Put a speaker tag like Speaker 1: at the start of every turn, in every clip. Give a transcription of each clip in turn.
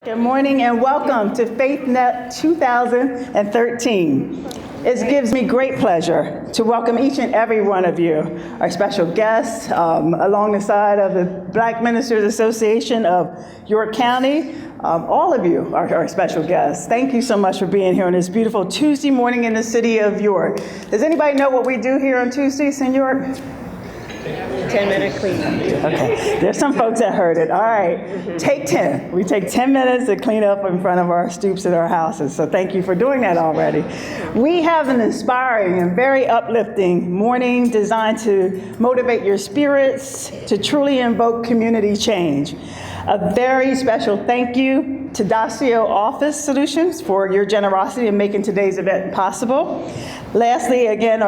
Speaker 1: Good morning and welcome to FaithNet 2013. It gives me great pleasure to welcome each and every one of you, our special guests, along the side of the Black Ministers Association of York County. All of you are our special guests. Thank you so much for being here on this beautiful Tuesday morning in the city of York. Does anybody know what we do here on Tuesdays in York?
Speaker 2: 10-minute cleanup.
Speaker 1: Okay, there's some folks that heard it. All right, Take 10. We take 10 minutes to clean up in front of our stoops at our houses. So thank you for doing that already. We have an inspiring and very uplifting morning designed to motivate your spirits to truly invoke community change. A very special thank you to Dacio Office Solutions for your generosity in making today's event possible. Lastly, again,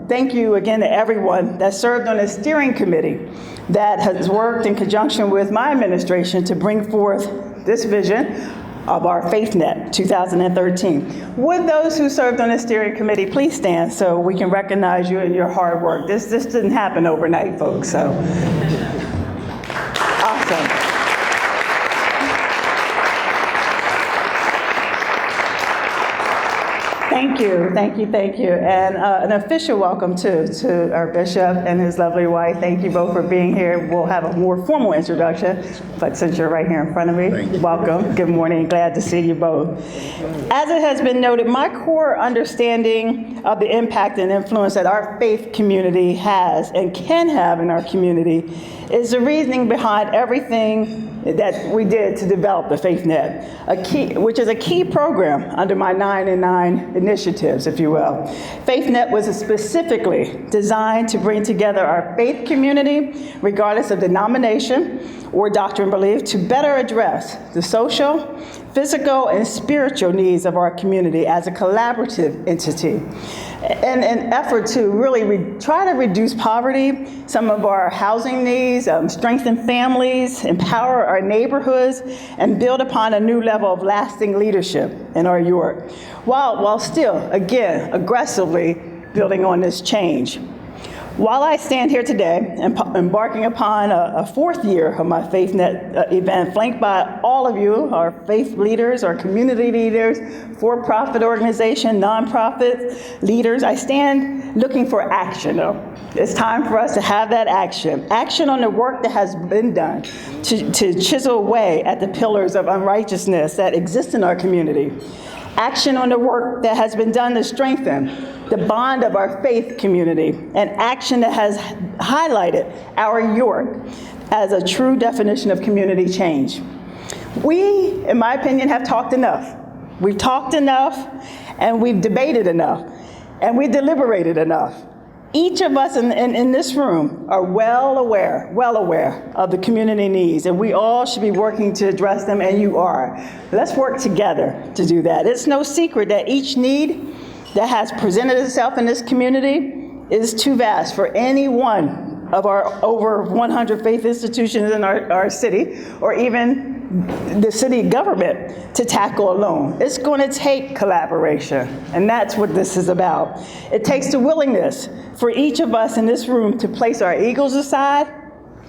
Speaker 1: thank you again to everyone that served on the steering committee that has worked in conjunction with my administration to bring forth this vision of our FaithNet 2013. Would those who served on the steering committee please stand so we can recognize you and your hard work? This didn't happen overnight, folks, so. Awesome. Thank you. And an official welcome to our bishop and his lovely wife. Thank you both for being here. We'll have a more formal introduction, but since you're right here in front of me, welcome. Good morning. Glad to see you both. As it has been noted, my core understanding of the impact and influence that our faith community has and can have in our community is the reasoning behind everything that we did to develop the FaithNet, which is a key program under my 9 and 9 initiatives, if you will. FaithNet was specifically designed to bring together our faith community, regardless of denomination or doctrine belief, to better address the social, physical, and spiritual needs of our community as a collaborative entity. In an effort to really try to reduce poverty, some of our housing needs, strengthen families, empower our neighborhoods, and build upon a new level of lasting leadership in our York, while still, again, aggressively building on this change. While I stand here today, embarking upon a fourth year of my FaithNet event, flanked by all of you, our faith leaders, our community leaders, for-profit organization, nonprofit leaders, I stand looking for action, though. It's time for us to have that action on the work that has been done to chisel away at the pillars of unrighteousness that exist in our community. Action on the work that has been done to strengthen the bond of our faith community, and action that has highlighted our York as a true definition of community change. We, in my opinion, have talked enough. We've talked enough, and we've debated enough, and we deliberated enough. Each of us in this room are well aware of the community needs, and we all should be working to address them, and you are. Let's work together to do that. It's no secret that each need that has presented itself in this community is too vast for any one of our over 100 faith institutions in our city, or even the city government, to tackle alone. It's going to take collaboration, and that's what this is about. It takes the willingness for each of us in this room to place our egos aside.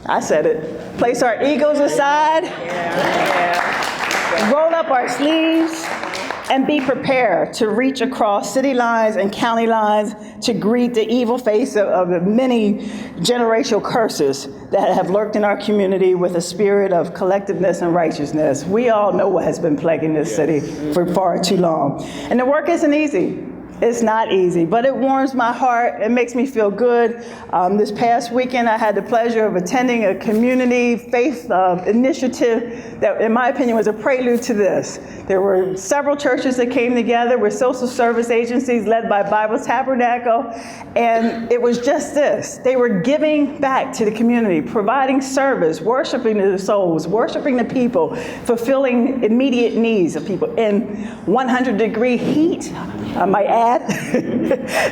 Speaker 1: I said it. Place our egos aside, roll up our sleeves, and be prepared to reach across city lines and county lines to greet the evil face of the many generational curses that have lurked in our community with a spirit of collectiveness and righteousness. We all know what has been plaguing this city for far too long. And the work isn't easy. It's not easy, but it warms my heart. It makes me feel good. This past weekend, I had the pleasure of attending a community faith initiative that, in my opinion, was a prelude to this. There were several churches that came together with social service agencies led by Bible Tabernacle, and it was just this. They were giving back to the community, providing service, worshiping the souls, worshiping the people, fulfilling immediate needs of people in 100-degree heat, I might add,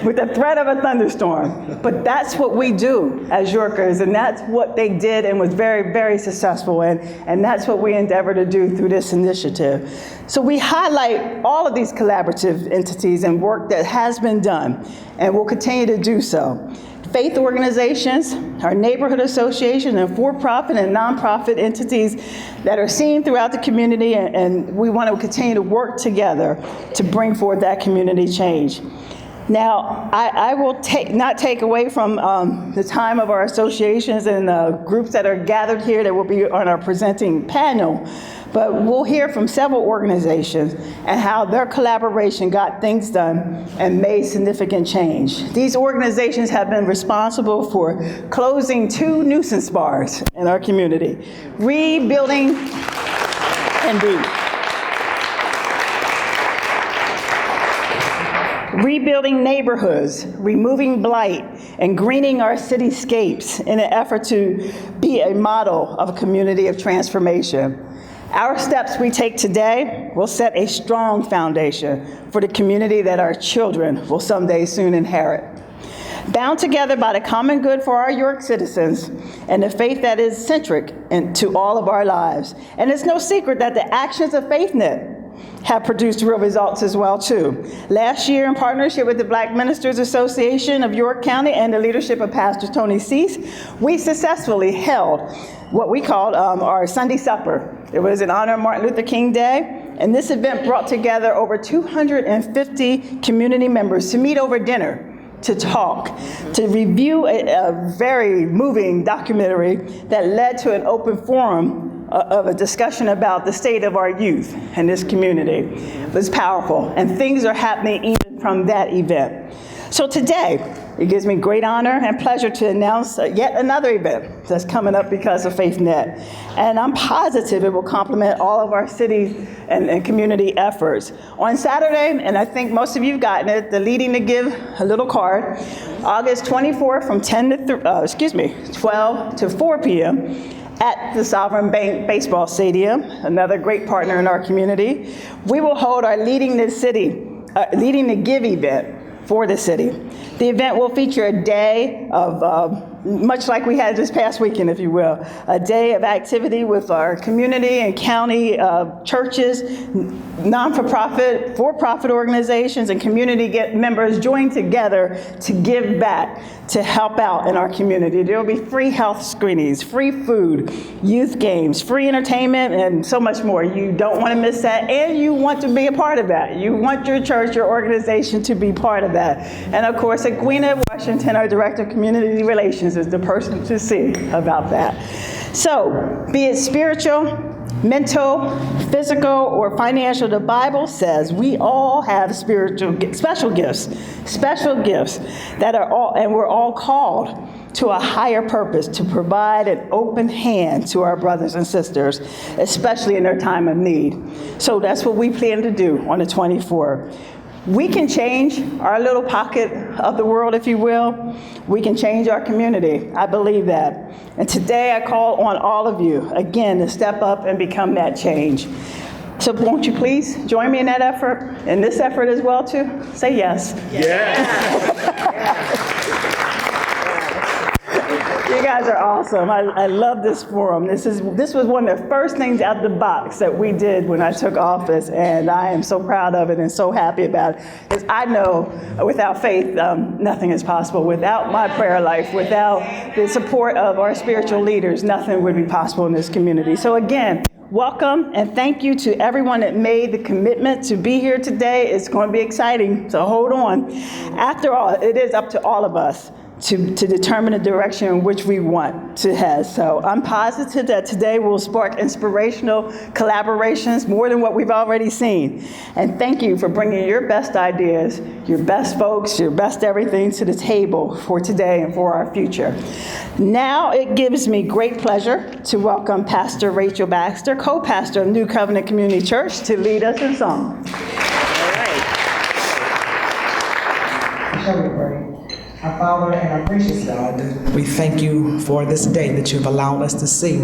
Speaker 1: with the threat of a thunderstorm. But that's what we do as Yorkers, and that's what they did and was very, very successful in, and that's what we endeavor to do through this initiative. So we highlight all of these collaborative entities and work that has been done and will continue to do so. faith organizations, our neighborhood association, and for-profit and nonprofit entities that are seen throughout the community, and we want to continue to work together to bring forth that community change. Now, I will not take away from the time of our associations and groups that are gathered here that will be on our presenting panel, but we'll hear from several organizations and how their collaboration got things done and made significant change. These organizations have been responsible for closing 2 nuisance bars in our community, rebuilding neighborhoods, removing blight, and greening our cityscapes in an effort to be a model of a community of transformation. Our steps we take today will set a strong foundation for the community that our children will someday soon inherit. Bound together by the common good for our York citizens and the faith that is centric to all of our lives. And it's no secret that the actions of FaithNet have produced real results as well, too. Last year, in partnership with the Black Ministers Association of York County and the leadership of Pastor Tony Cease, we successfully held what we called our Sunday Supper. It was in honor of Martin Luther King Day, and this event brought together over 250 community members to meet over dinner, to talk, to review a very moving documentary that led to an open forum of a discussion about the state of our youth in this community. It was powerful, and things are happening even from that event. So today, it gives me great honor and pleasure to announce yet another event that's coming up because of FaithNet. And I'm positive it will complement all of our city and community efforts. On Saturday, and I think most of you've gotten it, the Leading to Give a little card, August 24th from 12 to 4 p.m. at the Sovereign Bank Baseball Stadium, another great partner in our community. We will hold our Leading to Give event for the city. The event will feature a day of, much like we had this past weekend, if you will, a day of activity with our community and county churches, non-for-profit, for-profit organizations, and community members join together to give back, to help out in our community. There will be free health screenings, free food, youth games, free entertainment, and so much more. You don't want to miss that, and you want to be a part of that. You want your church, your organization to be part of that. And of course, Edwina Washington, our Director of Community Relations, is the person to see about that. So, be it spiritual, mental, physical, or financial, the Bible says we all have special gifts that are all, and we're all called to a higher purpose, to provide an open hand to our brothers and sisters, especially in their time of need. So that's what we plan to do on the 24th. We can change our little pocket of the world, if you will. We can change our community. I believe that. And today I call on all of you, again, to step up and become that change. So won't you please join me in that effort, in this effort as well, too? Say yes. Yes. You guys are awesome. I love this forum. This was one of the first things out the box that we did when I took office, and I am so proud of it and so happy about it. Because I know without faith, nothing is possible. Without my prayer life, without the support of our spiritual leaders, nothing would be possible in this community. So again, welcome, and thank you to everyone that made the commitment to be here today. It's going to be exciting, so hold on. After all, it is up to all of us to determine the direction in which we want to head. So I'm positive that today will spark inspirational collaborations more than what we've already seen. And thank you for bringing your best ideas, your best folks, your best everything to the table for today and for our future. Now it gives me great pleasure to welcome Pastor Rachel Baxter, co-pastor of New Covenant Community Church, to lead us in song.
Speaker 3: Shall we pray? Our Father and our gracious God, we thank you for this day that you've allowed us to see.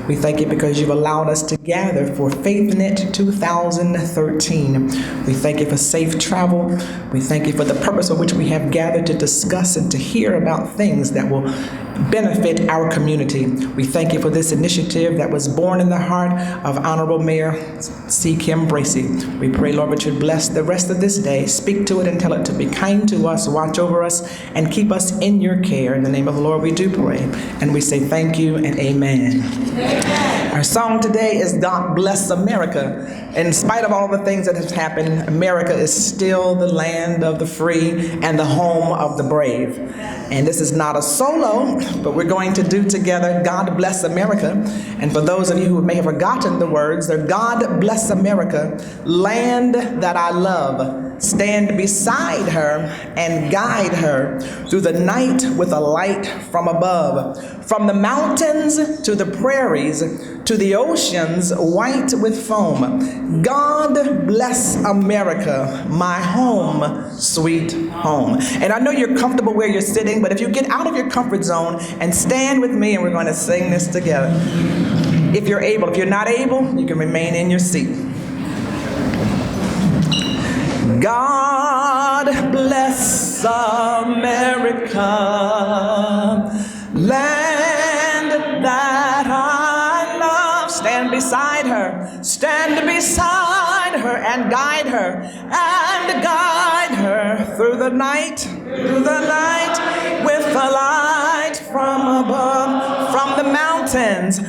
Speaker 3: We thank you because you've allowed us to gather for FaithNet 2013. We thank you for safe travel. We thank you for the purpose of which we have gathered to discuss and to hear about things that will benefit our community. We thank you for this initiative that was born in the heart of Honorable Mayor C. Kim Bracey. We pray, Lord, that you bless the rest of this day. Speak to it and tell it to be kind to us, watch over us, and keep us in your care. In the name of the Lord, we do pray. And we say thank you and amen. Our song today is God Bless America. In spite of all the things that have happened, America is still the land of the free and the home of the brave. And this is not a solo, but we're going to do together God Bless America. And for those of you who may have forgotten the words, they're God Bless America, land that I love. Stand beside her and guide her through the night with a light from above. From the mountains to the prairies, to the oceans white with foam. God bless America, my home, sweet home. And I know you're comfortable where you're sitting, but if you get out of your comfort zone and stand with me, and we're going to sing this together. If you're able. If you're not able, you can remain in your seat. God bless America, land that I love. Stand beside her and guide her through the night with the light from above. From the mountains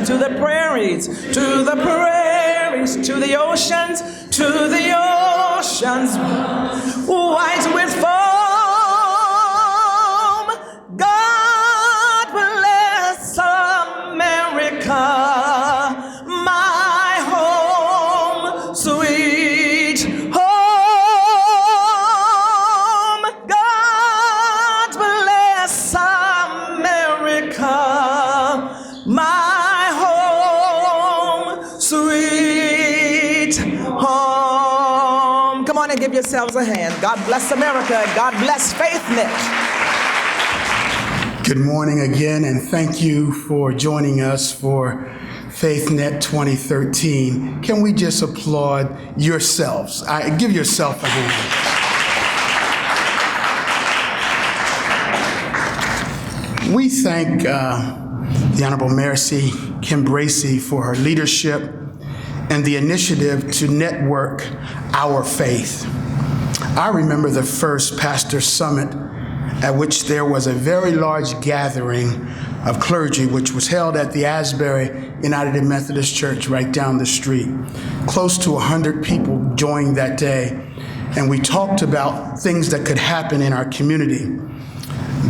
Speaker 3: to the prairies, to the oceans, white with foam. God bless America, my home, sweet home. God bless America, my home, sweet home. Come on and give yourselves a hand. God bless America. God bless FaithNet.
Speaker 4: Good morning again, and thank you for joining us for FaithNet 2013. Can we just applaud yourselves? Give yourself a hand. We thank the Honorable Mayor C. Kim Bracey for her leadership and the initiative to network our faith. I remember the first pastor summit at which there was a very large gathering of clergy, which was held at the Asbury United Methodist Church right down the street. Close to 100 people joined that day, and we talked about things that could happen in our community.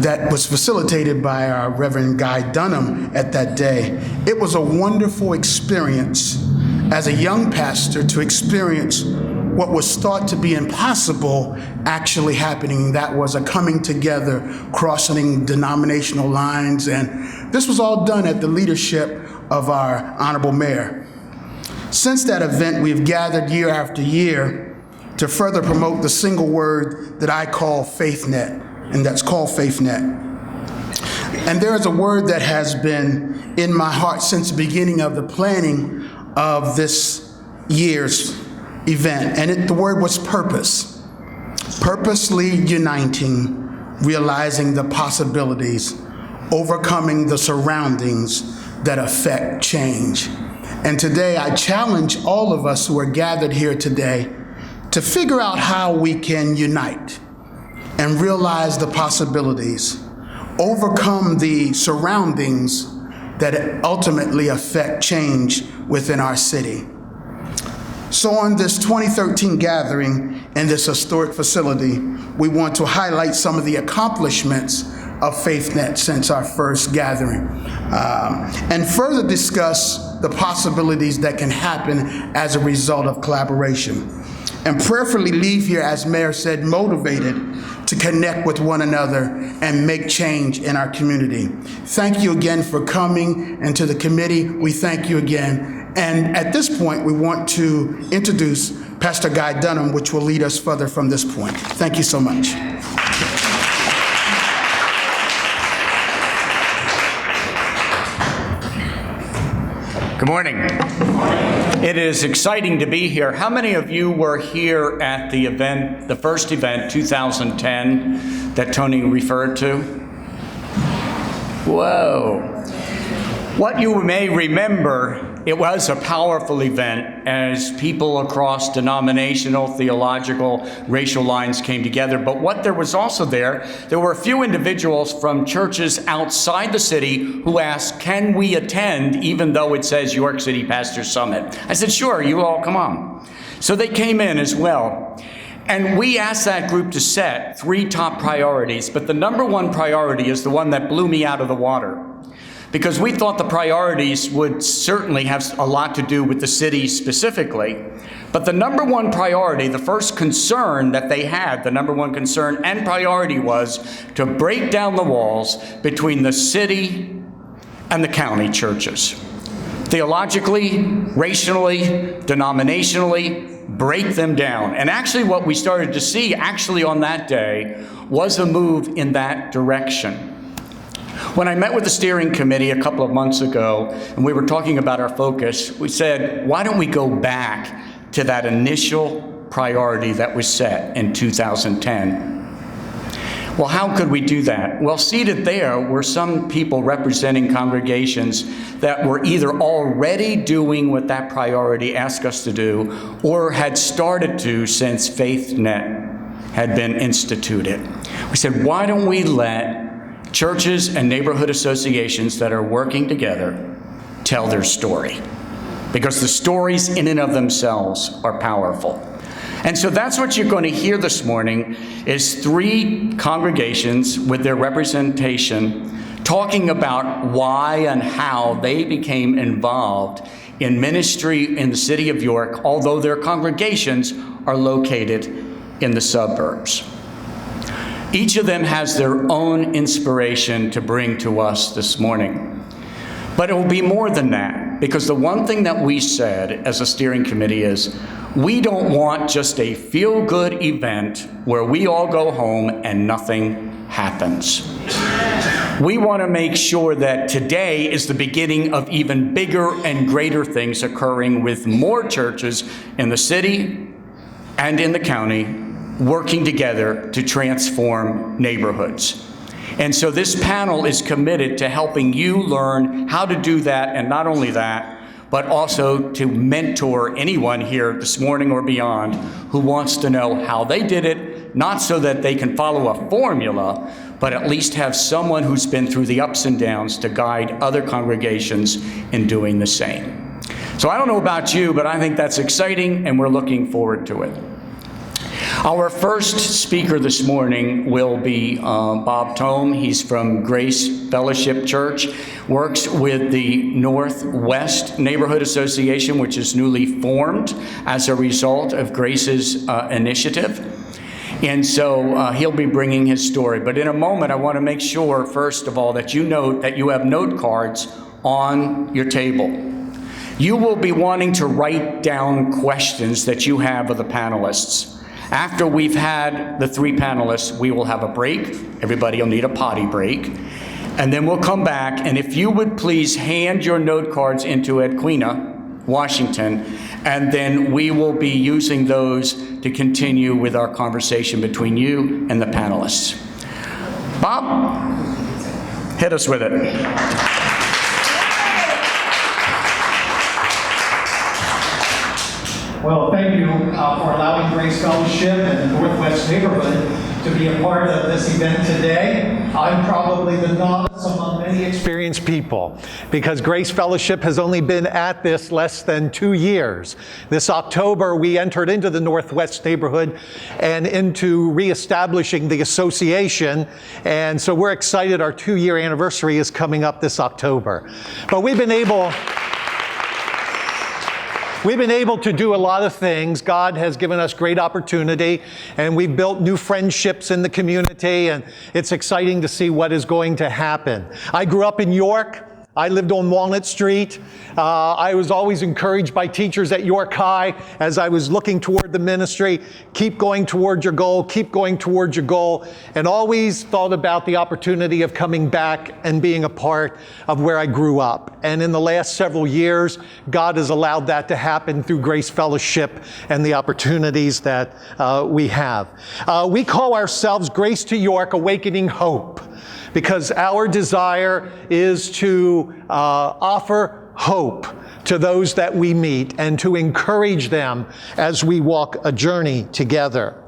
Speaker 4: That was facilitated by our Reverend Guy Dunham at that day. It was a wonderful experience as a young pastor to experience what was thought to be impossible actually happening. That was a coming together, crossing denominational lines, and this was all done at the leadership of our Honorable Mayor. Since that event, we've gathered year after year to further promote the single word that I call FaithNet, and that's called FaithNet. And there is a word that has been in my heart since the beginning of the planning of this year's event, and the word was purpose. Purposely uniting, realizing the possibilities, overcoming the surroundings that affect change. And today I challenge all of us who are gathered here today to figure out how we can unite and realize the possibilities, overcome the surroundings that ultimately affect change within our city. So on this 2013 gathering in this historic facility, we want to highlight some of the accomplishments of FaithNet since our first gathering, and further discuss the possibilities that can happen as a result of collaboration. And prayerfully leave here, as Mayor said, motivated to connect with one another and make change in our community. Thank you again for coming, and to the committee, we thank you again. And at this point, we want to introduce Pastor Guy Dunham, which will lead us further from this point. Thank you so much.
Speaker 5: Good morning. It is exciting to be here. How many of you were here at the event, the first event, 2010, that Tony referred to? Whoa. What you may remember, it was a powerful event as people across denominational, theological, racial lines came together. But what there was also there were a few individuals from churches outside the city who asked, can we attend even though it says York City Pastor Summit? I said, sure, you all come on. So they came in as well. And we asked that group to set 3 top priorities, but the number one priority is the one that blew me out of the water. Because we thought the priorities would certainly have a lot to do with the city specifically. But the number one priority, the first concern that they had, the number one concern and priority was to break down the walls between the city and the county churches. Theologically, racially, denominationally, break them down. And actually what we started to see actually on that day was a move in that direction. When I met with the steering committee a couple of months ago, and we were talking about our focus, we said, why don't we go back to that initial priority that was set in 2010? Well, how could we do that? Well, seated there were some people representing congregations that were either already doing what that priority asked us to do, or had started to since FaithNet had been instituted. We said, why don't we let churches and neighborhood associations that are working together tell their story? Because the stories in and of themselves are powerful. And so that's what you're going to hear this morning is 3 congregations with their representation talking about why and how they became involved in ministry in the city of York, although their congregations are located in the suburbs. Each of them has their own inspiration to bring to us this morning. But it will be more than that, because the one thing that we said as a steering committee is, we don't want just a feel-good event where we all go home and nothing happens. We want to make sure that today is the beginning of even bigger and greater things occurring with more churches in the city and in the county working together to transform neighborhoods. And so this panel is committed to helping you learn how to do that, and not only that, but also to mentor anyone here this morning or beyond who wants to know how they did it, not so that they can follow a formula, but at least have someone who's been through the ups and downs to guide other congregations in doing the same. So I don't know about you, but I think that's exciting, and we're looking forward to it. Our first speaker this morning will be Bob Tome. He's from Grace Fellowship Church, works with the Northwest Neighborhood Association, which is newly formed as a result of Grace's initiative. And so he'll be bringing his story. But in a moment, I want to make sure, first of all, that you note that you have note cards on your table. You will be wanting to write down questions that you have of the panelists. After we've had the 3 panelists, we will have a break. Everybody will need a potty break. And then we'll come back, and if you would please hand your note cards into Edquina, Washington, and then we will be using those to continue with our conversation between you and the panelists. Bob, hit us with it.
Speaker 6: Well, thank you for allowing Grace Fellowship and the Northwest Neighborhood to be a part of this event today. I'm probably the novice among many experienced people because Grace Fellowship has only been at this less than 2 years. This October, we entered into the Northwest Neighborhood and into reestablishing the association. And so we're excited. Our 2-year anniversary is coming up this October. But we've been able to do a lot of things. God has given us great opportunity, and we've built new friendships in the community, and it's exciting to see what is going to happen. I grew up in York. I lived on Walnut Street. I was always encouraged by teachers at York High as I was looking toward the ministry. Keep going toward your goal, keep going toward your goal, and always thought about the opportunity of coming back and being a part of where I grew up. And in the last several years, God has allowed that to happen through Grace Fellowship and the opportunities that we have. We call ourselves Grace to York Awakening Hope. because our desire is to offer hope to those that we meet and to encourage them as we walk a journey together.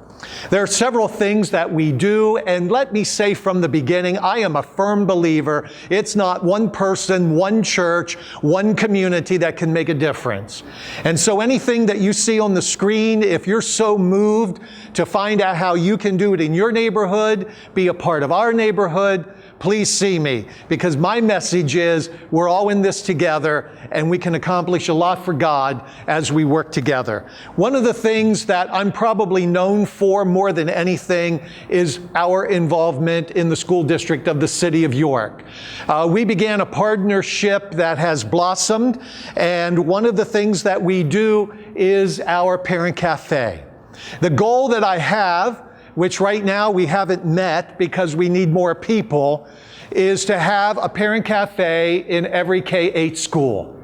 Speaker 6: There are several things that we do, and let me say from the beginning, I am a firm believer it's not one person, one church, one community that can make a difference. And so anything that you see on the screen, if you're so moved to find out how you can do it in your neighborhood, be a part of our neighborhood, please see me, because my message is we're all in this together and we can accomplish a lot for God as we work together. One of the things that I'm probably known for more than anything is our involvement in the school district of the City of York. We began a partnership that has blossomed, and one of the things that we do is our Parent Cafe. The goal that I have, which right now we haven't met because we need more people, is to have a parent cafe in every K-8 school.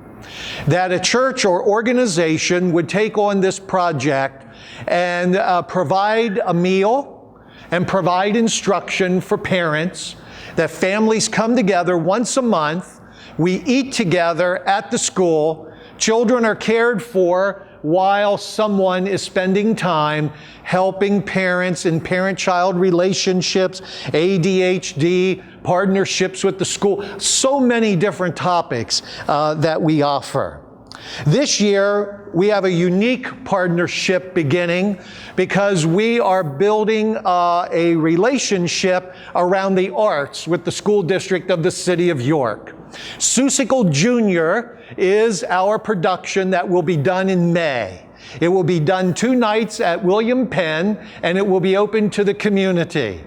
Speaker 6: That a church or organization would take on this project and provide a meal and provide instruction for parents, that families come together once a month, we eat together at the school, children are cared for while someone is spending time helping parents in parent-child relationships, ADHD, partnerships with the school, so many different topics that we offer. This year, we have a unique partnership beginning because we are building a relationship around the arts with the school district of the City of York. Seussical Jr. is our production that will be done in May. It will be done 2 nights at William Penn, and it will be open to the community.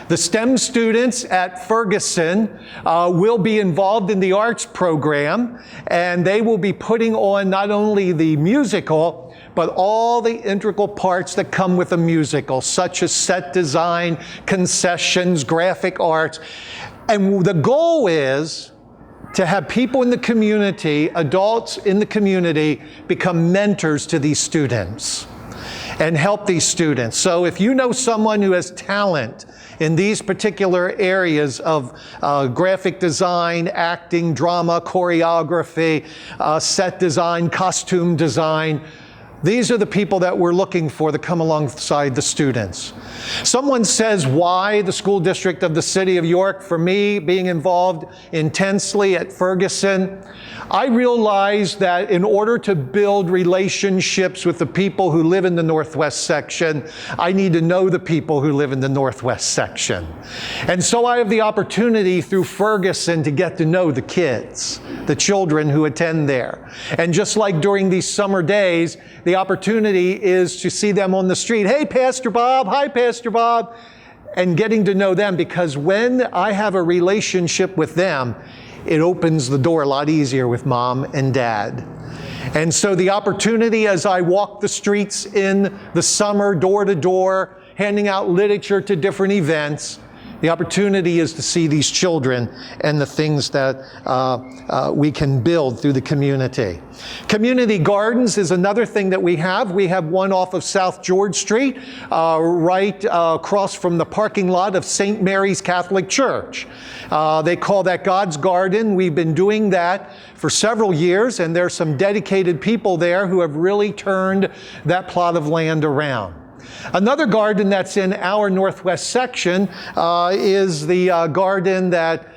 Speaker 6: The STEM students at Ferguson will be involved in the arts program, and they will be putting on not only the musical, but all the integral parts that come with a musical, such as set design, concessions, graphic arts. And the goal is to have people in the community, adults in the community, become mentors to these students and help these students. So if you know someone who has talent in these particular areas of graphic design, acting, drama, choreography, set design, costume design, these are the people that we're looking for to come alongside the students. Someone says, why the school district of the City of York? For me, being involved intensely at Ferguson, I realized that in order to build relationships with the people who live in the Northwest section, I need to know the people who live in the Northwest section. And so I have the opportunity through Ferguson to get to know the kids, the children who attend there. And just like during these summer days, the opportunity is to see them on the street. Hey, Pastor Bob. Hi, Pastor Bob. And getting to know them, because when I have a relationship with them, it opens the door a lot easier with mom and dad. And so the opportunity as I walk the streets in the summer, door to door, handing out literature to different events, the opportunity is to see these children and the things that we can build through the community. Community gardens is another thing that we have. We have one off of South George Street, right across from the parking lot of St. Mary's Catholic Church. They call that God's Garden. We've been doing that for several years, and there's some dedicated people there who have really turned that plot of land around. Another garden that's in our Northwest section is the garden that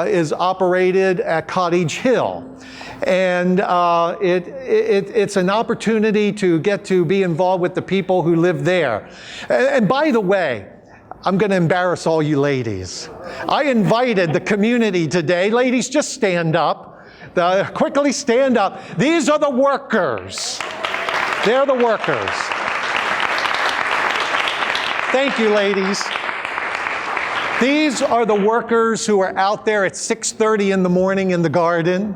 Speaker 6: is operated at Cottage Hill. And it's an opportunity to get to be involved with the people who live there. And by the way, I'm going to embarrass all you ladies. I invited the community today. Ladies, just stand up. Quickly stand up. These are the workers. They're the workers. Thank you, ladies. These are the workers who are out there at 6:30 in the morning in the garden.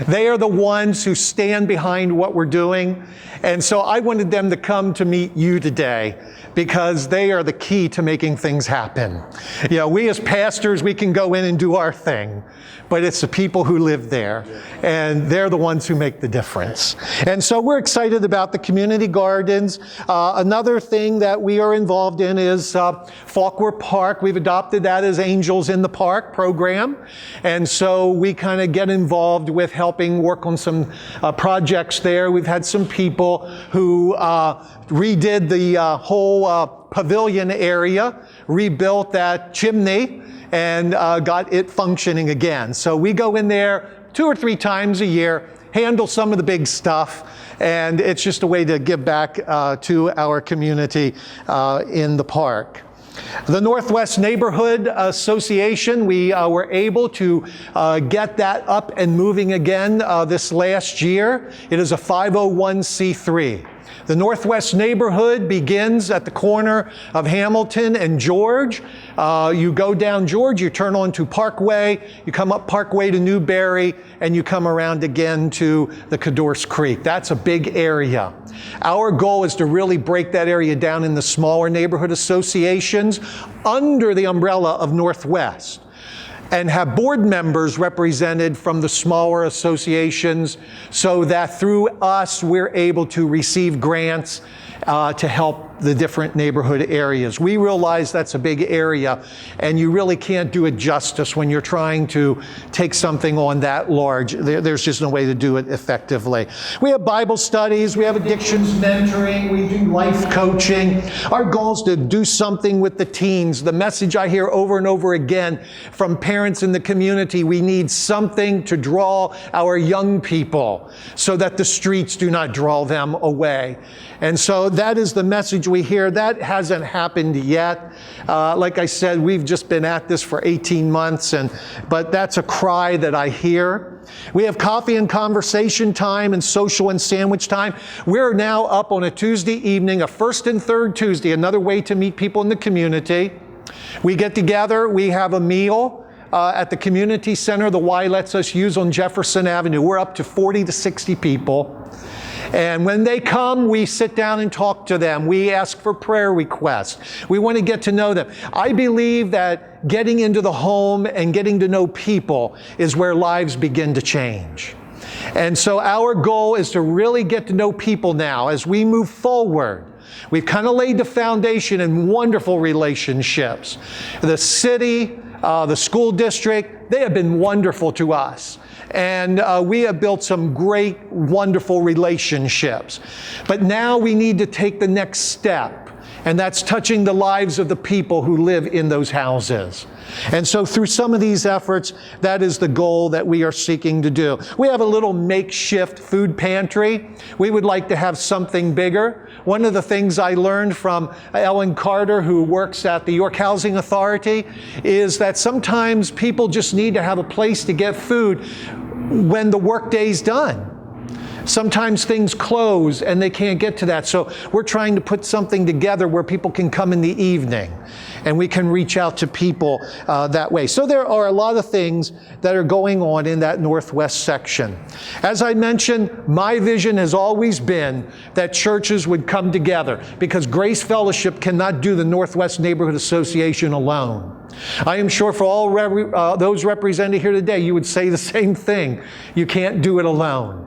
Speaker 6: They are the ones who stand behind what we're doing. And so I wanted them to come to meet you today because they are the key to making things happen. You know, we as pastors, we can go in and do our thing, but it's the people who live there, and they're the ones who make the difference. And so we're excited about the community gardens. Another thing that we are involved in is Falkwer Park. We've adopted that as Angels in the Park program. And so we kind of get involved with helping work on some projects there. We've had some people who redid the whole pavilion area, rebuilt that chimney, and got it functioning again. So we go in there 2 or 3 times a year, handle some of the big stuff, and it's just a way to give back to our community in the park. The Northwest Neighborhood Association, we were able to get that up and moving again this last year. It is a 501c3. The Northwest Neighborhood begins at the corner of Hamilton and George. You go down George, you turn onto Parkway, you come up Parkway to Newberry, and you come around again to the Cadorce Creek. That's a big area. Our goal is to really break that area down in the smaller neighborhood associations under the umbrella of Northwest, and have board members represented from the smaller associations so that through us we're able to receive grants to help the different neighborhood areas. We realize that's a big area, and you really can't do it justice when you're trying to take something on that large. There's just no way to do it effectively. We have Bible studies, we have addictions mentoring, we do life coaching. Our goal is to do something with the teens. The message I hear over and over again from parents in the community, we need something to draw our young people so that the streets do not draw them away. And so that is the message we hear. That hasn't happened yet. Like I said, we've just been at this for 18 months, but that's a cry that I hear. We have coffee and conversation time and social and sandwich time. We're now up on a Tuesday evening, a first and third Tuesday, another way to meet people in the community. We get together, we have a meal at the community center the Y lets us use on Jefferson Avenue. We're up to 40 to 60 people. And when they come, we sit down and talk to them. We ask for prayer requests. We want to get to know them. I believe that getting into the home and getting to know people is where lives begin to change. And so our goal is to really get to know people now as we move forward. We've kind of laid the foundation in wonderful relationships. The city, the school district, they have been wonderful to us. And we have built some great, wonderful relationships. But now we need to take the next step, and that's touching the lives of the people who live in those houses. And so through some of these efforts, that is the goal that we are seeking to do. We have a little makeshift food pantry. We would like to have something bigger. One of the things I learned from Ellen Carter, who works at the York Housing Authority, is that sometimes people just need to have a place to get food when the workday's done. Sometimes things close and they can't get to that. So we're trying to put something together where people can come in the evening and we can reach out to people that way. So there are a lot of things that are going on in that Northwest section. As I mentioned, my vision has always been that churches would come together because Grace Fellowship cannot do the Northwest Neighborhood Association alone. I am sure for all those represented here today, you would say the same thing. You can't do it alone.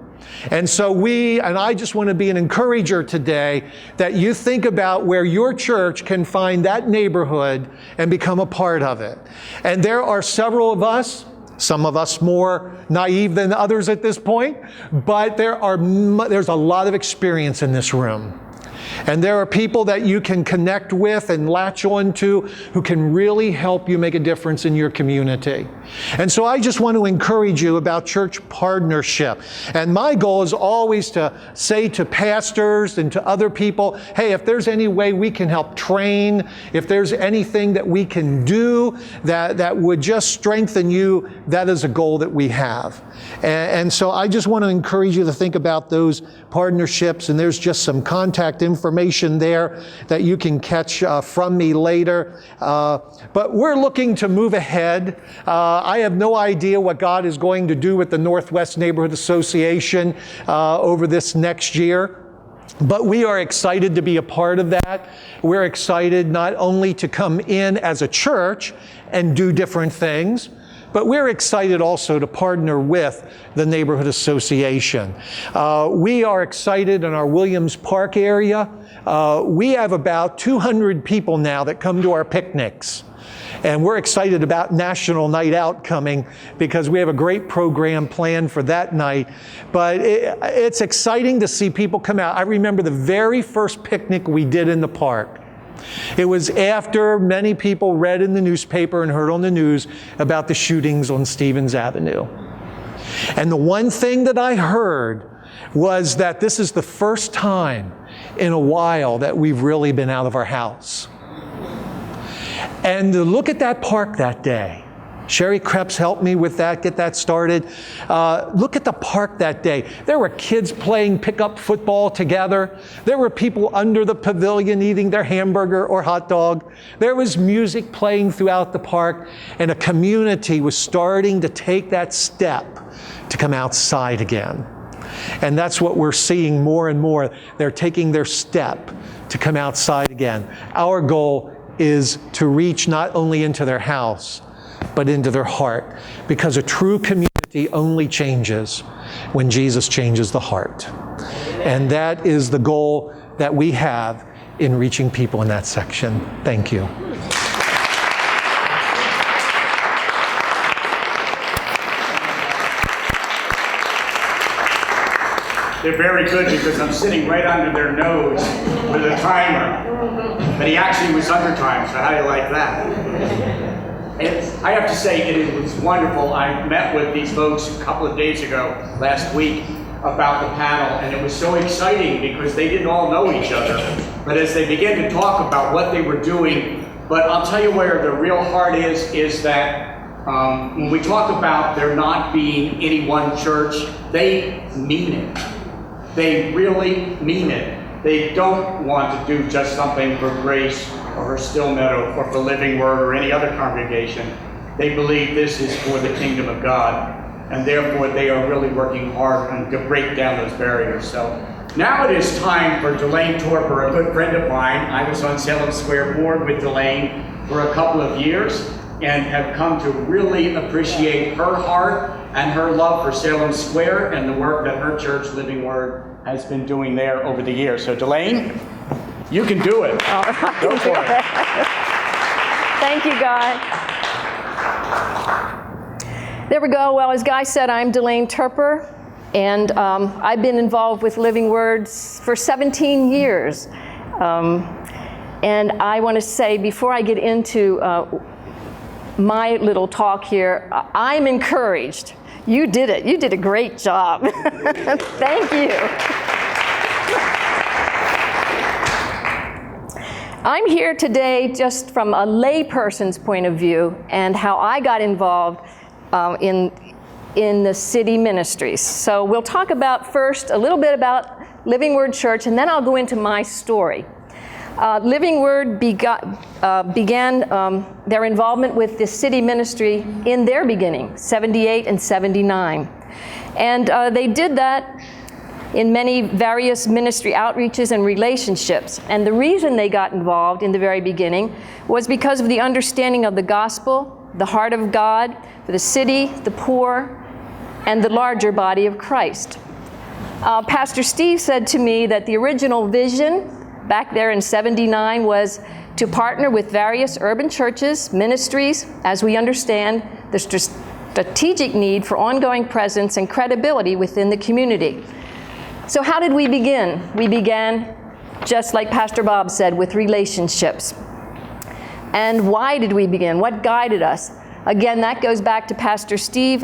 Speaker 6: And so I just want to be an encourager today that you think about where your church can find that neighborhood and become a part of it. And there are several of us, some of us more naive than others at this point, but there's a lot of experience in this room. And there are people that you can connect with and latch on to who can really help you make a difference in your community. And so I just want to encourage you about church partnership. And my goal is always to say to pastors and to other people, hey, if there's any way we can help train, if there's anything that we can do that would just strengthen you, that is a goal that we have. And so I just want to encourage you to think about those partnerships, and there's just some contact information there that you can catch from me later. But we're looking to move ahead. I have no idea what God is going to do with the Northwest Neighborhood Association over this next year. But we are excited to be a part of that. We're excited not only to come in as a church and do different things, but we're excited also to partner with the Neighborhood Association. We are excited in our Williams Park area. We have about 200 people now that come to our picnics. And we're excited about National Night Out coming because we have a great program planned for that night. But it's exciting to see people come out. I remember the very first picnic we did in the park. It was after many people read in the newspaper and heard on the news about the shootings on Stevens Avenue. And the one thing that I heard was that this is the first time in a while that we've really been out of our house. And to look at that park that day, Sherry Krebs helped me with that, get that started. Look at the park that day. There were kids playing pickup football together. There were people under the pavilion eating their hamburger or hot dog. There was music playing throughout the park, and a community was starting to take that step to come outside again. And that's what we're seeing more and more. They're taking their step to come outside again. Our goal is to reach not only into their house, but into their heart. Because a true community only changes when Jesus changes the heart. And that is the goal that we have in reaching people in that section. Thank you.
Speaker 5: They're very good because I'm sitting right under their nose with a timer. But he actually was under time, so how do you like that? I have to say, it was wonderful. I met with these folks a couple of days ago, last week, about the panel, and it was so exciting because they didn't all know each other. But as they began to talk about what they were doing, but I'll tell you where the real heart is that when we talk about there not being any one church, they mean it. They really mean it. They don't want to do just something for Grace or for Still Meadow or for Living Word or any other congregation. They believe this is for the kingdom of God, and therefore they are really working hard to break down those barriers. So now it is time for Delane Torper, a good friend of mine. I was on Salem Square board with Delane for a couple of years and have come to really appreciate her heart and her love for Salem Square and the work that her church, Living Word, has been doing there over the years. So Delane, you can do it.
Speaker 2: All right.
Speaker 5: Go for it.
Speaker 2: Thank you, Guy. There we go. Well, as Guy said, I'm Delane Turper, and I've been involved with Living Words for 17 years. And I want to say, before I get into my little talk here, I'm encouraged. You did it. You did a great job. Thank you. I'm here today just from a layperson's point of view and how I got involved in the city ministries. So we'll talk about first a little bit about Living Word Church, and then I'll go into my story. Living Word began their involvement with the city ministry in their beginning, 78 and 79. And they did that in many various ministry outreaches and relationships. And the reason they got involved in the very beginning was because of the understanding of the gospel, the heart of God for the city, the poor, and the larger body of Christ. Pastor Steve said to me that the original vision back there in 79 was to partner with various urban churches, ministries, as we understand the strategic need for ongoing presence and credibility within the community. So how did we begin? We began, just like Pastor Bob said, with relationships. And why did we begin? What guided us? Again, that goes back to Pastor Steve.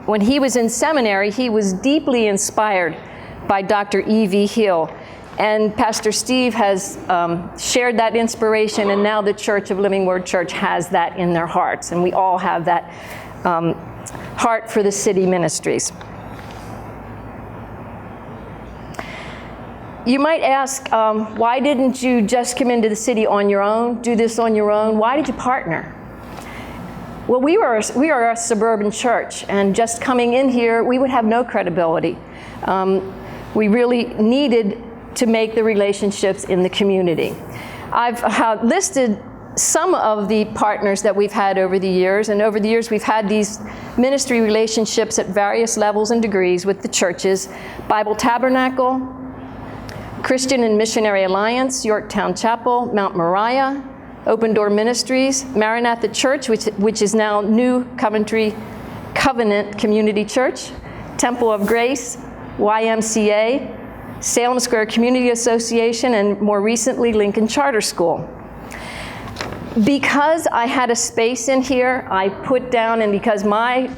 Speaker 2: When he was in seminary, he was deeply inspired by Dr. E.V. Hill. And Pastor Steve has shared that inspiration, and now the Church of Living Word Church has that in their hearts. And we all have that heart for the city ministries. You might ask, why didn't you just come into the city on your own, do this on your own? Why did you partner? Well, we are a suburban church, and just coming in here, we would have no credibility. We really needed to make the relationships in the community. I've listed some of the partners that we've had over the years, and over the years we've had these ministry relationships at various levels and degrees with the churches: Bible Tabernacle, Christian and Missionary Alliance, Yorktown Chapel, Mount Moriah, Open Door Ministries, Maranatha Church, which is now New Coventry Covenant Community Church, Temple of Grace, YMCA, Salem Square Community Association, and more recently, Lincoln Charter School. Because I had a space in here, I put down, and because my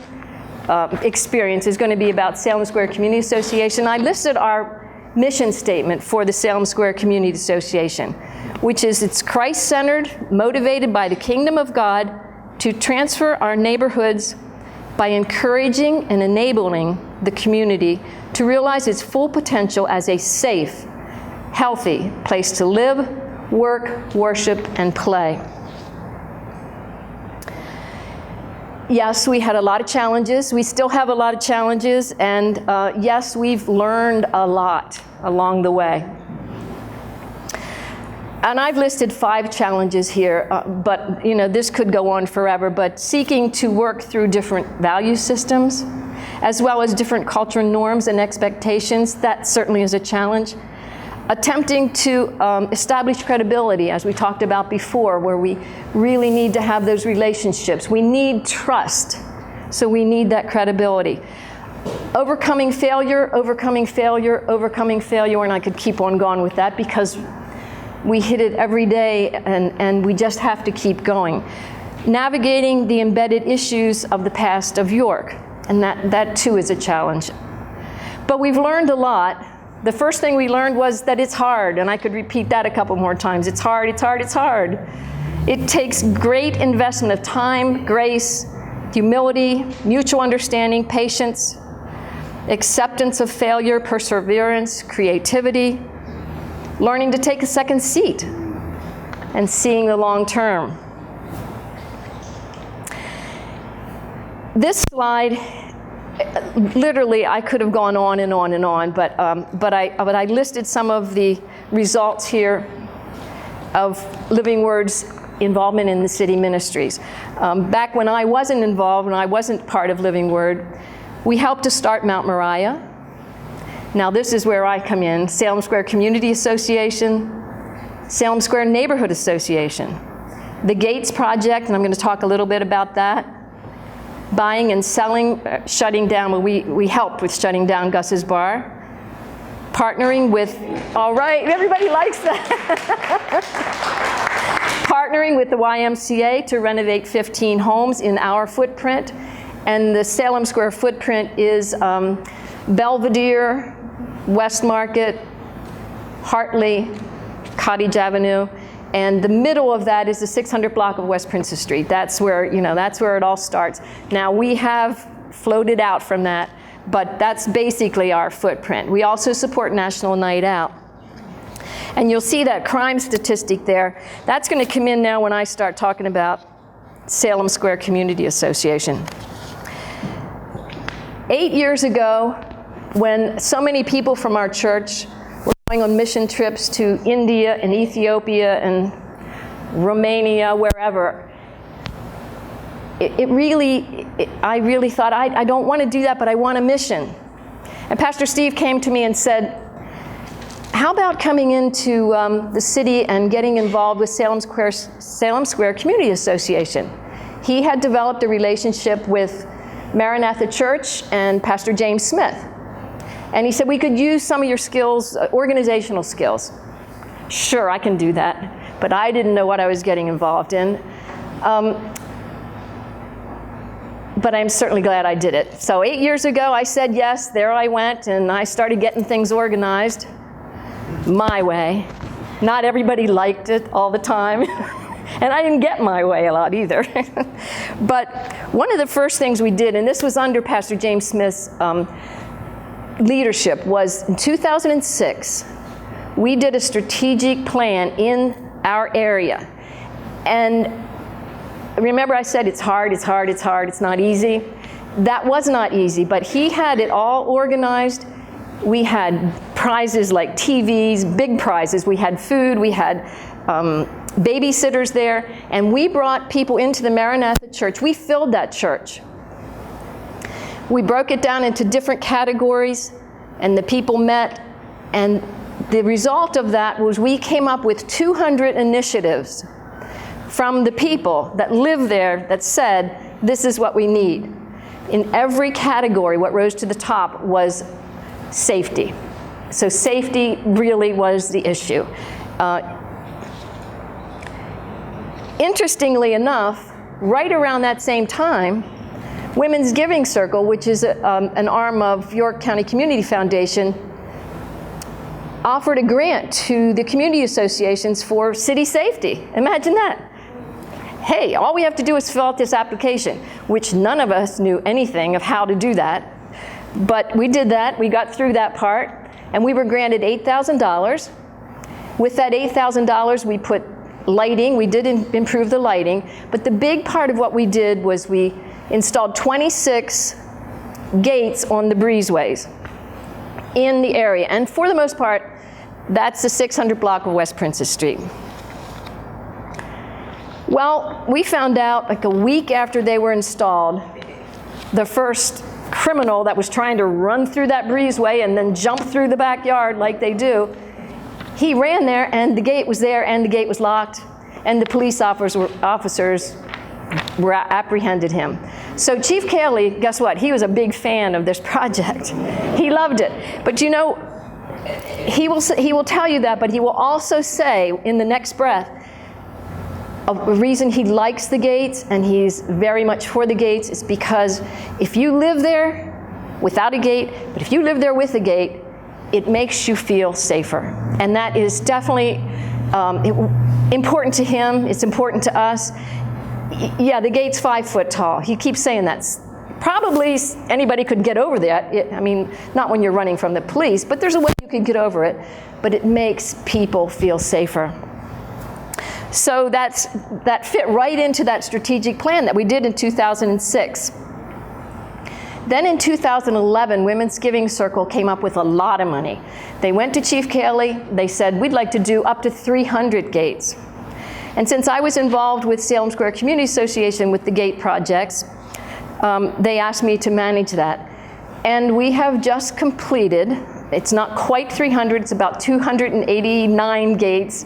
Speaker 2: experience is going to be about Salem Square Community Association, I listed our mission statement for the Salem Square Community Association, which is it's Christ-centered, motivated by the kingdom of God to transfer our neighborhoods by encouraging and enabling the community to realize its full potential as a safe, healthy place to live, work, worship, and play. Yes, we had a lot of challenges. We still have a lot of challenges, and yes, we've learned a lot along the way. And I've listed 5 challenges here, but this could go on forever, but seeking to work through different value systems, as well as different cultural norms and expectations, that certainly is a challenge. Attempting to establish credibility, as we talked about before, where we really need to have those relationships. We need trust, so we need that credibility. Overcoming failure, overcoming failure, overcoming failure, and I could keep on going with that because we hit it every day, and we just have to keep going. Navigating the embedded issues of the past of York, and that too is a challenge. But we've learned a lot. The first thing we learned was that it's hard, and I could repeat that a couple more times. It's hard, it's hard, it's hard. It takes great investment of time, grace, humility, mutual understanding, patience, acceptance of failure, perseverance, creativity, learning to take a second seat, and seeing the long term. This slide, literally, I could have gone on and on and on, but I listed some of the results here of Living Word's involvement in the city ministries. Back when I wasn't involved, when I wasn't part of Living Word, we helped to start Mount Moriah. Now this is where I come in: Salem Square Community Association, Salem Square Neighborhood Association, the Gates Project, and I'm going to talk a little bit about that. Buying and selling, shutting down, well, we helped with shutting down Gus's Bar. Partnering with, all right, everybody likes that. Partnering with the YMCA to renovate 15 homes in our footprint. And the Salem Square footprint is Belvedere, West Market, Hartley, Cottage Avenue, and the middle of that is the 600 block of West Princess Street. That's where, that's where it all starts. Now we have floated out from that, but that's basically our footprint. We also support National Night Out. And you'll see that crime statistic there. That's going to come in now when I start talking about Salem Square Community Association. 8 years ago, when so many people from our church were going on mission trips to India and Ethiopia and Romania, wherever, I really thought, I don't want to do that, but I want a mission. And Pastor Steve came to me and said, how about coming into the city and getting involved with Salem Square Community Association? He had developed a relationship with Maranatha Church and Pastor James Smith. And he said, we could use some of your skills, organizational skills. Sure, I can do that. But I didn't know what I was getting involved in. But I'm certainly glad I did it. So 8 years ago, I said yes, there I went, and I started getting things organized my way. Not everybody liked it all the time. And I didn't get my way a lot either. But one of the first things we did, and this was under Pastor James Smith's leadership, was in 2006, we did a strategic plan in our area. And remember I said it's hard, it's hard, it's hard, it's not easy. That was not easy, but he had it all organized. We had prizes like TVs, big prizes. We had food, we had babysitters there, and we brought people into the Maranatha Church. We filled that church. We broke it down into different categories, and the people met, and the result of that was we came up with 200 initiatives from the people that live there that said, this is what we need. In every category, what rose to the top was safety. So safety really was the issue. Interestingly enough, right around that same time, Women's Giving Circle, which is an arm of York County Community Foundation, offered a grant to the community associations for city safety. Imagine that. Hey, all we have to do is fill out this application, which none of us knew anything of how to do that. But we did that, we got through that part, and we were granted $8,000. With that $8,000, we put lighting, we did improve the lighting, but the big part of what we did was we installed 26 gates on the breezeways in the area. And for the most part, that's the 600 block of West Princess Street. Well, we found out like a week after they were installed, the first criminal that was trying to run through that breezeway and then jump through the backyard like they do, he ran there and the gate was there and the gate was locked and the police officers were apprehended him. So Chief Cayley, guess what? He was a big fan of this project. He loved it. But you know, he will tell you that, but he will also say in the next breath, a reason he likes the gates and he's very much for the gates is because if you live there without a gate, but if you live there with a gate, it makes you feel safer. And that is definitely important to him, it's important to us. Yeah, the gate's 5 foot tall. He keeps saying that. Probably anybody could get over that. I mean, not when you're running from the police, but there's a way you can get over it. But it makes people feel safer. So that fit right into that strategic plan that we did in 2006. Then in 2011, Women's Giving Circle came up with a lot of money. They went to Chief Cayley, they said, we'd like to do up to 300 gates. And since I was involved with Salem Square Community Association with the gate projects, they asked me to manage that. And we have just completed, it's not quite 300, it's about 289 gates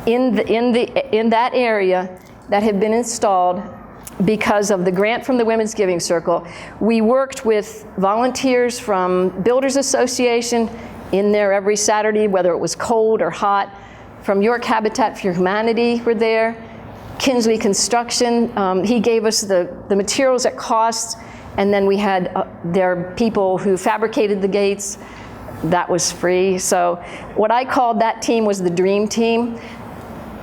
Speaker 2: in that area that have been installed because of the grant from the Women's Giving Circle. We worked with volunteers from Builders Association in there every Saturday, whether it was cold or hot. From York Habitat for Humanity were there. Kinsley Construction, he gave us the materials at cost, and then we had their people who fabricated the gates. That was free. So what I called that team was the dream team.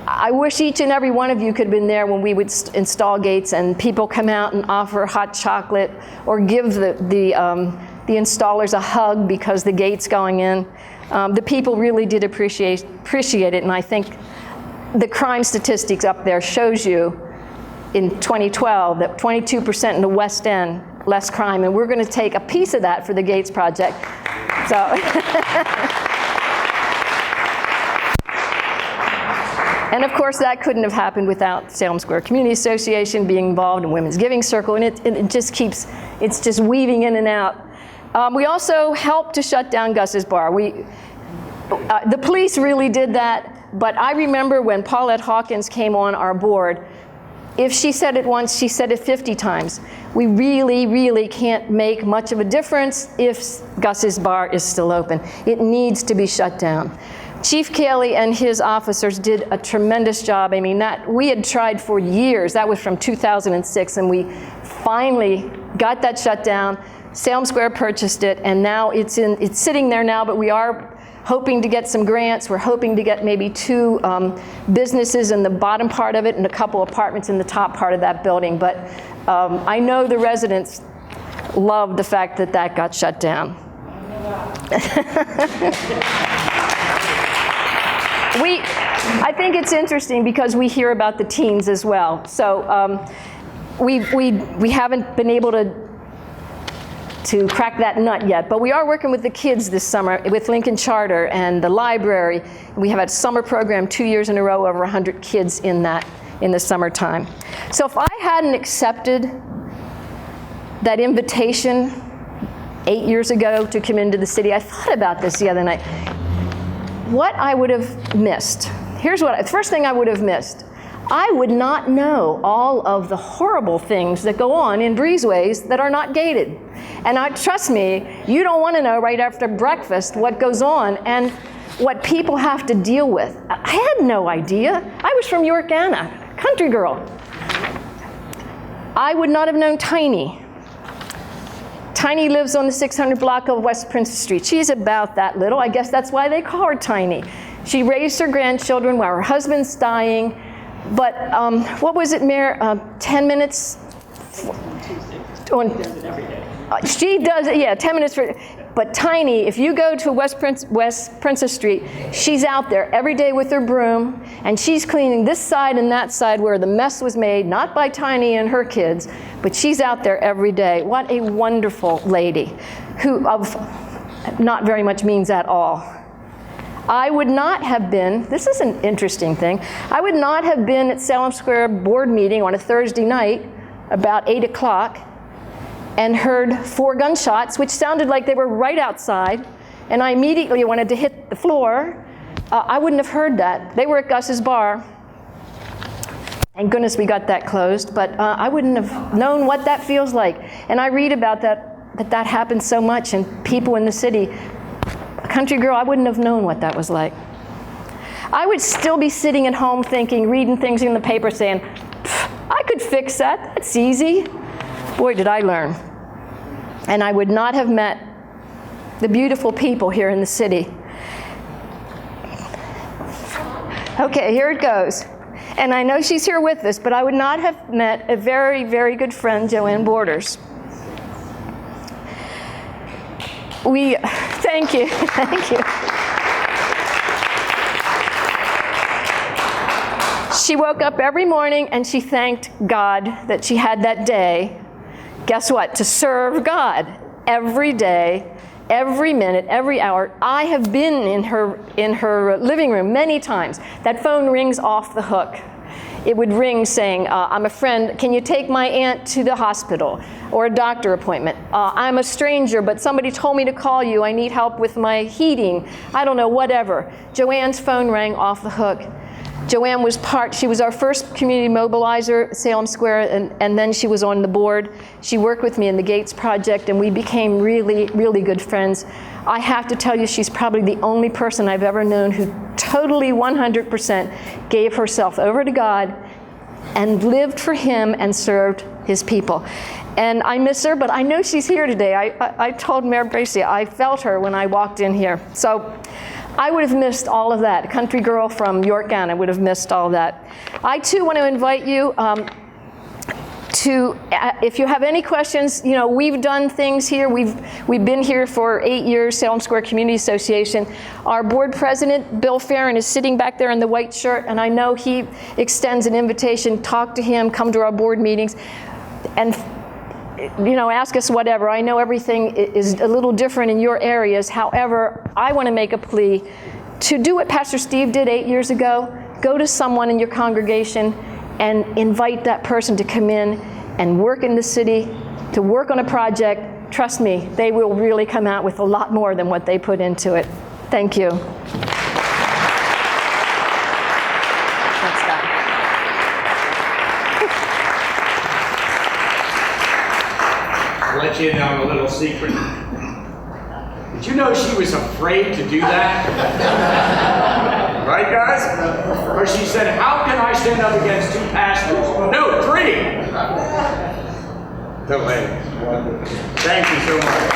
Speaker 2: I wish each and every one of you could have been there when we would install gates and people come out and offer hot chocolate or give the installers a hug because the gate's going in. The people really did appreciate it, and I think the crime statistics up there shows you in 2012 that 22% in the West End, less crime, and we're going to take a piece of that for the Gates Project. So. And of course, that couldn't have happened without Salem Square Community Association being involved in Women's Giving Circle, and it just keeps, it's just weaving in and out. We also helped to shut down Gus's Bar. The police really did that, but I remember when Paulette Hawkins came on our board, if she said it once, she said it 50 times. We really, really can't make much of a difference if Gus's Bar is still open. It needs to be shut down. Chief Cayley and his officers did a tremendous job. I mean, we had tried for years. That was from 2006, and we finally got that shut down. Salem Square purchased it, and now it's sitting there now, but we are hoping to get some grants. We're hoping to get maybe 2 businesses in the bottom part of it and a couple apartments in the top part of that building. But I know the residents love the fact that that got shut down. I think it's interesting because we hear about the teens as well. So we haven't been able to crack that nut yet, but we are working with the kids this summer with Lincoln Charter and the library. We have a summer program 2 years in a row, over 100 kids in the summertime. So if I hadn't accepted that invitation 8 years ago to come into the city, I thought about this the other night. What I would have missed. Here's the first thing I would have missed. I would not know all of the horrible things that go on in breezeways that are not gated. And trust me, you don't want to know right after breakfast what goes on and what people have to deal with. I had no idea. I was from York, Anna, country girl. I would not have known Tiny. Tiny lives on the 600 block of West Princess Street. She's about that little. I guess that's why they call her Tiny. She raised her grandchildren while her husband's dying. But what was it, Mayor? 10 minutes? She does it, yeah, 10 minutes for. But Tiny, if you go to West Princess Street, she's out there every day with her broom, and she's cleaning this side and that side where the mess was made, not by Tiny and her kids, but she's out there every day. What a wonderful lady, who of not very much means at all. I would not have been, this is an interesting thing, I would not have been at Salem Square board meeting on a Thursday night about 8 o'clock and heard 4 gunshots, which sounded like they were right outside, and I immediately wanted to hit the floor. I wouldn't have heard that. They were at Gus's bar. Thank goodness we got that closed, but I wouldn't have known what that feels like. And I read about that happens so much, and people in the city, a country girl, I wouldn't have known what that was like. I would still be sitting at home thinking, reading things in the paper saying, I could fix that, that's easy. Boy, did I learn. And I would not have met the beautiful people here in the city. Okay, here it goes. And I know she's here with us, but I would not have met a very, very good friend, Joanne Borders. Thank you, thank you. She woke up every morning and she thanked God that she had that day. Guess what? To serve God every day, every minute, every hour. I have been in her living room many times. That phone rings off the hook. It would ring saying, I'm a friend, can you take my aunt to the hospital or a doctor appointment? I'm a stranger, but somebody told me to call you. I need help with my heating. I don't know, whatever. Joanne's phone rang off the hook. Joanne she was our first community mobilizer at Salem Square, and then she was on the board. She worked with me in the Gates Project, and we became really, really good friends. I have to tell you, she's probably the only person I've ever known who totally 100% gave herself over to God and lived for Him and served His people. And I miss her, but I know she's here today. I told Mayor Bracy, I felt her when I walked in here. So I would have missed all of that. A country girl from York, Anna would have missed all that. I too want to invite you if you have any questions. You know, we've done things here. We've been here for 8 years, Salem Square Community Association. Our board president, Bill Farron, is sitting back there in the white shirt, and I know he extends an invitation. Talk to him, come to our board meetings, and you know, ask us whatever. I know everything is a little different in your areas. However, I want to make a plea to do what Pastor Steve did 8 years ago. Go to someone in your congregation and invite that person to come in and work in the city, to work on a project. Trust me, they will really come out with a lot more than what they put into it. Thank you.
Speaker 5: I'll let you in on a little secret. Did you know she was afraid to do that? Right, guys? Or she said, how can I stand up against 2 pastors? No, 3! Don't let it. Thank you so much.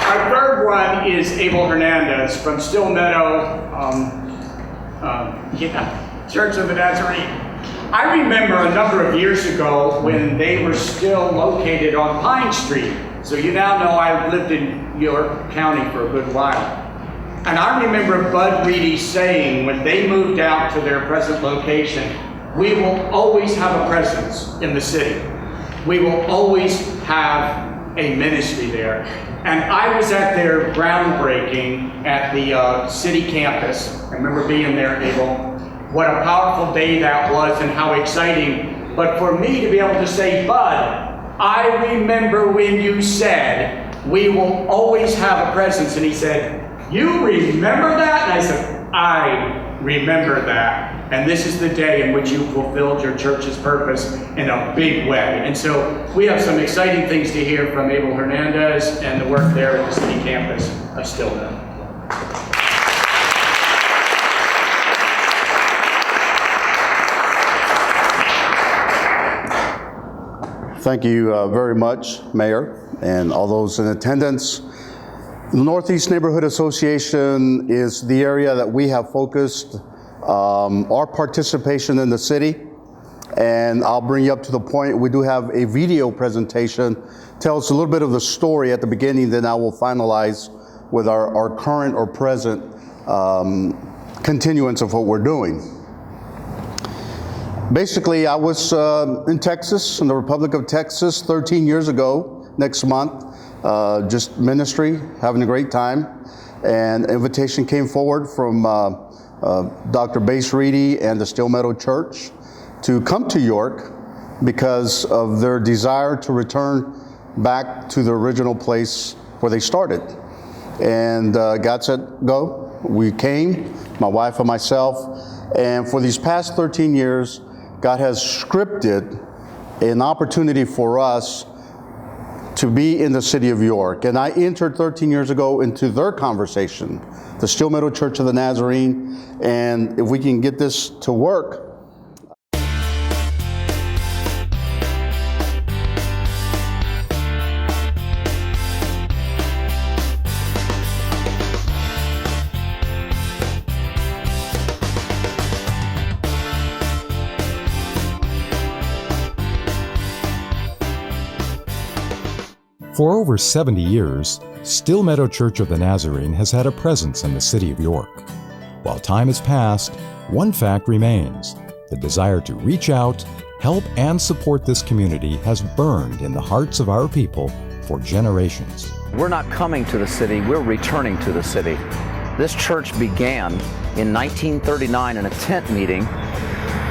Speaker 5: Our third one is Abel Hernandez from Still Meadow, Church of the Nazarene. I remember a number of years ago when they were still located on Pine Street. So you now know I've lived in York County for a good while. And I remember Bud Reedy saying when they moved out to their present location, we will always have a presence in the city. We will always have a ministry there. And I was at their groundbreaking at the city campus. I remember being there, Abel. What a powerful day that was and how exciting. But for me to be able to say, Bud, I remember when you said, we will always have a presence. And he said, you remember that? And I said, I remember that. And this is the day in which you fulfilled your church's purpose in a big way. And so we have some exciting things to hear from Abel Hernandez and the work there at the city campus of Stillmeadow.
Speaker 7: Thank you very much, Mayor, and all those in attendance. The Northeast Neighborhood Association is the area that we have focused our participation in the city. And I'll bring you up to the point. We do have a video presentation. Tell us a little bit of the story at the beginning, then I will finalize with our current or present continuance of what we're doing. Basically, I was in Texas, in the Republic of Texas, 13 years ago, next month, just ministry, having a great time. And an invitation came forward from Dr. Bass Reedy and the Stillmeadow Church to come to York because of their desire to return back to the original place where they started. And God said, go. We came, my wife and myself, and for these past 13 years, God has scripted an opportunity for us to be in the city of York. And I entered 13 years ago into their conversation, the Stillmeadow Church of the Nazarene, and if we can get this to work,
Speaker 8: For over 70 years, Stillmeadow Church of the Nazarene has had a presence in the city of York. While time has passed, one fact remains: the desire to reach out, help, and support this community has burned in the hearts of our people for generations.
Speaker 9: We're not coming to the city, we're returning to the city. This church began in 1939 in a tent meeting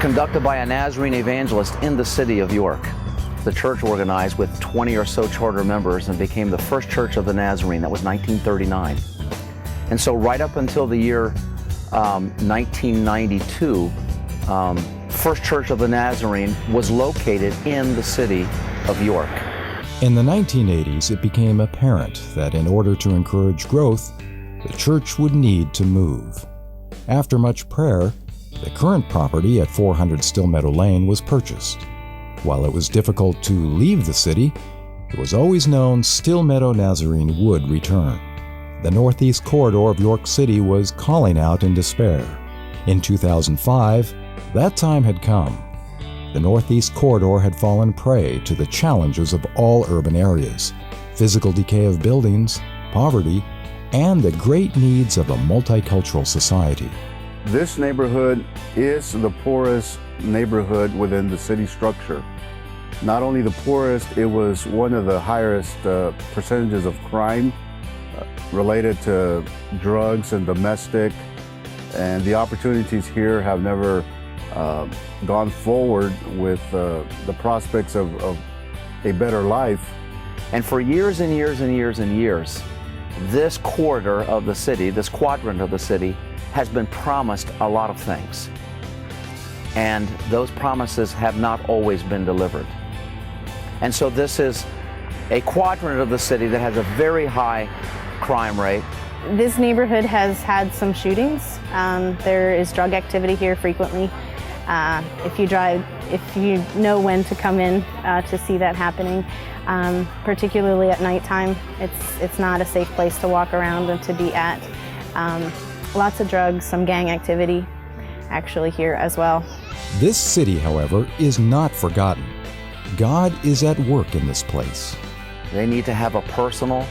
Speaker 9: conducted by a Nazarene evangelist in the city of York. The church organized with 20 or so charter members and became the first church of the Nazarene. That was 1939. And so right up until the year 1992, First Church of the Nazarene was located in the city of York.
Speaker 8: In the 1980s, it became apparent that in order to encourage growth, the church would need to move. After much prayer, the current property at 400 Stillmeadow Lane was purchased. While it was difficult to leave the city, it was always known Stillmeadow Nazarene would return. The northeast corridor of York City was calling out in despair. In 2005, that time had come. The northeast corridor had fallen prey to the challenges of all urban areas: physical decay of buildings, poverty, and the great needs of a multicultural society.
Speaker 7: this neighborhood is the poorest neighborhood within the city structure. Not only the poorest, it was one of the highest percentages of crime related to drugs and domestic, and the opportunities here have never gone forward with the prospects of a better life.
Speaker 9: And for years and years and years and years, this corridor of the city, this quadrant of the city, has been promised a lot of things. And those promises have not always been delivered. And so this is a quadrant of the city that has a very high crime rate.
Speaker 10: This neighborhood has had some shootings. There is drug activity here frequently. If you know when to come in to see that happening, particularly at nighttime, it's not a safe place to walk around and to be at. Lots of drugs, some gang activity actually here as well.
Speaker 8: This city, however, is not forgotten. God is at work in this place.
Speaker 9: They need to have a personal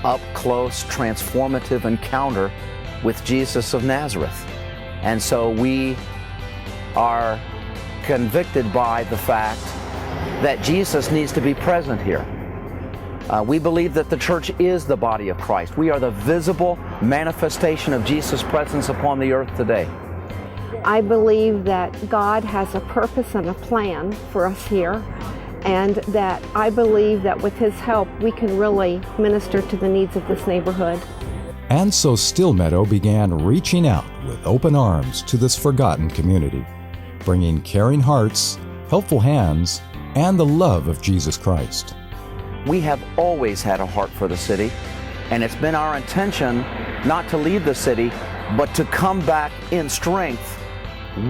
Speaker 9: up-close, transformative encounter with Jesus of Nazareth. And so we are convicted by the fact that Jesus needs to be present here. We believe that the church is the body of Christ. We are the visible manifestation of Jesus' presence upon the earth today.
Speaker 11: I believe that God has a purpose and a plan for us here, and that I believe that with His help we can really minister to the needs of this neighborhood.
Speaker 8: And so Stillmeadow began reaching out with open arms to this forgotten community, bringing caring hearts, helpful hands, and the love of Jesus Christ.
Speaker 9: We have always had a heart for the city, and it's been our intention not to leave the city, but to come back in strength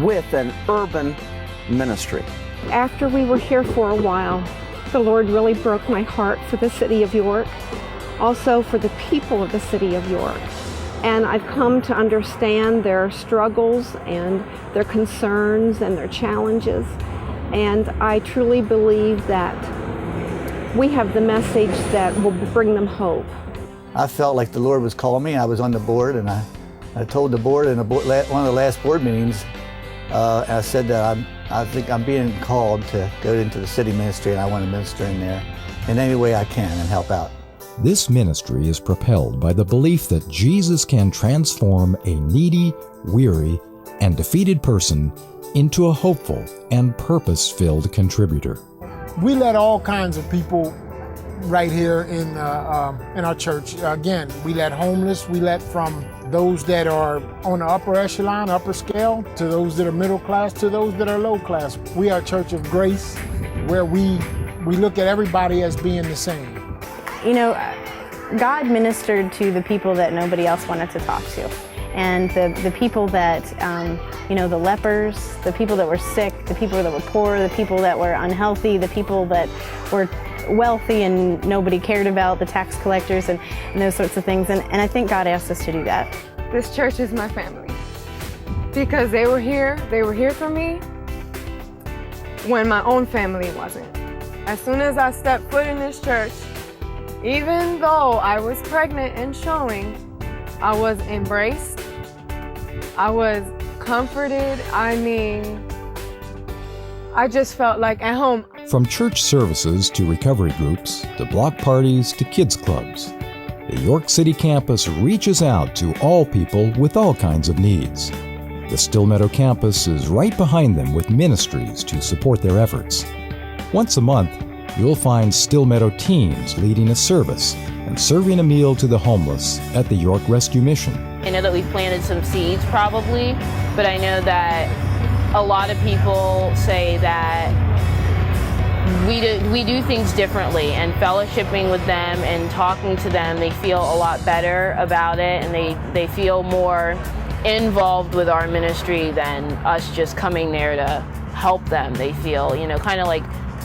Speaker 9: with an urban ministry.
Speaker 11: After we were here for a while, the Lord really broke my heart for the city of York, also for the people of the city of York. And I've come to understand their struggles and their concerns and their challenges. And I truly believe that we have the message that will bring them hope.
Speaker 12: I felt like the Lord was calling me. I was on the board, and I told the board in one of the last board meetings, I said that I think I'm being called to go into the city ministry, and I want to minister in there in any way I can and help out.
Speaker 8: This ministry is propelled by the belief that Jesus can transform a needy, weary, and defeated person into a hopeful and purpose-filled contributor.
Speaker 13: We let all kinds of people right here in our church. Again, we let homeless, we let from those that are on the upper echelon, upper scale, to those that are middle class, to those that are low class. We are a church of grace, where we look at everybody as being the same.
Speaker 10: You know, God ministered to the people that nobody else wanted to talk to. And the people that, the lepers, the people that were sick, the people that were poor, the people that were unhealthy, the people that were wealthy and nobody cared about, the tax collectors and those sorts of things. And I think God asked us to do that.
Speaker 14: This church is my family because they were here for me when my own family wasn't. As soon as I stepped foot in this church, even though I was pregnant and showing, I was embraced, I was comforted. I just felt like at home.
Speaker 8: From church services to recovery groups, to block parties to kids clubs, the York City campus reaches out to all people with all kinds of needs. The Stillmeadow campus is right behind them with ministries to support their efforts. Once a month, you'll find Stillmeadow teams leading a service and serving a meal to the homeless at the York Rescue Mission.
Speaker 15: I know that we've planted some seeds probably, but I know that a lot of people say that we do things differently, and fellowshipping with them and talking to them, they feel a lot better about it, and they feel more involved with our ministry than us just coming there to help them. They feel, kind of like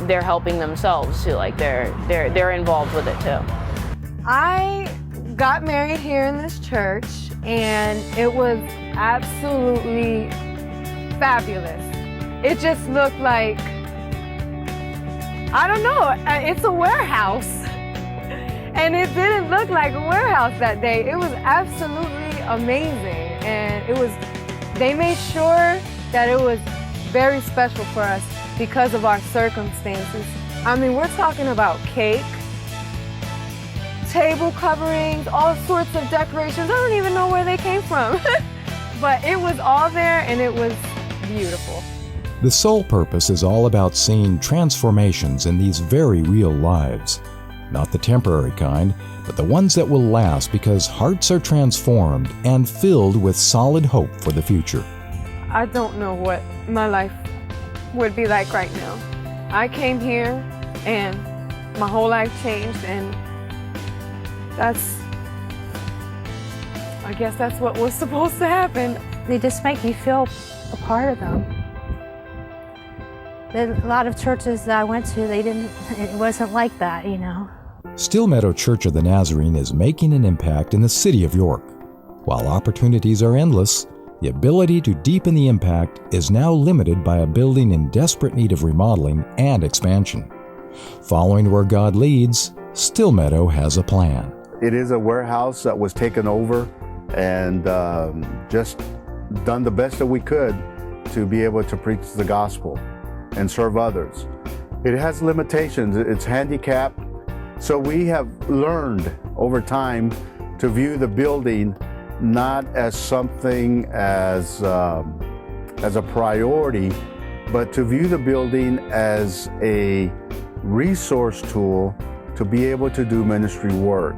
Speaker 15: they're helping themselves too, like they're involved with it too.
Speaker 14: I got married here in this church, and it was absolutely fabulous. It just looked like, I don't know, it's a warehouse. And it didn't look like a warehouse that day. It was absolutely amazing. And they made sure that it was very special for us because of our circumstances. I mean, we're talking about cake, table coverings, all sorts of decorations. I don't even know where they came from. But it was all there, and it was beautiful.
Speaker 8: The sole purpose is all about seeing transformations in these very real lives. Not the temporary kind, but the ones that will last because hearts are transformed and filled with solid hope for the future.
Speaker 14: I don't know what my life would be like right now. I came here and my whole life changed, and I guess that's what was supposed to happen.
Speaker 16: They just make you feel a part of them. A lot of churches that I went to, it wasn't like that,
Speaker 8: Stillmeadow Church of the Nazarene is making an impact in the city of York. While opportunities are endless, the ability to deepen the impact is now limited by a building in desperate need of remodeling and expansion. Following where God leads, Stillmeadow has a plan.
Speaker 7: It is a warehouse that was taken over, and just done the best that we could to be able to preach the gospel and serve others. It has limitations. It's handicapped. So we have learned over time to view the building not as something as a priority, but to view the building as a resource tool to be able to do ministry work.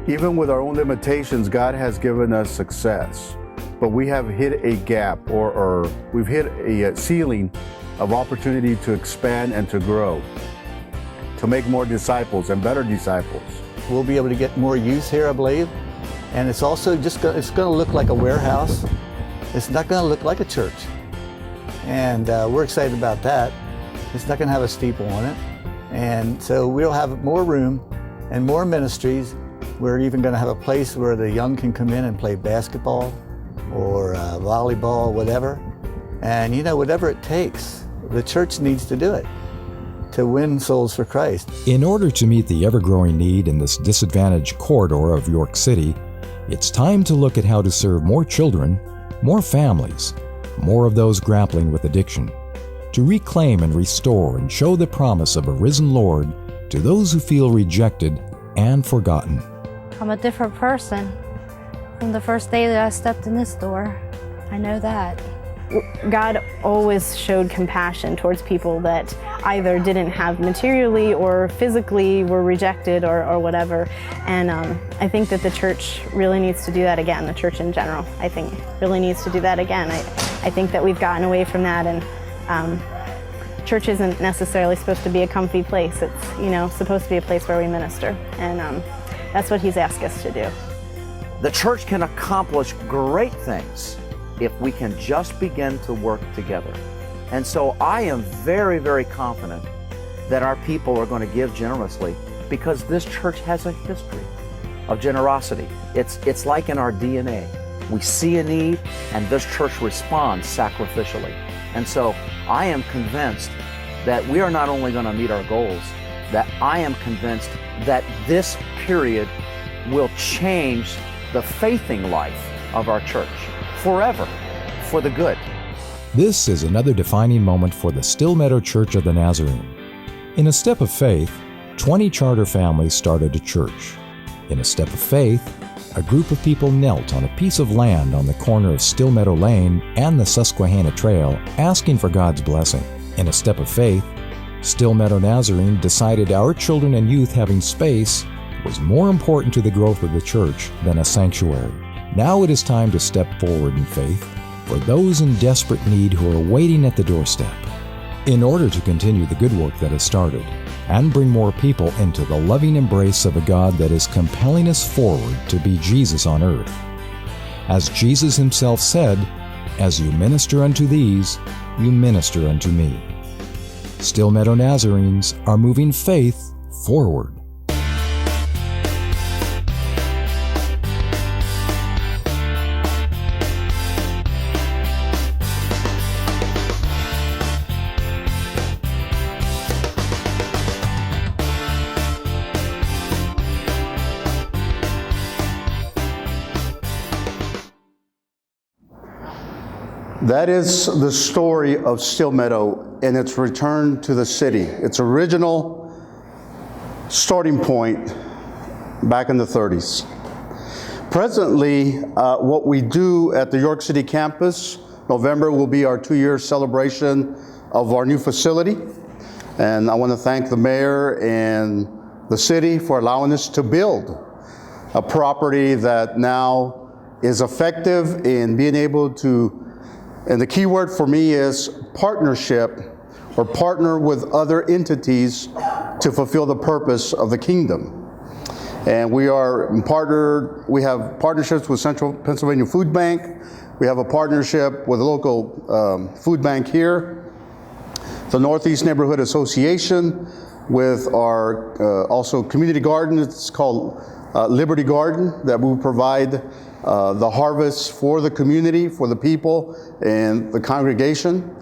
Speaker 7: Even with our own limitations, God has given us success, but we have hit a gap or we've hit a ceiling of opportunity to expand and to grow, to make more disciples and better disciples.
Speaker 12: We'll be able to get more youth here, I believe, and it's also it's going to look like a warehouse. It's not going to look like a church, and we're excited about that. It's not going to have a steeple on it, and so we'll have more room and more ministries. We're even going to have a place where the young can come in and play basketball or volleyball, whatever. And you know, whatever it takes, the church needs to do it to win souls for Christ.
Speaker 8: In order to meet the ever-growing need in this disadvantaged corridor of York City, it's time to look at how to serve more children, more families, more of those grappling with addiction, to reclaim and restore and show the promise of a risen Lord to those who feel rejected and forgotten.
Speaker 16: I'm a different person from the first day that I stepped in this door. I know that.
Speaker 10: God always showed compassion towards people that either didn't have materially or physically were rejected or whatever. And I think that the church really needs to do that again. The church in general, I think, really needs to do that again. I think that we've gotten away from that, and church isn't necessarily supposed to be a comfy place. It's, you know, supposed to be a place where we minister. And that's what he's asked us to do.
Speaker 9: The church can accomplish great things if we can just begin to work together. And so I am very, very confident that our people are going to give generously, because this church has a history of generosity. It's like in our DNA. We see a need, and this church responds sacrificially. And so I am convinced that we are not only going to meet our goals, that I am convinced that this period will change the faithing life of our church forever, for the good.
Speaker 8: This is another defining moment for the Still Meadow Church of the Nazarene. In a step of faith, 20 charter families started a church. In a step of faith, a group of people knelt on a piece of land on the corner of Still Meadow Lane and the Susquehanna Trail, asking for God's blessing. In a step of faith, Still Meadow Nazarene decided our children and youth having space was more important to the growth of the church than a sanctuary. Now it is time to step forward in faith for those in desperate need who are waiting at the doorstep. In order to continue the good work that has started and bring more people into the loving embrace of a God that is compelling us forward to be Jesus on earth. As Jesus himself said, "As you minister unto these, you minister unto me." Still Meadow Nazarenes are moving faith forward.
Speaker 7: That is the story of Still Meadow and its return to the city, its original starting point back in the 30s. Presently, what we do at the York City campus, November will be our 2-year celebration of our new facility. And I want to thank the mayor and the city for allowing us to build a property that now is effective in being able to, and the key word for me is partnership, or partner with other entities to fulfill the purpose of the kingdom. And we are partnered, we have partnerships with Central Pennsylvania Food Bank. We have a partnership with a local food bank here, the Northeast Neighborhood Association, with our also community garden. It's called Liberty Garden, that will provide the harvest for the community, for the people and the congregation.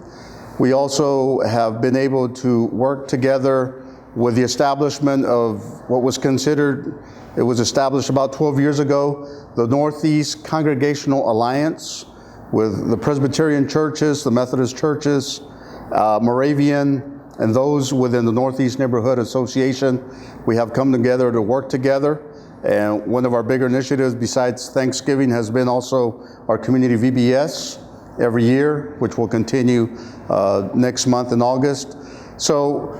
Speaker 7: We also have been able to work together with the establishment of what was considered, it was established about 12 years ago, the Northeast Congregational Alliance, with the Presbyterian churches, the Methodist churches, Moravian, and those within the Northeast Neighborhood Association. We have come together to work together. And one of our bigger initiatives besides Thanksgiving has been also our community VBS every year, which will continue next month in August. So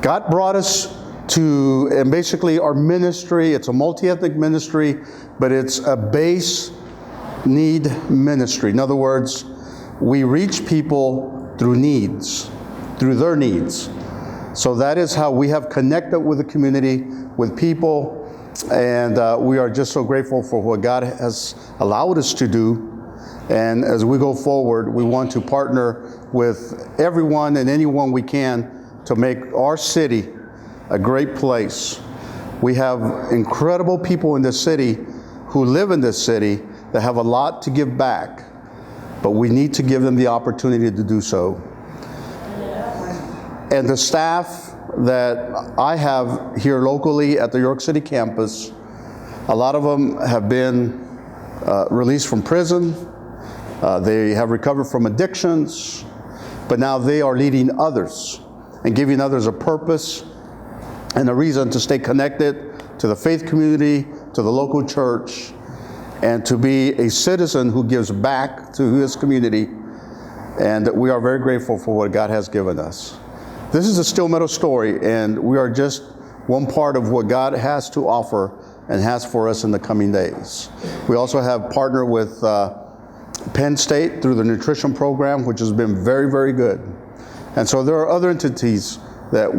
Speaker 7: God brought us to, and basically our ministry, it's a multi-ethnic ministry, but it's a base need ministry. In other words, we reach people through needs, through their needs. So that is how we have connected with the community, with people, and we are just so grateful for what God has allowed us to do. And as we go forward, we want to partner with everyone and anyone we can to make our city a great place. We have incredible people in this city who live in this city that have a lot to give back, but we need to give them the opportunity to do so. And the staff that I have here locally at the York City campus, a lot of them have been released from prison. They have recovered from addictions, but now they are leading others and giving others a purpose and a reason to stay connected to the faith community, to the local church, and to be a citizen who gives back to his community. And we are very grateful for what God has given us. This is a Steel Meadow story, and we are just one part of what God has to offer and has for us in the coming days. We also have partnered with Penn State through the nutrition program, which has been very, very good. And so there are other entities that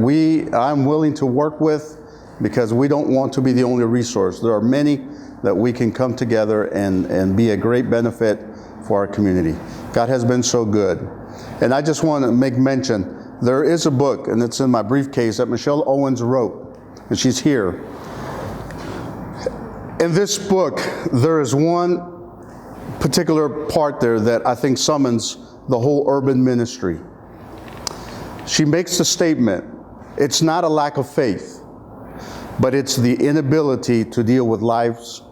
Speaker 7: I'm willing to work with because we don't want to be the only resource. There are many that we can come together and be a great benefit for our community. God has been so good. And I just want to make mention, there is a book, and it's in my briefcase, that Michelle Owens wrote, and she's here. In this book, there is one particular part there that I think summons the whole urban ministry. She makes the statement, it's not a lack of faith, but it's the inability to deal with life's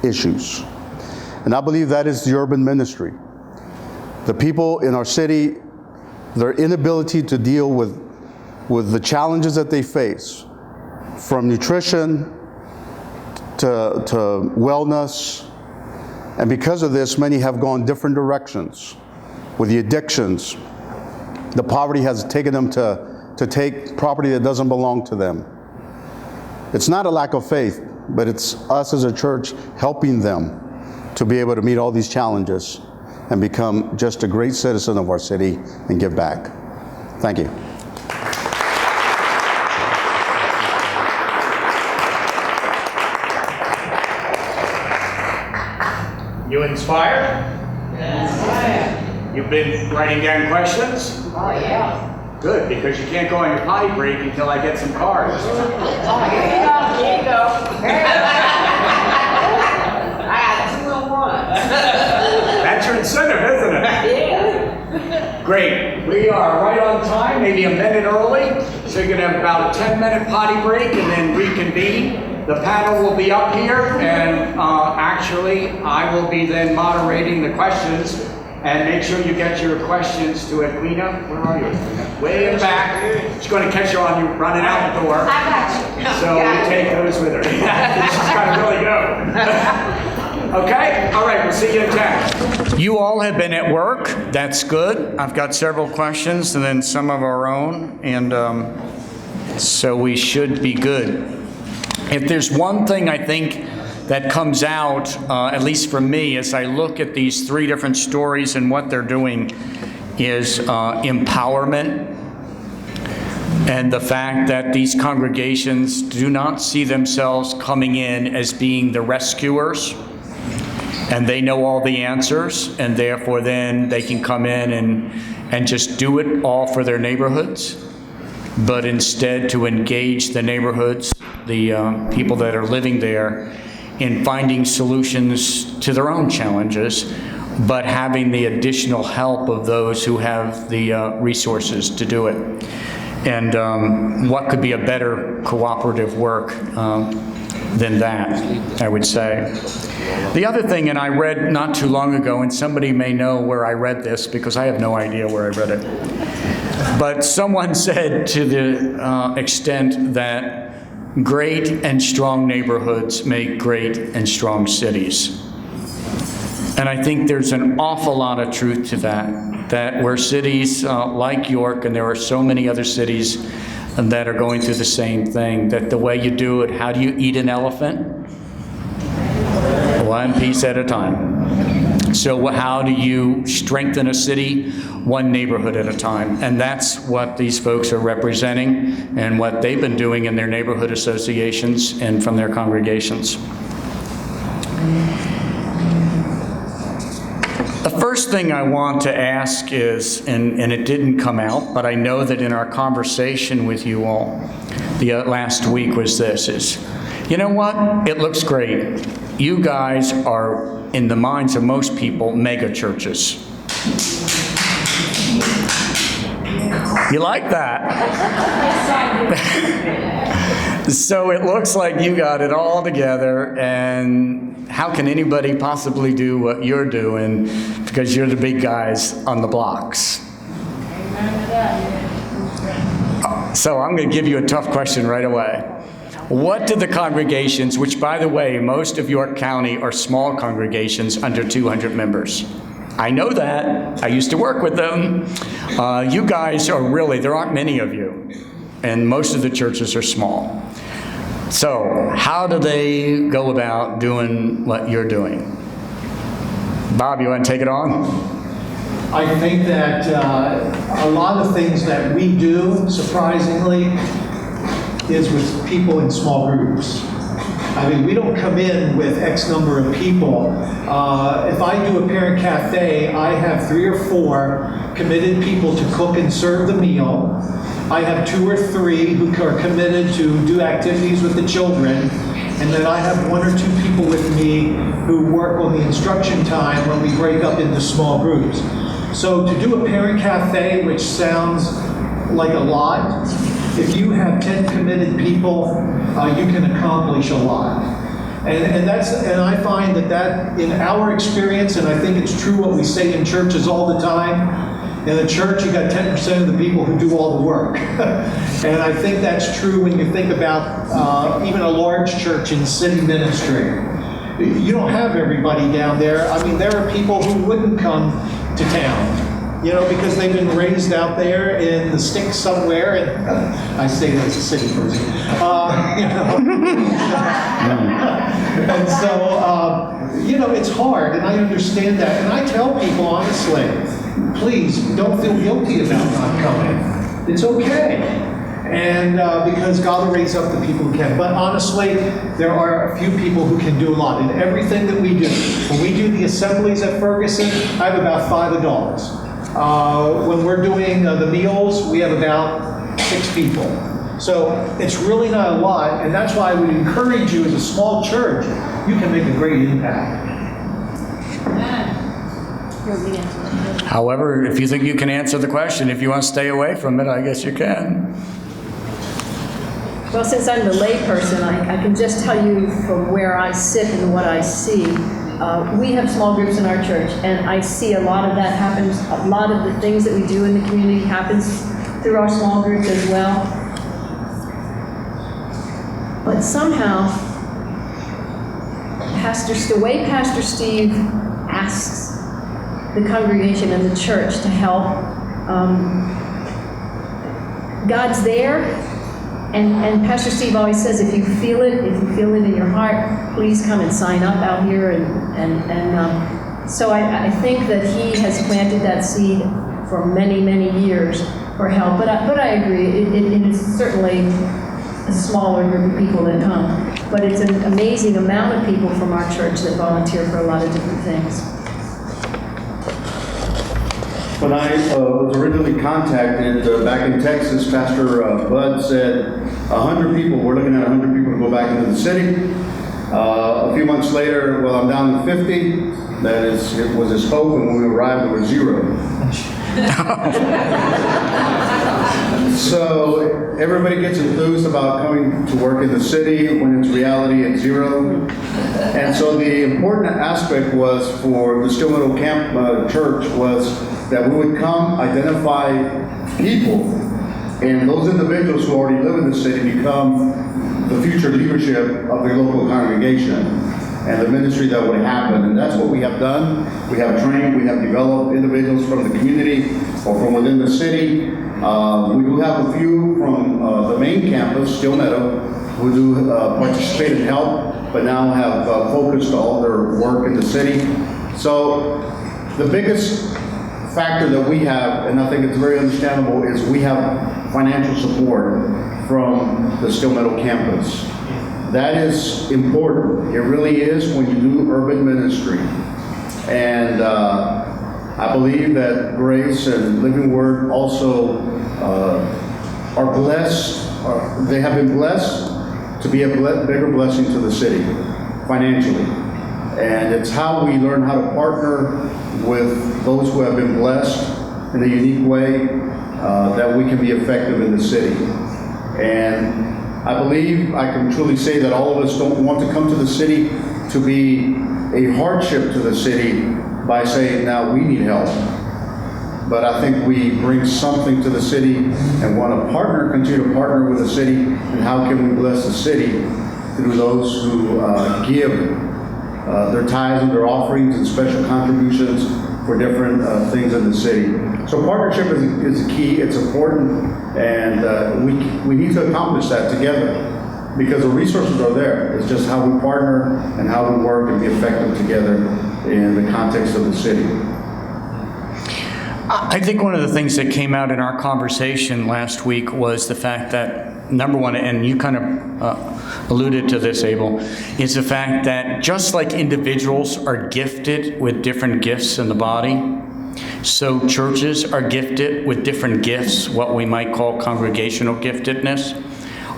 Speaker 7: issues. And I believe that is the urban ministry. The people in our city, their inability to deal with the challenges that they face, from nutrition to wellness. And because of this, many have gone different directions with the addictions. The poverty has taken them to take property that doesn't belong to them. It's not a lack of faith, but it's us as a church helping them to be able to meet all these challenges and become just a great citizen of our city and give back. Thank you.
Speaker 5: You inspired? Yes. You've been writing down questions?
Speaker 17: Oh, yeah.
Speaker 5: Good, because you can't go on your potty break until I get some cards.
Speaker 17: Oh, here you go. Here you go. I got 2 in 1.
Speaker 5: That's your incentive, isn't it?
Speaker 17: Yeah.
Speaker 5: Great. We are right on time, maybe a minute early. So you're going to have about a 10-minute potty break and then reconvene. The panel will be up here, and actually, I will be then moderating the questions. And make sure you get your questions to Edwina. Where are you? Way in the back. She's going to catch you on you running out the door.
Speaker 17: I got you.
Speaker 5: So you take those with her. She's got to really go. Okay? All right, we'll see you in 10. You all have been at work. That's good. I've got several questions and then some of our own. And so we should be good. If there's one thing I think that comes out, at least for me, as I look at these 3 different stories and what they're doing, is empowerment, and the fact that these congregations do not see themselves coming in as being the rescuers, and they know all the answers, and therefore then they can come in and just do it all for their neighborhoods, but instead to engage the neighborhoods, the people that are living there, in finding solutions to their own challenges, but having the additional help of those who have the resources to do it. And what could be a better cooperative work than that, I would say. The other thing, and I read not too long ago, and somebody may know where I read this because I have no idea where I read it, but someone said to the extent that great and strong neighborhoods make great and strong cities. And I think there's an awful lot of truth to that where cities like York, and there are so many other cities that are going through the same thing, that the way you do it, how do you eat an elephant? One piece at a time. So how do you strengthen a city? One neighborhood at a time. And that's what these folks are representing and what they've been doing in their neighborhood associations and from their congregations. The first thing I want to ask is, and it didn't come out, but I know that in our conversation with you all the last week was this, is, you know what? It looks great. You guys are, in the minds of most people, mega churches. You like that? So it looks like you got it all together, and how can anybody possibly do what you're doing because you're the big guys on the blocks? So I'm going to give you a tough question right away. What do the congregations, which by the way, most of York County are small congregations under 200 members. I know that. I used to work with them. You guys are really, there aren't many of you, and most of the churches are small. So how do they go about doing what you're doing? Bob, you want to take it on?
Speaker 6: I think that a lot of things that we do, surprisingly, is with people in small groups. I mean, we don't come in with X number of people. If I do a parent cafe, I have 3 or 4 committed people to cook and serve the meal. I have 2 or 3 who are committed to do activities with the children. And then I have 1 or 2 people with me who work on the instruction time when we break up into small groups. So to do a parent cafe, which sounds like a lot, if you have 10 committed people, you can accomplish a lot. And I find that in our experience, and I think it's true what we say in churches all the time, in the church you got 10% of the people who do all the work. And I think that's true when you think about even a large church in city ministry. You don't have everybody down there. I mean, there are people who wouldn't come to town, you know, because they've been raised out there in the sticks somewhere, and I say that as a city person, you know. And so, you know, it's hard, and I understand that. And I tell people honestly, please don't feel guilty about not coming. It's okay. And because God will raise up the people who can. But honestly, there are a few people who can do a lot in everything that we do. When we do the assemblies at Ferguson, I have about 5 adults. When we're doing the meals, we have about 6 people. So it's really not a lot, and that's why I would encourage you as a small church, you can make a great impact.
Speaker 5: However, if you think you can answer the question, if you want to stay away from it, I guess you can.
Speaker 18: Well, since I'm the layperson, I can just tell you from where I sit and what I see. We have small groups in our church, and I see a lot of that happens. A lot of the things that we do in the community happens through our small groups as well. But somehow, the way Pastor Steve asks the congregation and the church to help, God's there. And Pastor Steve always says, if you feel it in your heart, please come and sign up out here. So I think that he has planted that seed for many, many years for help. But I agree, it is certainly a smaller group of people that come. But it's an amazing amount of people from our church that volunteer for a lot of different things.
Speaker 7: When I was originally contacted back in Texas, Pastor Bud said 100 people, we're looking at 100 people to go back into the city. A few months later, well, I'm down to 50. It was his hope, and when we arrived, there were 0. So everybody gets enthused about coming to work in the city when it's reality at zero. And so the important aspect was for the Stillmeadow Camp Church was that we would come identify people, and those individuals who already live in the city become the future leadership of their local congregation and the ministry that would happen. And that's what we have done. We have trained, we have developed individuals from the community or from within the city. We do have a few from the main campus, Stillmeadow, who do participate and help, but now have focused all their work in the city. So the biggest factor that we have, and I think it's very understandable, is we have financial support from the Stillmeadow campus. That is important. It really is when you do urban ministry. And I believe that Grace and Living Word also are blessed, they have been blessed to be a bigger blessing to the city financially. And it's how we learn how to partner with those who have been blessed in a unique way that we can be effective in the city. And I believe I can truly say that all of us don't want to come to the city to be a hardship to the city by saying, now we need help. But I think we bring something to the city and want to continue to partner with the city, and how can we bless the city through those who give their tithes and their offerings and special contributions for different things in the city. So partnership is key, it's important, and we need to accomplish that together because the resources are there. It's just how we partner and how we work and be effective together in the context of the city.
Speaker 5: I think one of the things that came out in our conversation last week was the fact that, number one, and you kind of alluded to this, Abel, is the fact that just like individuals are gifted with different gifts in the body, so churches are gifted with different gifts, what we might call congregational giftedness.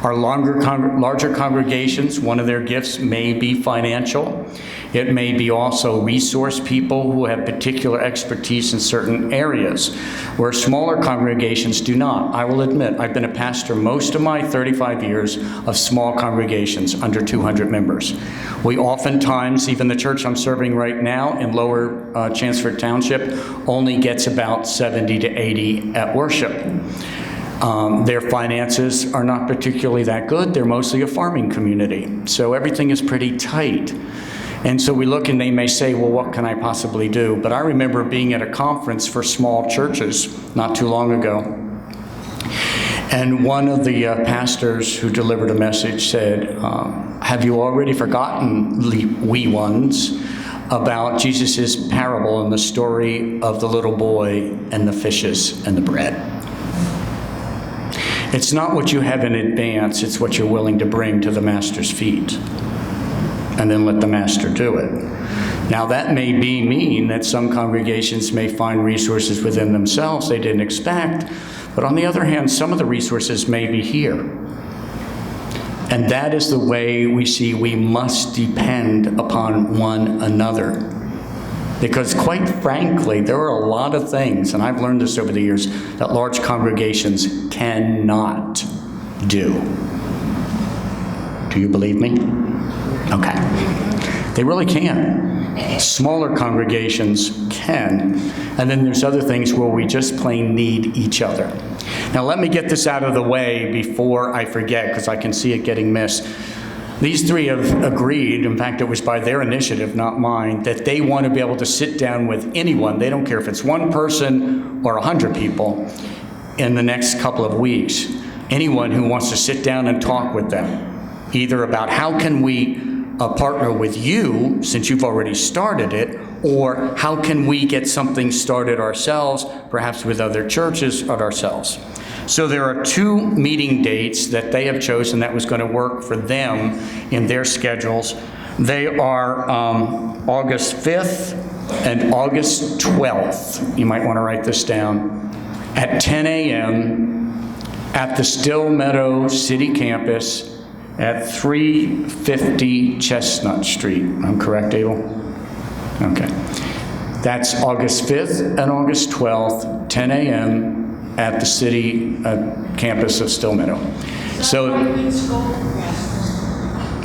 Speaker 5: Our larger congregations, one of their gifts may be financial. It may be also resource people who have particular expertise in certain areas, where smaller congregations do not. I will admit, I've been a pastor most of my 35 years of small congregations under 200 members. We oftentimes, even the church I'm serving right now in Lower Chanceford Township, only gets about 70 to 80 at worship. Their finances are not particularly that good. They're mostly a farming community. So everything is pretty tight. And so we look and they may say, well, what can I possibly do? But I remember being at a conference for small churches not too long ago. And one of the pastors who delivered a message said, have you already forgotten, wee ones, about Jesus' parable and the story of the little boy and the fishes and the bread? It's not what you have in advance, it's what you're willing to bring to the master's feet. And then let the master do it. Now that may mean that some congregations may find resources within themselves they didn't expect, but on the other hand, some of the resources may be here. And that is the way we see we must depend upon one another. Because quite frankly, there are a lot of things, and I've learned this over the years, that large congregations cannot do. Do you believe me? Okay. They really can. Smaller congregations can. And then there's other things where we just plain need each other. Now let me get this out of the way before I forget, because I can see it getting missed. These three have agreed, in fact, it was by their initiative, not mine, that they want to be able to sit down with anyone, they don't care if it's one person or 100 people, in the next couple of weeks. Anyone who wants to sit down and talk with them, either about how can we partner with you, since you've already started it, or how can we get something started ourselves, perhaps with other churches or ourselves. So there are 2 meeting dates that they have chosen that was going to work for them in their schedules. They are August 5th and August 12th. You might want to write this down. At 10 a.m. at the Stillmeadow City Campus at 350 Chestnut Street. I'm correct, Abel? Okay. That's August 5th and August 12th, 10 a.m. at the city campus of Still Meadow. So,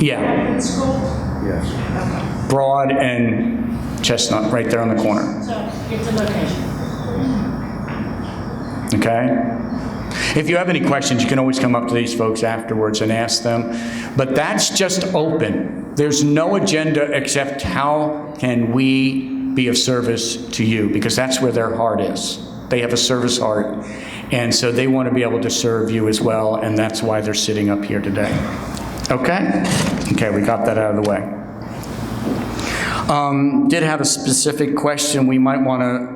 Speaker 5: yeah,
Speaker 17: Yes.
Speaker 5: Broad and Chestnut, right there on the corner.
Speaker 17: So, it's a location.
Speaker 5: Okay? If you have any questions, you can always come up to these folks afterwards and ask them. But that's just open. There's no agenda except how can we be of service to you, because that's where their heart is. They have a service heart, and so they want to be able to serve you as well, and that's why they're sitting up here today. Okay? Okay, we got that out of the way. Did have a specific question. We might want to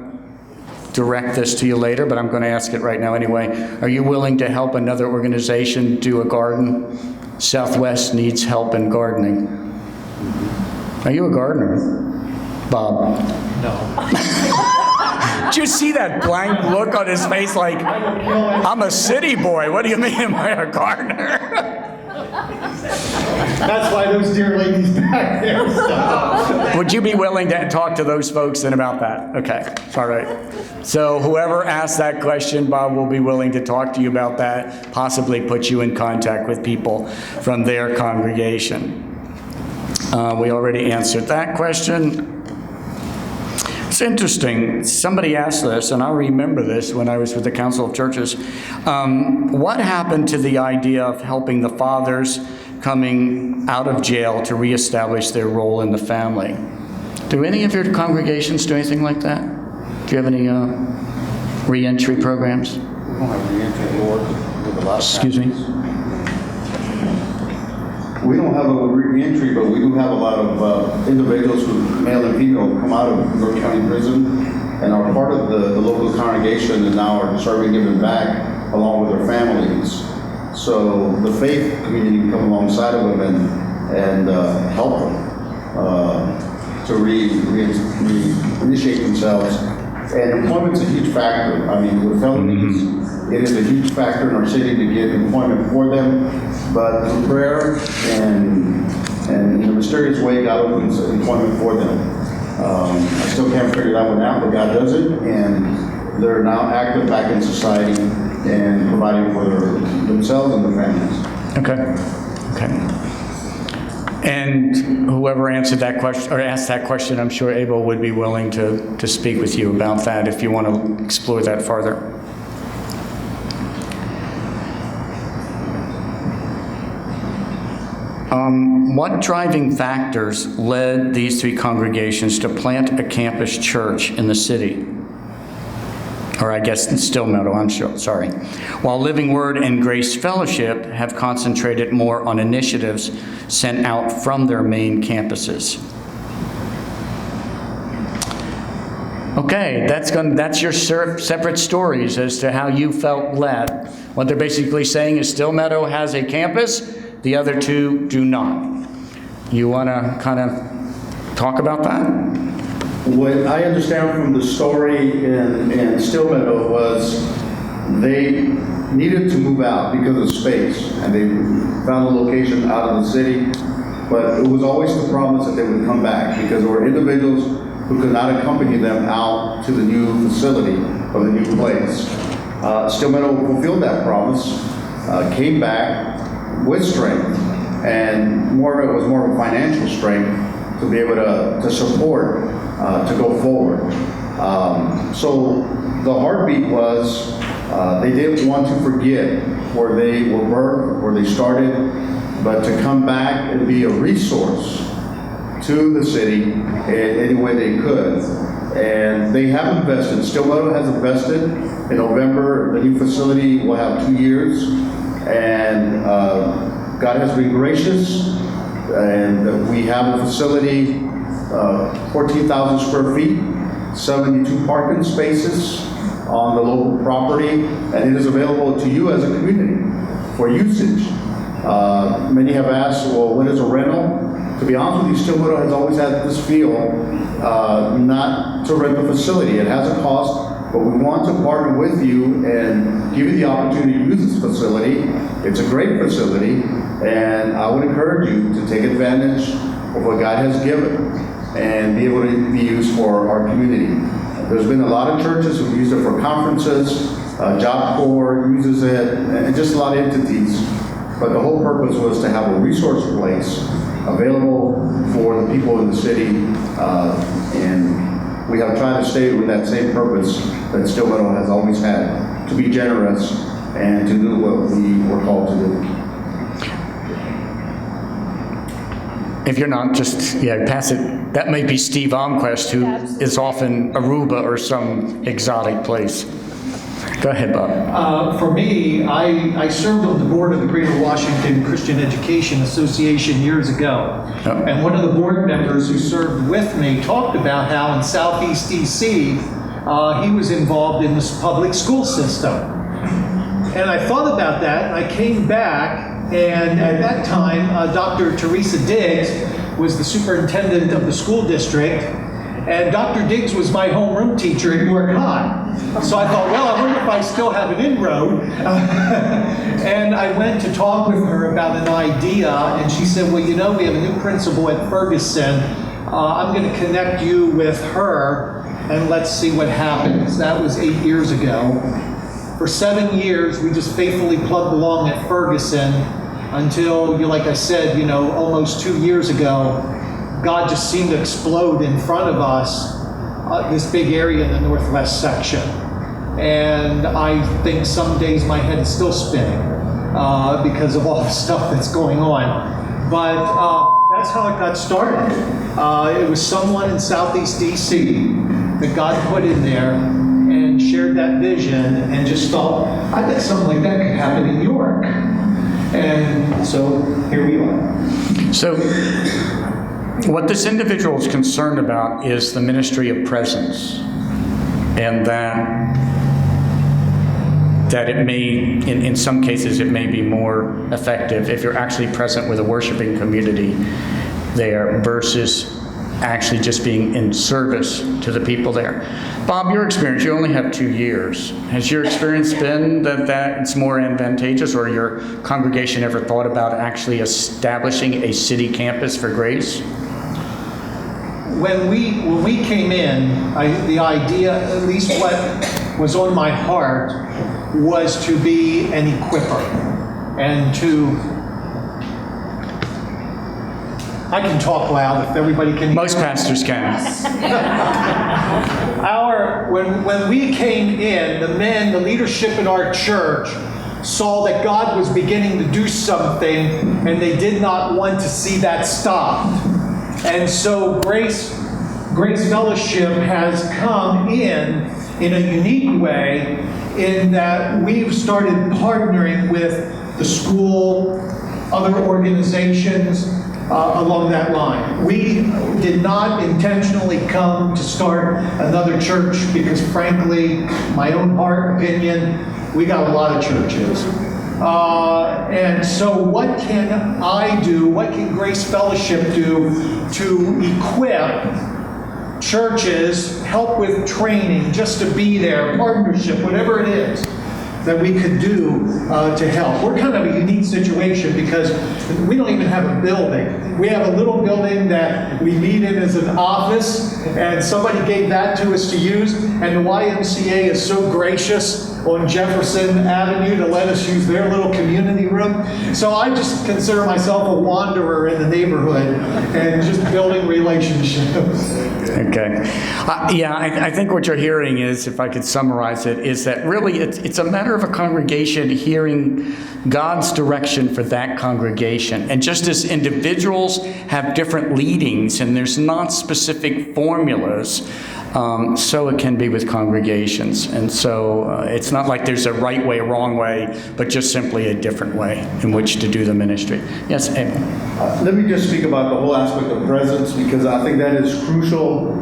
Speaker 5: direct this to you later, but I'm going to ask it right now anyway. Are you willing to help another organization do a garden? Southwest needs help in gardening. Are you a gardener, Bob?
Speaker 6: No.
Speaker 5: Did you see that blank look on his face like, I'm a city boy, what do you mean am I a gardener?
Speaker 6: That's why those dear ladies back there stop.
Speaker 5: Would you be willing to talk to those folks then about that? Okay, all right. So whoever asked that question, Bob will be willing to talk to you about that, possibly put you in contact with people from their congregation. We already answered that question. It's interesting. Somebody asked this, and I remember this when I was with the Council of Churches. What happened to the idea of helping the fathers coming out of jail to reestablish their role in the family? Do any of your congregations do anything like that? Do you have any reentry programs?
Speaker 7: We don't have reentry, Lord, with a lot of
Speaker 5: Excuse me?
Speaker 7: We don't have a reentry, but we do have a lot of individuals who, male and female, come out of York County Prison and are part of the local congregation and now are serving, giving back along with their families. So the faith community can come alongside of them and help them to reinitiate themselves. And employment's a huge factor. I mean, with felonies, it is a huge factor in our city to get employment for them. But through prayer and in a mysterious way, God opens employment for them. I still can't figure that one out, but God does it, and they're now active back in society and providing for themselves and their families.
Speaker 5: Okay. Okay. And whoever answered that question or asked that question, I'm sure Abel would be willing to speak with you about that if you want to explore that further. What driving factors led these three congregations to plant a campus church in the city? Or I guess in Still Meadow, I'm sure, sorry. While Living Word and Grace Fellowship have concentrated more on initiatives sent out from their main campuses. Okay, that's your separate stories as to how you felt led. What they're basically saying is Still Meadow has a campus, the other two do not. You want to kind of talk about that?
Speaker 7: What I understand from the story in Still Meadow was they needed to move out because of space, and they found a location out of the city, but it was always the promise that they would come back because there were individuals who could not accompany them out to the new facility or the new place. Still Meadow fulfilled that promise, came back with strength, and more of it was more of a financial strength to be able to support, to go forward. So the heartbeat was they didn't want to forget where they were birthed, where they started, but to come back and be a resource to the city in any way they could. And they have invested. Still Meadow has invested. In November, the new facility will have 2 years. And God has been gracious. And we have a facility, 14,000 square feet, 72 parking spaces on the local property. And it is available to you as a community for usage. Many have asked, well, when is a rental? To be honest with you, Still Meadow has always had this feel not to rent the facility. It has a cost, but we want to partner with you and give you the opportunity to use this facility. It's a great facility, and I would encourage you to take advantage of what God has given and be able to be used for our community. There's been a lot of churches who've used it for conferences, Job Corps uses it, and just a lot of entities. But the whole purpose was to have a resource place available for the people in the city, and we have tried to stay with that same purpose that Steel Meadow has always had, to be generous and to do what we were called to do.
Speaker 5: If you're not, just, pass it. That may be Steve Almquist, who is often Aruba or some exotic place. Go ahead, Bob.
Speaker 6: For me, I served on the board of the Greater Washington Christian Education Association years ago.
Speaker 5: Yep.
Speaker 6: And one of the board members who served with me talked about how in Southeast DC, he was involved in this public school system. And I thought about that, and I came back, and at that time, Dr. Teresa Diggs was the superintendent of the school district, and Dr. Diggs was my homeroom teacher at York High. So I thought, well, I wonder if I still have an inroad. And I went to talk with her about an idea, and she said, well, we have a new principal at Ferguson. I'm going to connect you with her, and let's see what happens. That was 8 years ago. For 7 years, we just faithfully plugged along at Ferguson until, like I said, almost 2 years ago, God just seemed to explode in front of us, this big area in the northwest section. And I think some days my head is still spinning because of all the stuff that's going on. But that's how it got started. It was someone in Southeast DC that God put in there and shared that vision and just thought, I bet something like that could happen in York. And so here we are.
Speaker 5: So what this individual is concerned about is the ministry of presence, and that it may, in some cases, it may be more effective if you're actually present with a worshiping community there versus actually just being in service to the people there. Bob, your experience, you only have 2 years. Has your experience been that it's more advantageous, or your congregation ever thought about actually establishing a city campus for Grace?
Speaker 6: When we came in, the idea, at least what was on my heart, was to be an equipper and I can talk loud if everybody can.
Speaker 5: Most pastors can.
Speaker 6: When we came in, the leadership in our church saw that God was beginning to do something, and they did not want to see that stopped. And so Grace Fellowship has come in a unique way, in that we've started partnering with the school, other organizations along that line. We did not intentionally come to start another church because, frankly, my own heart opinion, we got a lot of churches. And so what can I do, what can Grace Fellowship do to equip churches, help with training, just to be there, partnership, whatever it is that we could do to help. We're kind of a unique situation because we don't even have a building. We have a little building that we meet in as an office, and somebody gave that to us to use, and the YMCA is so gracious on Jefferson Avenue to let us use their little community room. So I just consider myself a wanderer in the neighborhood and just building relationships.
Speaker 5: Okay. I think what you're hearing is, if I could summarize it, is that really it's a matter of a congregation hearing God's direction for that congregation. And just as individuals have different leadings and there's not specific formulas, so it can be with congregations. And so it's not like there's a right way, a wrong way, but just simply a different way in which to do the ministry. Yes, Abel.
Speaker 7: Let me just speak about the whole aspect of presence, because I think that is crucial.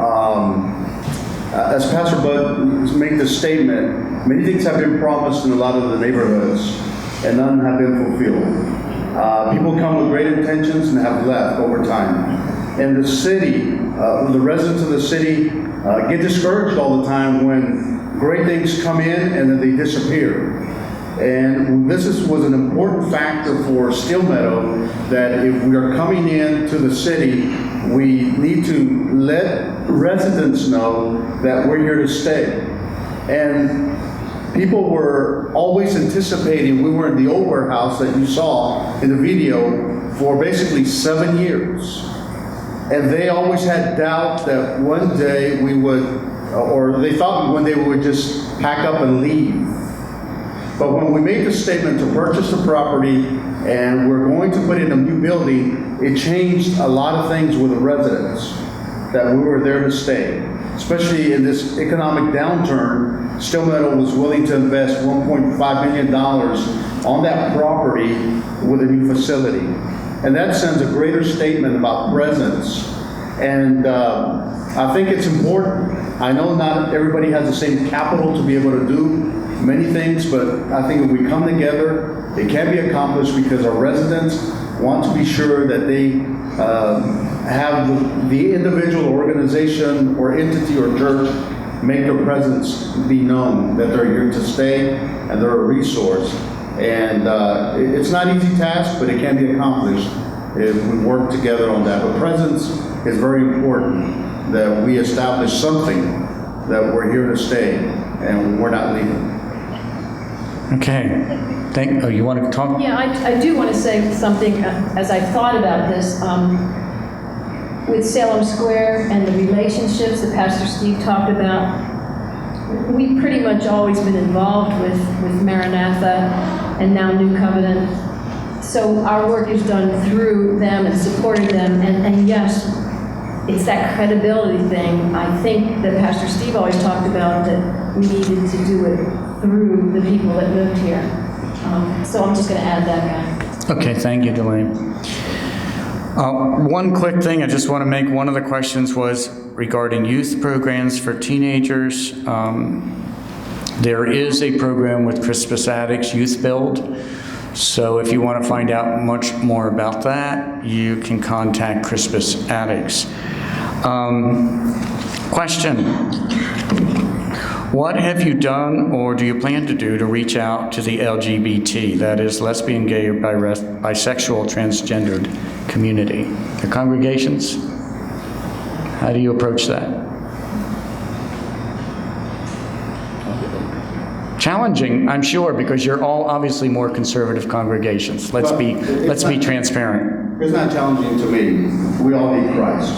Speaker 7: As Pastor Bud made this statement, many things have been promised in a lot of the neighborhoods, and none have been fulfilled. People come with great intentions and have left over time. And the city, the residents of the city get discouraged all the time when great things come in and then they disappear. And this was an important factor for Steel Meadow, that if we are coming into the city, we need to let residents know that we're here to stay. And people were always anticipating, we were in the old warehouse that you saw in the video for basically 7 years. And they always had doubt that one day we would, or they thought one day we would just pack up and leave. But when we made the statement to purchase the property and we're going to put in a new building, it changed a lot of things with the residents, that we were there to stay. Especially in this economic downturn, Stillmeadow was willing to invest $1.5 million on that property with a new facility. And that sends a greater statement about presence. And I think it's important. I know not everybody has the same capital to be able to do many things, but I think if we come together, it can be accomplished because our residents want to be sure that they have the individual organization or entity or church make their presence be known, that they're here to stay and they're a resource. And it's not an easy task, but it can be accomplished if we work together on that. But presence is very important, that we establish something that we're here to stay and we're not leaving.
Speaker 5: Okay. Oh, you want to talk?
Speaker 18: Yeah, I do want to say something as I thought about this. With Salem Square and the relationships that Pastor Steve talked about, we've pretty much always been involved with Maranatha and now New Covenant. So our work is done through them and supporting them. And yes, it's that credibility thing, I think, that Pastor Steve always talked about, that we needed to do it through the people that lived here. So I'm just going to add that, guy.
Speaker 5: Okay, thank you, Delane. One quick thing I just want to make. One of the questions was regarding youth programs for teenagers. There is a program with Crispus Attucks, Youth Build. So if you want to find out much more about that, you can contact Crispus Attucks. Question. What have you done or do you plan to do to reach out to the LGBT, that is lesbian, gay, or bisexual, transgendered community? The congregations? How do you approach that? Challenging, I'm sure, because you're all obviously more conservative congregations. Let's be transparent.
Speaker 7: It's not challenging to me. We all need Christ.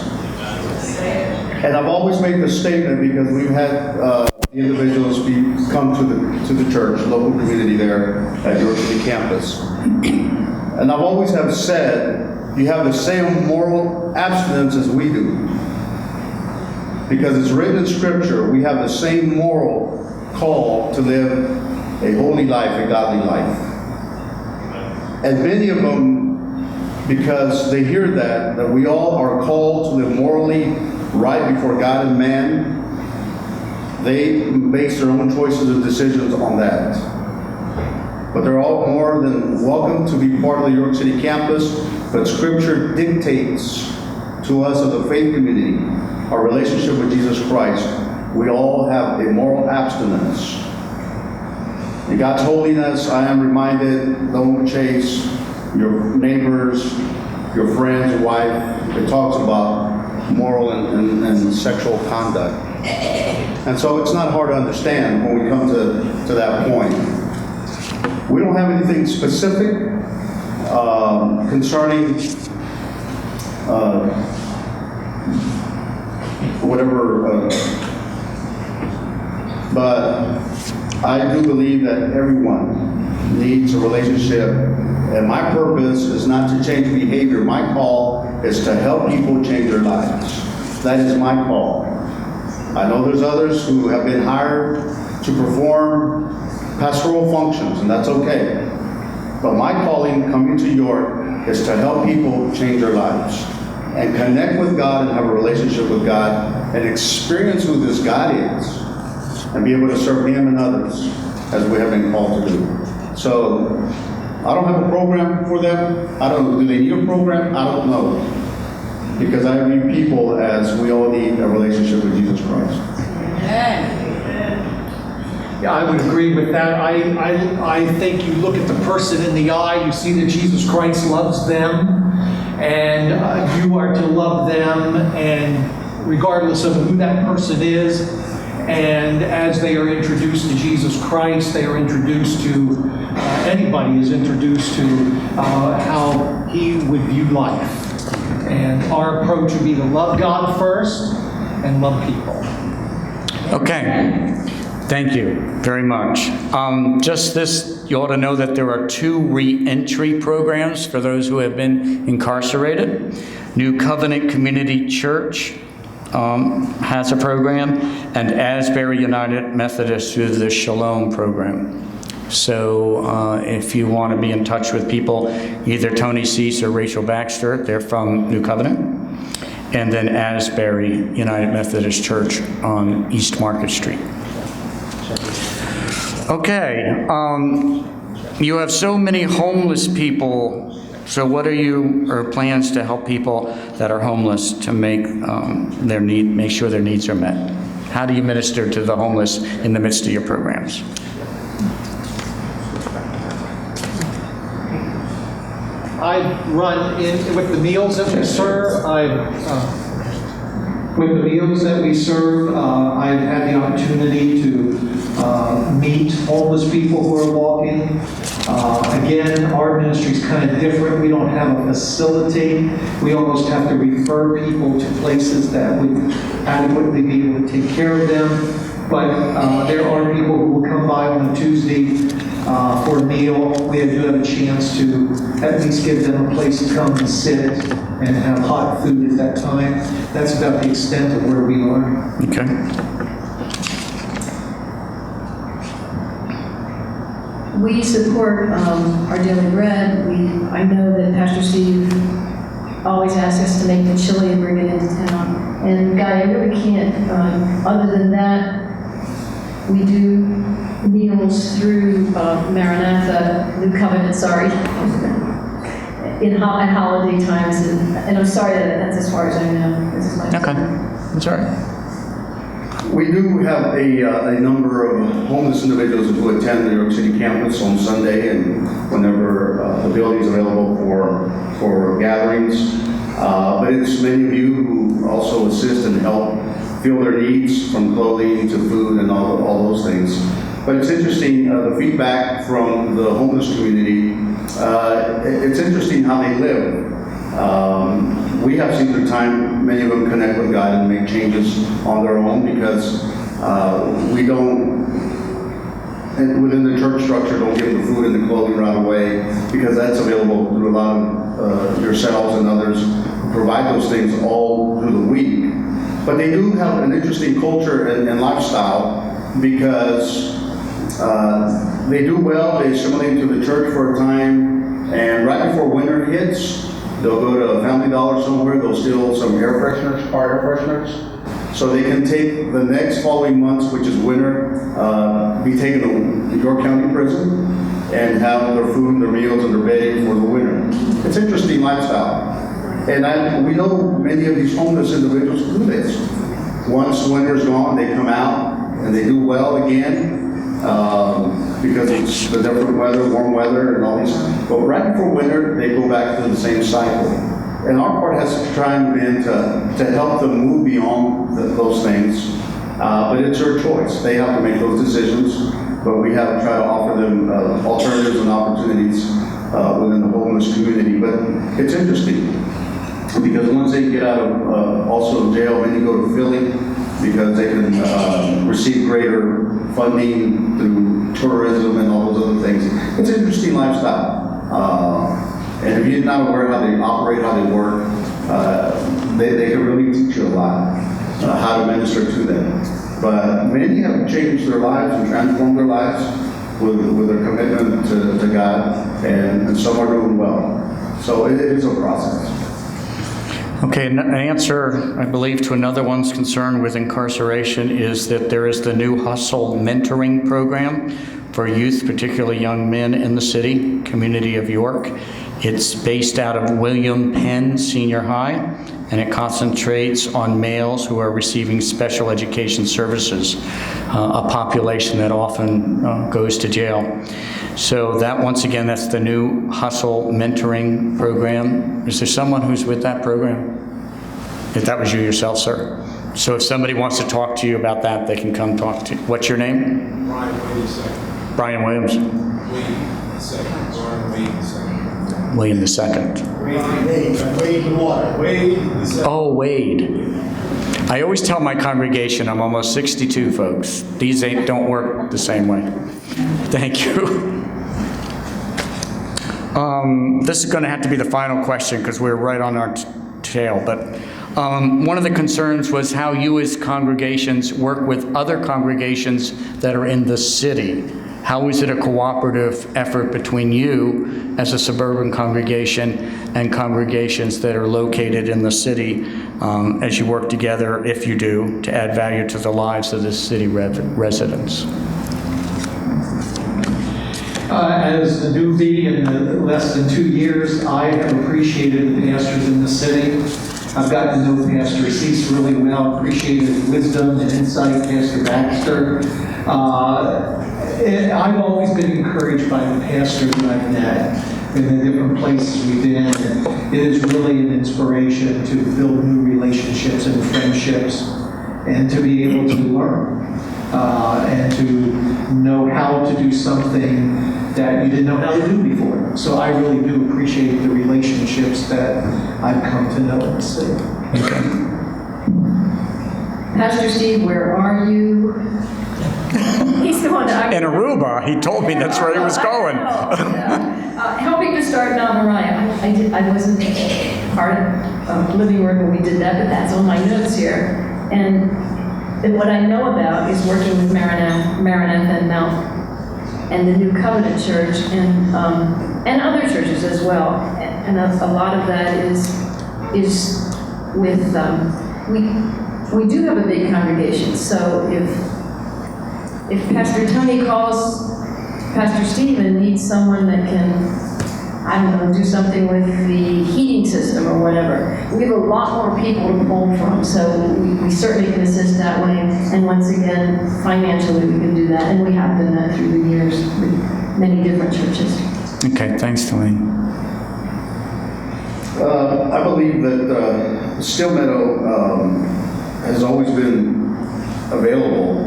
Speaker 7: And I've always made the statement because we've had individuals come to the church, local community there at York City campus. And I've always have said, you have the same moral abstinence as we do. Because it's written in Scripture, we have the same moral call to live a holy life, a godly life. And many of them, because they hear that we all are called to live morally right before God and man, they base their own choices and decisions on that. But they're all more than welcome to be part of the York City campus, but Scripture dictates to us as a faith community, our relationship with Jesus Christ, we all have a moral abstinence. In God's holiness, I am reminded, don't chase your neighbors, your friends, your wife. It talks about moral and sexual conduct. And so it's not hard to understand when we come to that point. We don't have anything specific concerning but I do believe that everyone needs a relationship, and my purpose is not to change behavior. My call is to help people change their lives. That is my call. I know there's others who have been hired to perform pastoral functions, and that's okay. But my calling coming to York is to help people change their lives and connect with God and have a relationship with God and experience who this God is and be able to serve Him and others as we have been called to do. So I don't have a program for them. I don't know. Do they need a program? I don't know. Because I view people as we all need a relationship with Jesus Christ.
Speaker 6: Yeah, I would agree with that. I think you look at the person in the eye, you see that Jesus Christ loves them, and you are to love them, and regardless of who that person is. And as they are introduced to Jesus Christ, they are introduced to, anybody is introduced to how he would view life. And our approach would be to love God first and love people.
Speaker 5: Okay. Thank you very much. Just this, you ought to know that there are 2 re-entry programs for those who have been incarcerated. New Covenant Community Church has a program, and Asbury United Methodist through the Shalom program. So if you want to be in touch with people, either Tony Cease or Rachel Baxter, they're from New Covenant, and then Asbury United Methodist Church on East Market Street. Okay, you have so many homeless people. So what are your plans to help people that are homeless to make sure their needs are met? How do you minister to the homeless in the midst of your programs?
Speaker 6: I run with the meals that we serve. With the meals that we serve, I've had the opportunity to meet homeless people who are walking. Again, our ministry is kind of different. We don't have a facility. We almost have to refer people to places that would adequately be able to take care of them. But there are people who will come by on a Tuesday for a meal. We do have a chance to at least give them a place to come and sit and have hot food at that time. That's about the extent of where we are.
Speaker 5: Okay.
Speaker 18: We support our Daily Bread. I know that Pastor Steve always asks us to make the chili and bring it into town. And Guy, I really can't, other than that, we do meals through Maranatha, New Covenant, sorry, at holiday times. And I'm sorry that's as far as I know. This is my
Speaker 5: Okay, that's all right.
Speaker 7: We do have a number of homeless individuals who attend the New York City campus on Sunday and whenever the building is available for gatherings. But it's many of you who also assist and help fill their needs, from clothing to food and all those things. But it's interesting, the feedback from the homeless community, it's interesting how they live. We have seen through time, many of them connect with God and make changes on their own because we don't, within the church structure, don't give them the food and the clothing right away because that's available through a lot of yourselves and others who provide those things all through the week. But they do have an interesting culture and lifestyle because they do well, they assimilate to the church for a time, and right before winter hits, they'll go to a Family Dollar somewhere, they'll steal some car air fresheners, so they can take the next following months, which is winter, be taken to York County Prison and have their food and their meals and their bedding for the winter. It's an interesting lifestyle. And we know many of these homeless individuals do this. Once winter's gone, they come out and they do well again because it's the different weather, warm weather and all these. But right before winter, they go back to the same cycle. And our part has to try and been to help them move beyond those things. But it's their choice. They have to make those decisions. But we have to try to offer them alternatives and opportunities within the homeless community. But it's interesting. Because once they get out of also jail, then you go to Philly because they can receive greater funding through tourism and all those other things. It's an interesting lifestyle. And if you're not aware how they operate, how they work, they can really teach you a lot, how to minister to them. But many have changed their lives and transformed their lives with their commitment to God, and some are doing well. So it is a process.
Speaker 5: Okay, an answer, I believe, to another one's concern with incarceration is that there is the new Hustle Mentoring Program for youth, particularly young men in the city, community of York. It's based out of William Penn Senior High, and it concentrates on males who are receiving special education services, a population that often goes to jail. So that, once again, that's the new Hustle Mentoring Program. Is there someone who's with that program? If that was you yourself, sir. So if somebody wants to talk to you about that, they can come talk to you. What's your name? Brian Williams. William the Second. Oh, Wade. I always tell my congregation I'm almost 62, folks. These don't work the same way. Thank you. This is going to have to be the final question because we're right on our tail, but one of the concerns was how you as congregations work with other congregations that are in the city. How is it a cooperative effort between you as a suburban congregation and congregations that are located in the city as you work together, if you do, to add value to the lives of the city residents?
Speaker 19: As the newbie in the less than 2 years, I have appreciated the pastors in the city. I've gotten to know Pastor Cease really well, appreciated his wisdom and insight, Pastor Baxter. I've always been encouraged by the pastors that I've met in the different places we've been. And it is really an inspiration to build new relationships and friendships and to be able to learn and to know how to do something that you didn't know how to do before. So I really do appreciate the relationships that I've come to know and see.
Speaker 18: Pastor Steve, where are you? He's the one that
Speaker 5: In Aruba. He told me that's where he was going.
Speaker 18: Helping to start Mount Moriah. I wasn't part of Living Word when we did that, but that's on my notes here. And what I know about is working with Maranatha and Mount and the New Covenant Church and other churches as well. And a lot of that is with we do have a big congregation. So if Pastor Tony calls Pastor Steve and needs someone that can, I don't know, do something with the heating system or whatever, we have a lot more people to pull from. So we certainly can assist that way. And once again, financially we can do that. And we have done that through the years with many different churches.
Speaker 5: Okay, thanks, Tony.
Speaker 7: I believe that Still Meadow has always been available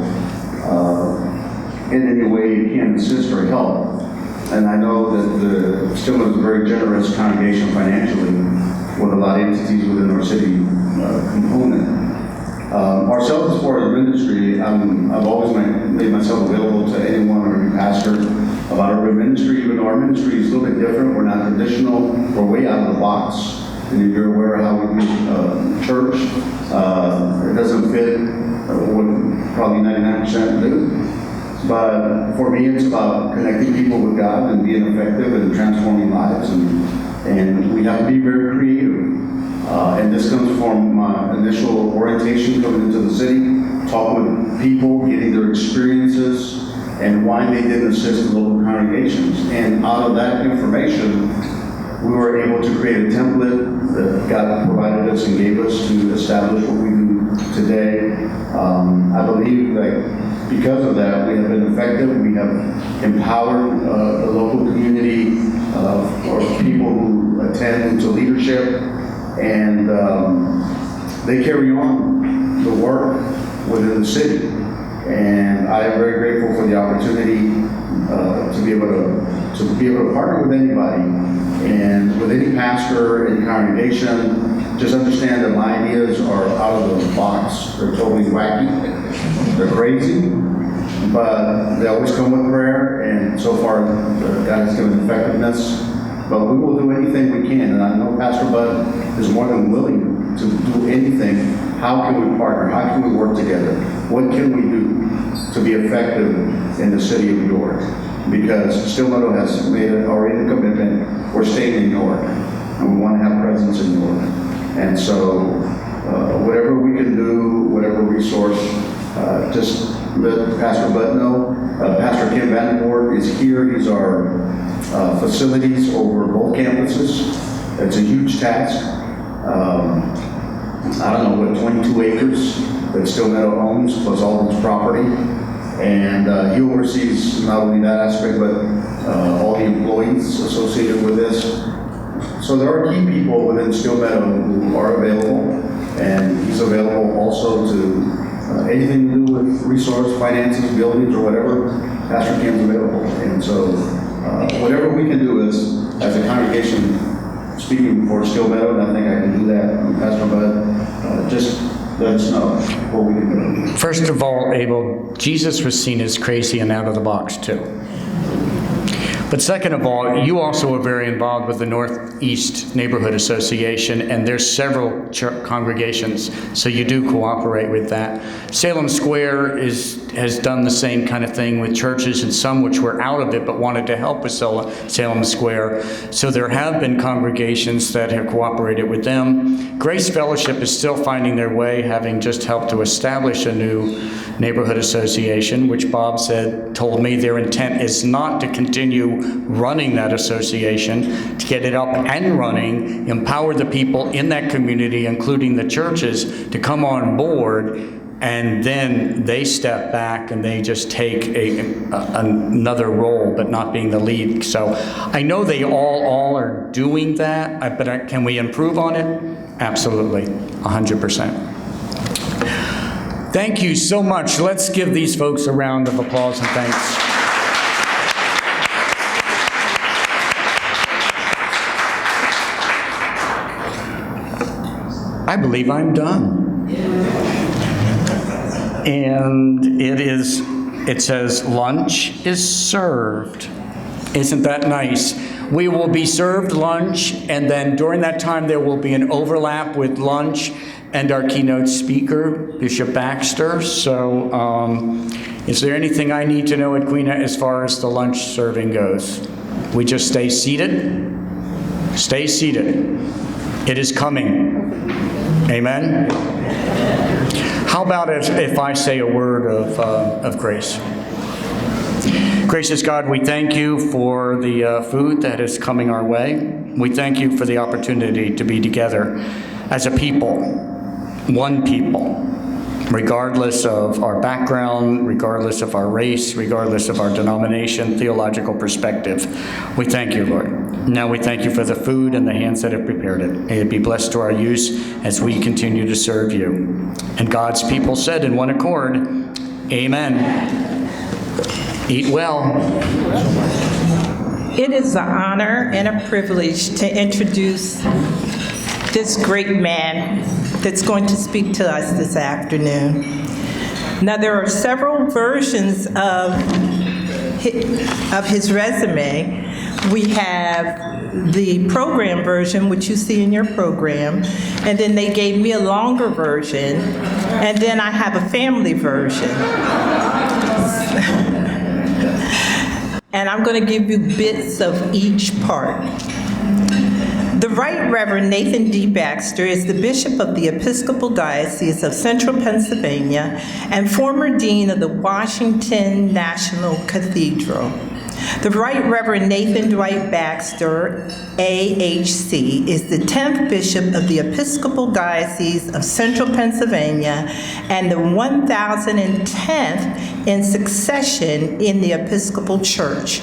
Speaker 7: in any way you can assist or help. And I know that the Still Meadow is a very generous congregation financially with a lot of entities within our city component. Ourselves as far as ministry, I've always made myself available to anyone or any pastor about our ministry. Even though our ministry is a little bit different, we're not traditional, we're way out of the box. And if you're aware of how we do church, it doesn't fit what probably 99% do. But for me, it's about connecting people with God and being effective and transforming lives. And we have to be very creative. And this comes from my initial orientation coming into the city, talking with people, getting their experiences, and why they didn't assist the local congregations. And out of that information, we were able to create a template that God provided us and gave us to establish what we do today. I believe that because of that, we have been effective. We have empowered the local community or people who attend into leadership, and they carry on the work within the city. And I am very grateful for the opportunity to be able to partner with anybody and with any pastor, any congregation. Just understand that my ideas are out of the box. They're totally wacky. They're crazy, but they always come with prayer. And so far, God has given effectiveness. But we will do anything we can. And I know Pastor Bud is more than willing to do anything. How can we partner? How can we work together? What can we do to be effective in the city of York? Because Still Meadow has made already a commitment. We're staying in York, and we want to have presence in York. And so, whatever we can do, whatever resource, just let Pastor Bud know. Pastor Kim Vandenborg is here. He's our facilities over both campuses. It's a huge task. I don't know, what, 22 acres that Still Meadow owns, plus all of its property. And he oversees not only that aspect, but all the employees associated with this. So there are key people within Still Meadow who are available, And he's available also to anything to do with resource, finances, buildings, or whatever. Pastor Kim's available. And so whatever we can do as a congregation, speaking for Steel Meadow, and I think I can do that, Pastor Bud, just let us know what we can do.
Speaker 5: First of all, Abel, Jesus was seen as crazy and out of the box too. But second of all, you also are very involved with the Northeast Neighborhood Association, and there's several congregations, so you do cooperate with that. Salem Square has done the same kind of thing with churches, and some which were out of it but wanted to help with Salem Square. So there have been congregations that have cooperated with them. Grace Fellowship is still finding their way, having just helped to establish a new neighborhood association, which Bob told me their intent is not to continue running that association, to get it up and running, empower the people in that community, including the churches, to come on board, and then they step back and they just take another role, but not being the lead. So I know they all are doing that, but can we improve on it? Absolutely, 100%. Thank you so much. Let's give these folks a round of applause and thanks. I believe I'm done. And it says lunch is served. Isn't that nice? We will be served lunch, and then during that time there will be an overlap with lunch and our keynote speaker, Bishop Baxter. So is there anything I need to know, Edwina, as far as the lunch serving goes? We just stay seated? Stay seated. It is coming. Amen? How about if I say a word of grace? Gracious God, we thank you for the food that is coming our way. We thank you for the opportunity to be together as a people, one people, regardless of our background, regardless of our race, regardless of our denomination, theological perspective. We thank you, Lord. Now we thank you for the food and the hands that have prepared it. May it be blessed to our use as we continue to serve you. And God's people said in one accord, amen. Eat well.
Speaker 20: It is an honor and a privilege to introduce this great man that's going to speak to us this afternoon. Now, there are several versions of his resume. We have the program version, which you see in your program, and then they gave me a longer version, and then I have a family version. And I'm going to give you bits of each part. The Right Reverend Nathan D. Baxter is the Bishop of the Episcopal Diocese of Central Pennsylvania and former Dean of the Washington National Cathedral. The Right Reverend Nathan Dwight Baxter, AHC, is the 10th Bishop of the Episcopal Diocese of Central Pennsylvania and the 1010th in succession in the Episcopal Church.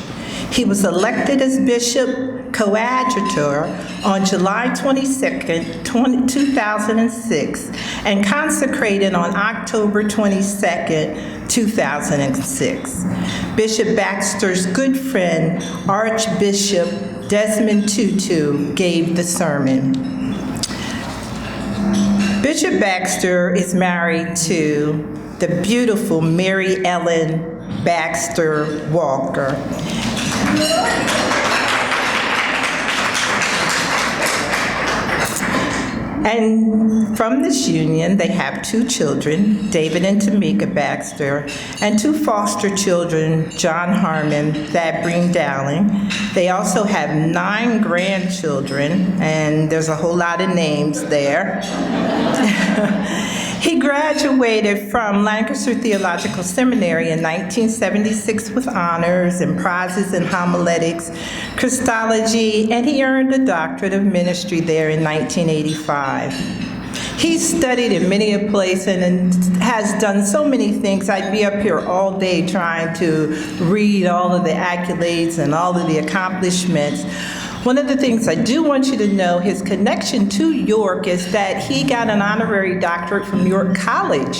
Speaker 20: He was elected as Bishop Coadjutor on July 22nd, 2006, and consecrated on October 22nd, 2006. Bishop Baxter's good friend, Archbishop Desmond Tutu, gave the sermon. Bishop Baxter is married to the beautiful Mary Ellen Baxter Walker. And from this union, they have 2 children, David and Tamika Baxter, and 2 foster children, John Harmon, Thadbreen Dowling. They also have 9 grandchildren, and there's a whole lot of names there. He graduated from Lancaster Theological Seminary in 1976 with honors and prizes in homiletics, Christology, and he earned a doctorate of ministry there in 1985. He studied in many places and has done so many things. I'd be up here all day trying to read all of the accolades and all of the accomplishments. One of the things I do want you to know, his connection to York is that he got an honorary doctorate from York College.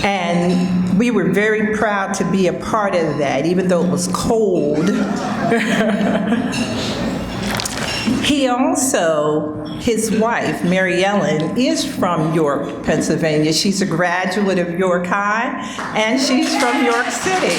Speaker 20: And we were very proud to be a part of that, even though it was cold. He also, his wife, Mary Ellen, is from York, Pennsylvania. She's a graduate of York High, and she's from York City.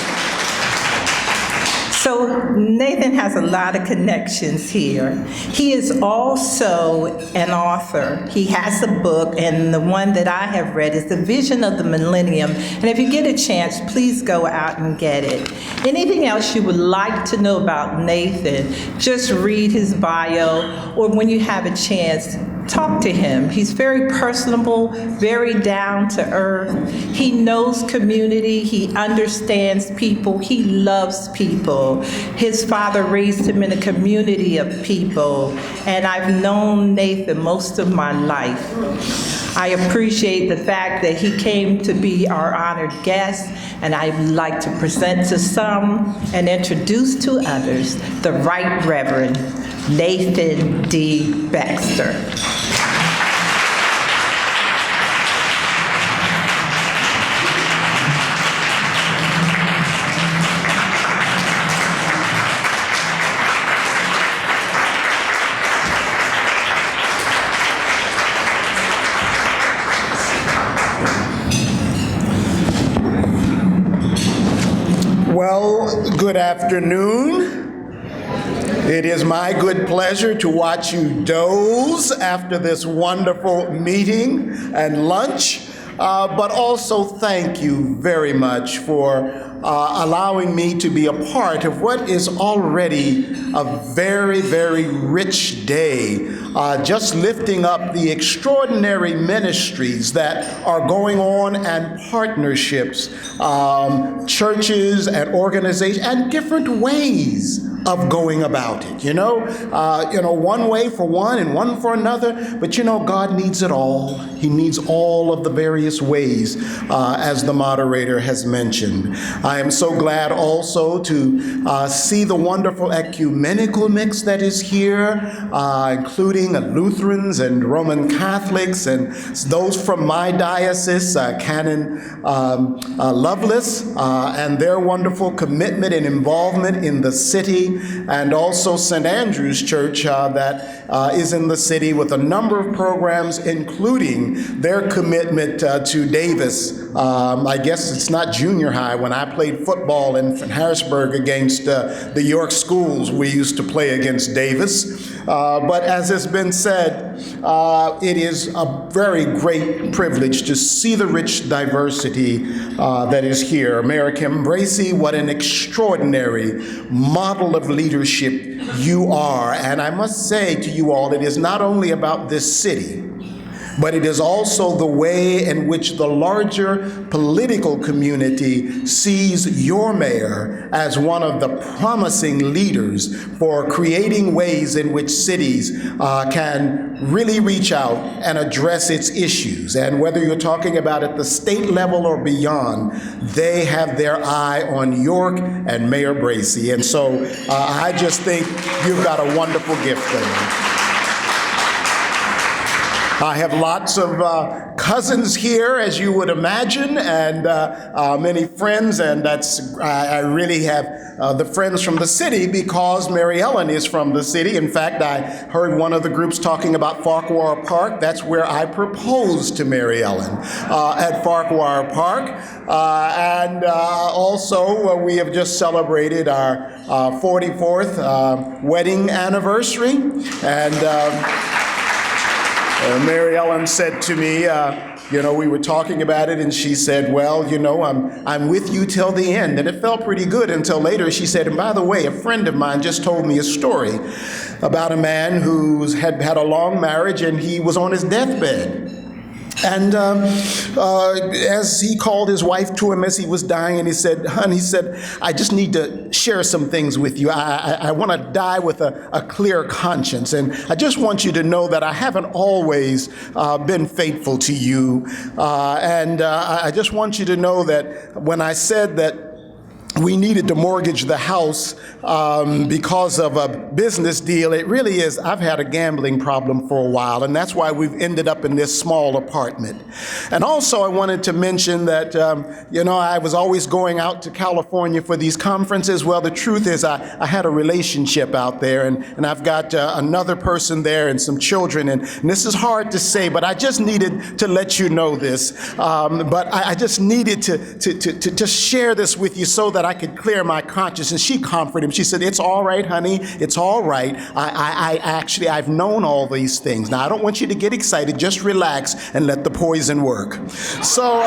Speaker 20: So Nathan has a lot of connections here. He is also an author. He has a book, and the one that I have read is The Vision of the Millennium. And if you get a chance, please go out and get it. Anything else you would like to know about Nathan, just read his bio, or when you have a chance, talk to him. He's very personable, very down to earth. He knows community, he understands people, he loves people. His father raised him in a community of people, and I've known Nathan most of my life. I appreciate the fact that he came to be our honored guest, and I'd like to present to some and introduce to others the Right Reverend Nathan D. Baxter.
Speaker 21: Well, good afternoon. It is my good pleasure to watch you doze after this wonderful meeting and lunch, but also thank you very much for allowing me to be a part of what is already a very, very rich day, just lifting up the extraordinary ministries that are going on and partnerships, churches and organizations, and different ways of going about it. One way for one and one for another, but God needs it all. He needs all of the various ways, as the moderator has mentioned. I am so glad also to see the wonderful ecumenical mix that is here, including Lutherans and Roman Catholics and those from my diocese, Canon Lovelace, and their wonderful commitment and involvement in the city, and also St. Andrew's Church that is in the city with a number of programs, including their commitment to Davis. I guess it's not junior high. When I played football in Harrisburg against the York schools, we used to play against Davis. But as has been said, it is a very great privilege to see the rich diversity that is here. Mayor Kim Bracey, what an extraordinary model of leadership you are. And I must say to you all, it is not only about this city, but it is also the way in which the larger political community sees your mayor as one of the promising leaders for creating ways in which cities can really reach out and address its issues. And whether you're talking about at the state level or beyond, they have their eye on York and Mayor Bracey. And so I just think you've got a wonderful gift there. I have lots of cousins here, as you would imagine, and many friends, and I really have the friends from the city because Mary Ellen is from the city. In fact, I heard one of the groups talking about Farquhar Park. That's where I proposed to Mary Ellen, at Farquhar Park. And also, we have just celebrated our 44th wedding anniversary, and Mary Ellen said to me, we were talking about it, and she said, well, I'm with you till the end. And it felt pretty good until later she said, and by the way, a friend of mine just told me a story about a man who had a long marriage, and he was on his deathbed. And as he called his wife to him as he was dying, and he said, honey, I just need to share some things with you. I want to die with a clear conscience. And I just want you to know that I haven't always been faithful to you. And I just want you to know that when I said that we needed to mortgage the house because of a business deal. It really is, I've had a gambling problem for a while, and that's why we've ended up in this small apartment. And also I wanted to mention that, I was always going out to California for these conferences. Well, the truth is I had a relationship out there, and I've got another person there and some children, and this is hard to say, but I just needed to let you know this. But I just needed to share this with you so that I could clear my conscience. And she comforted him. She said, "It's all right, honey. It's all right. I've known all these things. Now, I don't want you to get excited. Just relax and let the poison work." So,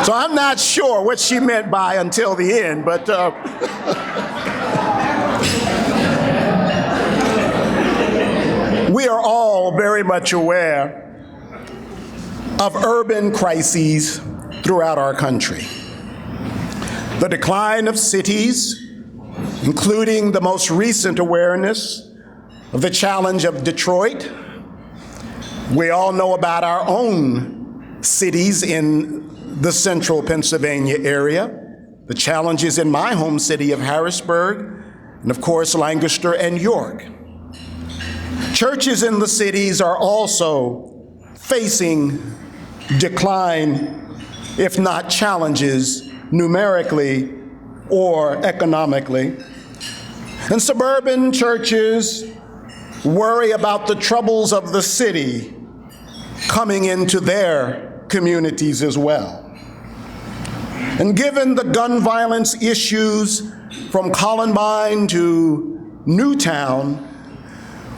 Speaker 21: so I'm not sure what she meant by until the end, but we are all very much aware of urban crises throughout our country. The decline of cities, including the most recent awareness of the challenge of Detroit. We all know about our own cities in the central Pennsylvania area, the challenges in my home city of Harrisburg, and of course Lancaster and York. Churches in the cities are also facing decline, if not challenges, numerically or economically. And suburban churches worry about the troubles of the city coming into their communities as well. And given the gun violence issues from Columbine to Newtown,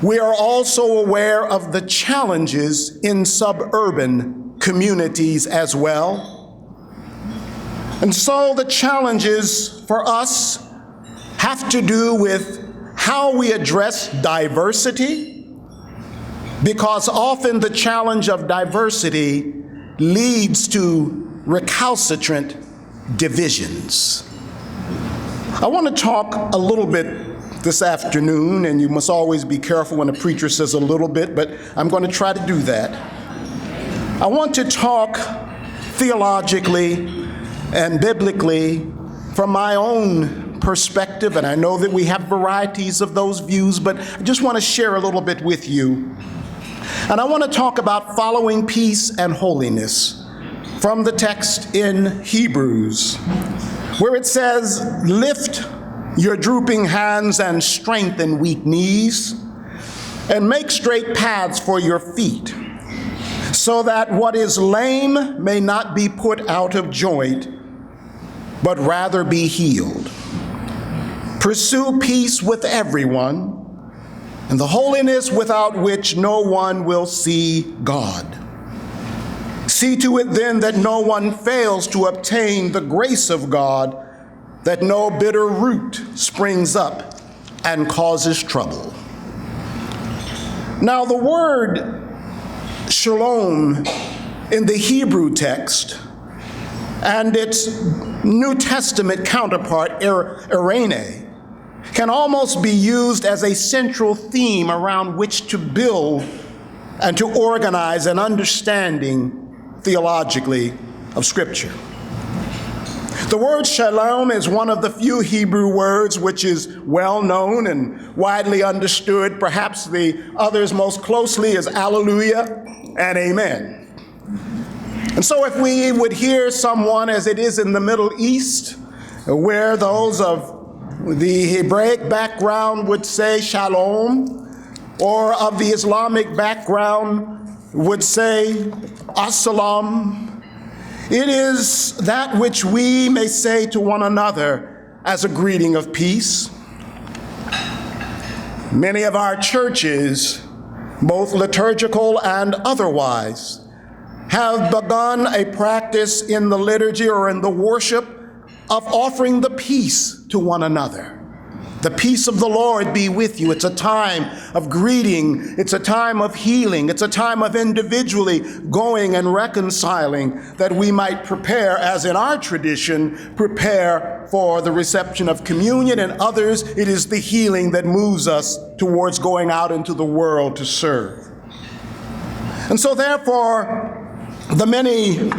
Speaker 21: we are also aware of the challenges in suburban communities as well. And so the challenges for us have to do with how we address diversity, because often the challenge of diversity leads to recalcitrant divisions. I want to talk a little bit this afternoon, and you must always be careful when a preacher says a little bit, but I'm going to try to do that. I want to talk theologically and biblically from my own perspective, and I know that we have varieties of those views, but I just want to share a little bit with you. And I want to talk about following peace and holiness from the text in Hebrews, where it says, "Lift your drooping hands and strengthen weak knees, and make straight paths for your feet, so that what is lame may not be put out of joint, but rather be healed. Pursue peace with everyone, and the holiness without which no one will see God. See to it then that no one fails to obtain the grace of God, that no bitter root springs up and causes trouble." Now, the word shalom in the Hebrew text and its New Testament counterpart, eirene, can almost be used as a central theme around which to build and to organize an understanding theologically of Scripture. The word shalom is one of the few Hebrew words which is well known and widely understood. Perhaps the others most closely is alleluia and amen. And so if we would hear someone, as it is in the Middle East, where those of the Hebraic background would say shalom, or of the Islamic background would say assalam, it is that which we may say to one another as a greeting of peace. Many of our churches, both liturgical and otherwise, have begun a practice in the liturgy or in the worship of offering the peace to one another. The peace of the Lord be with you. It's a time of greeting. It's a time of healing. It's a time of individually going and reconciling, that we might prepare, as in our tradition, prepare for the reception of communion. And others, it is the healing that moves us towards going out into the world to serve. And so therefore, the many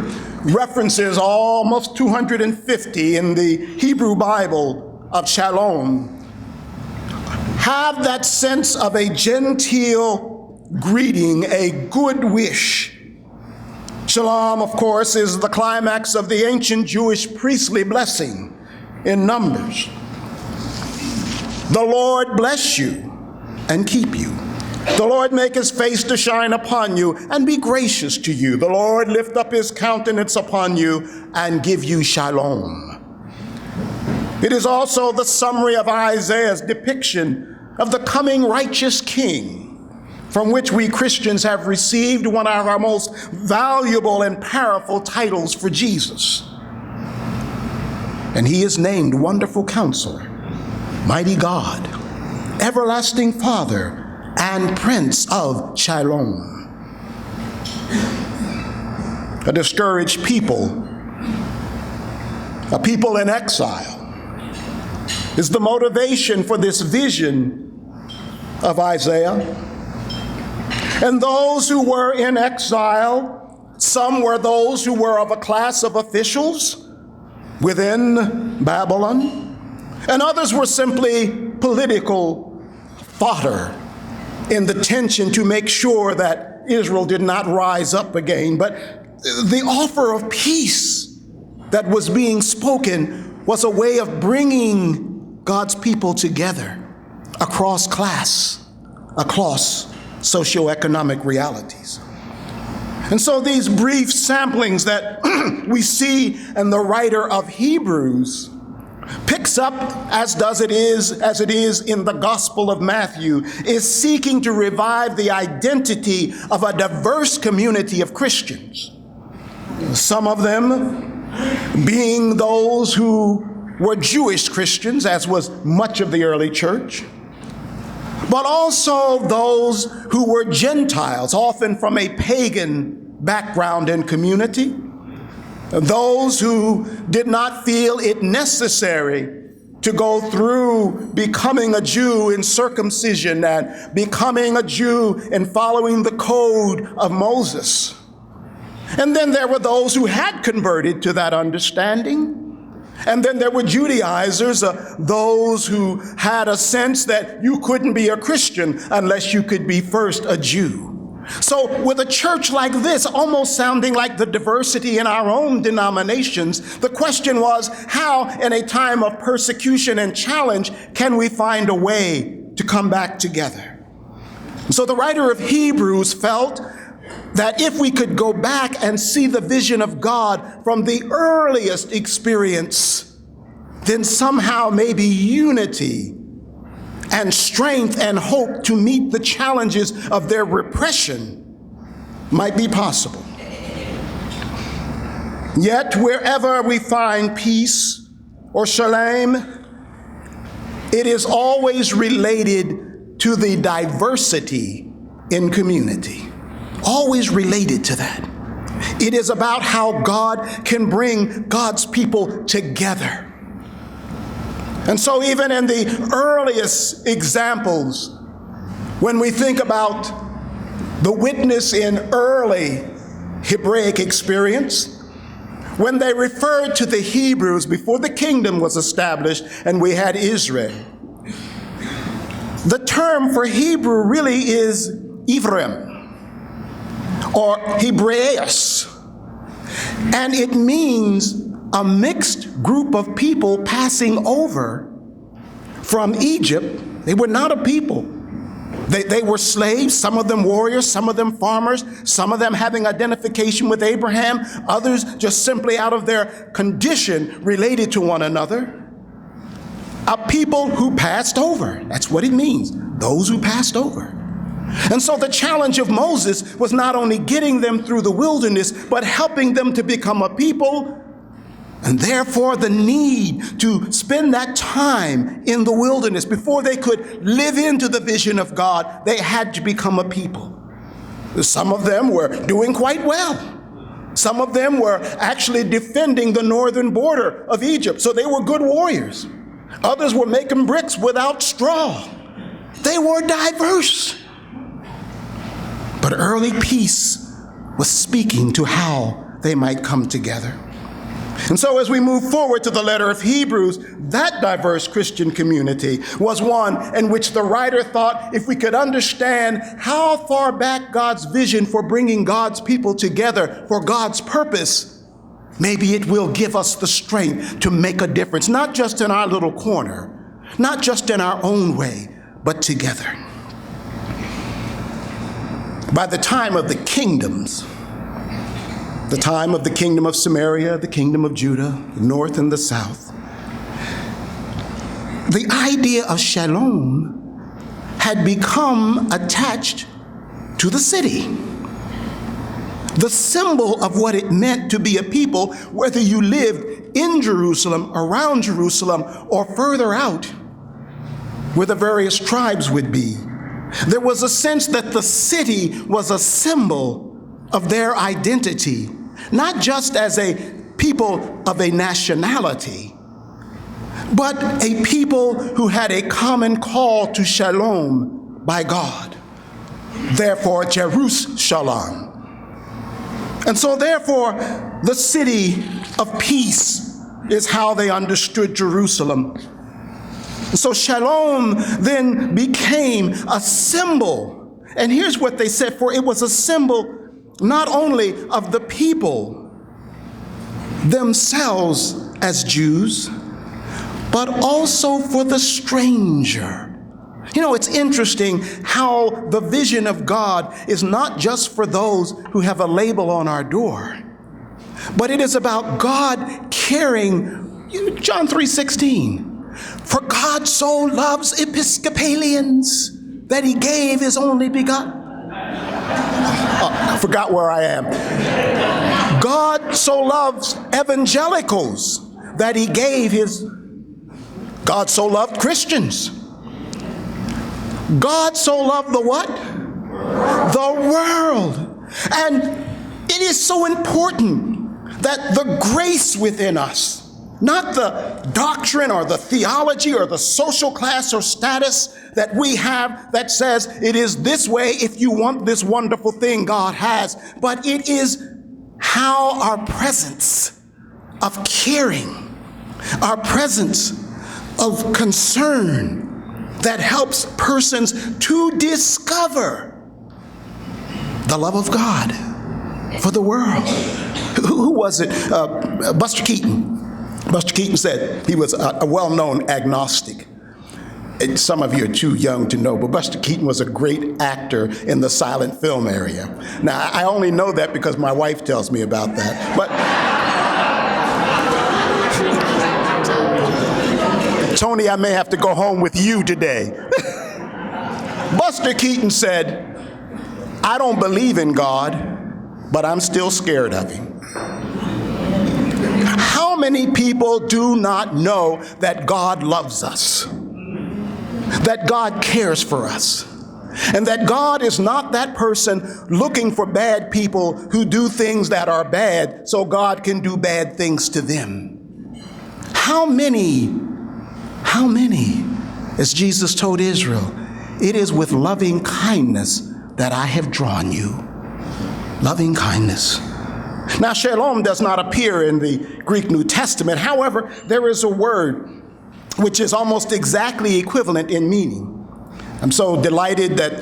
Speaker 21: references, almost 250 in the Hebrew Bible of shalom, have that sense of a genteel greeting, a good wish. Shalom, of course, is the climax of the ancient Jewish priestly blessing in Numbers. The Lord bless you and keep you. The Lord make his face to shine upon you and be gracious to you. The Lord lift up his countenance upon you and give you shalom. It is also the summary of Isaiah's depiction of the coming righteous king, from which we Christians have received one of our most valuable and powerful titles for Jesus. And he is named Wonderful Counselor, Mighty God, Everlasting Father, and Prince of Shalom. A discouraged people, a people in exile, is the motivation for this vision of Isaiah. And those who were in exile, some were those who were of a class of officials within Babylon, and others were simply political fodder in the tension to make sure that Israel did not rise up again. But the offer of peace that was being spoken was a way of bringing God's people together across class, across socioeconomic realities. And so these brief samplings that we see in the writer of Hebrews picks up, as it is in the Gospel of Matthew, is seeking to revive the identity of a diverse community of Christians. Some of them being those who were Jewish Christians, as was much of the early church, but also those who were Gentiles, often from a pagan background and community, those who did not feel it necessary to go through becoming a Jew in circumcision and becoming a Jew in following the code of Moses. And then there were those who had converted to that understanding. And then there were Judaizers, those who had a sense that you couldn't be a Christian unless you could be first a Jew. So with a church like this, almost sounding like the diversity in our own denominations, the question was, how in a time of persecution and challenge can we find a way to come back together? So the writer of Hebrews felt that if we could go back and see the vision of God from the earliest experience, then somehow maybe unity and strength and hope to meet the challenges of their repression might be possible. Yet wherever we find peace or shalom, it is always related to the diversity in community. Always related to that. It is about how God can bring God's people together. And so even in the earliest examples, when we think about the witness in early Hebraic experience, when they referred to the Hebrews before the kingdom was established and we had Israel, the term for Hebrew really is Ephraim, or Hebraeus, and it means a mixed group of people passing over from Egypt. They were not a people. They were slaves, some of them warriors, some of them farmers, some of them having identification with Abraham, others just simply out of their condition related to one another. A people who passed over. That's what it means, those who passed over. And so the challenge of Moses was not only getting them through the wilderness, but helping them to become a people, and therefore the need to spend that time in the wilderness. Before they could live into the vision of God, they had to become a people. Some of them were doing quite well. Some of them were actually defending the northern border of Egypt, so they were good warriors. Others were making bricks without straw. They were diverse. But early peace was speaking to how they might come together. And so as we move forward to the letter of Hebrews, that diverse Christian community was one in which the writer thought if we could understand how far back God's vision for bringing God's people together for God's purpose, maybe it will give us the strength to make a difference, not just in our little corner, not just in our own way, but together. By the time of the kingdoms, the time of the kingdom of Samaria, the kingdom of Judah, the north and the south, the idea of shalom had become attached to the city. The symbol of what it meant to be a people, whether you lived in Jerusalem, around Jerusalem, or further out, where the various tribes would be. There was a sense that the city was a symbol of their identity, not just as a people of a nationality, but a people who had a common call to shalom by God. Therefore, Jerusalem. And so therefore, the city of peace is how they understood Jerusalem. So shalom then became a symbol. And here's what they said, for it was a symbol not only of the people themselves as Jews, but also for the stranger. You know, it's interesting how the vision of God is not just for those who have a label on our door, but it is about God caring. John 3:16, for God so loves Episcopalians that he gave his only begotten. I forgot where I am. God so loves evangelicals that he gave his. God so loved Christians. God so loved the what? The world. And it is so important that the grace within us, not the doctrine or the theology or the social class or status that we have that says it is this way if you want this wonderful thing God has, but it is how our presence of caring, our presence of concern that helps persons to discover the love of God for the world. Who was it? Buster Keaton. Buster Keaton said he was a well-known agnostic. And some of you are too young to know, but Buster Keaton was a great actor in the silent film area. Now, I only know that because my wife tells me about that. But Tony, I may have to go home with you today. Buster Keaton said, I don't believe in God, but I'm still scared of him. How many people do not know that God loves us, that God cares for us, and that God is not that person looking for bad people who do things that are bad so God can do bad things to them? How many, as Jesus told Israel, it is with loving kindness that I have drawn you. Loving kindness. Now, shalom does not appear in the Greek New Testament. However, there is a word which is almost exactly equivalent in meaning. I'm so delighted that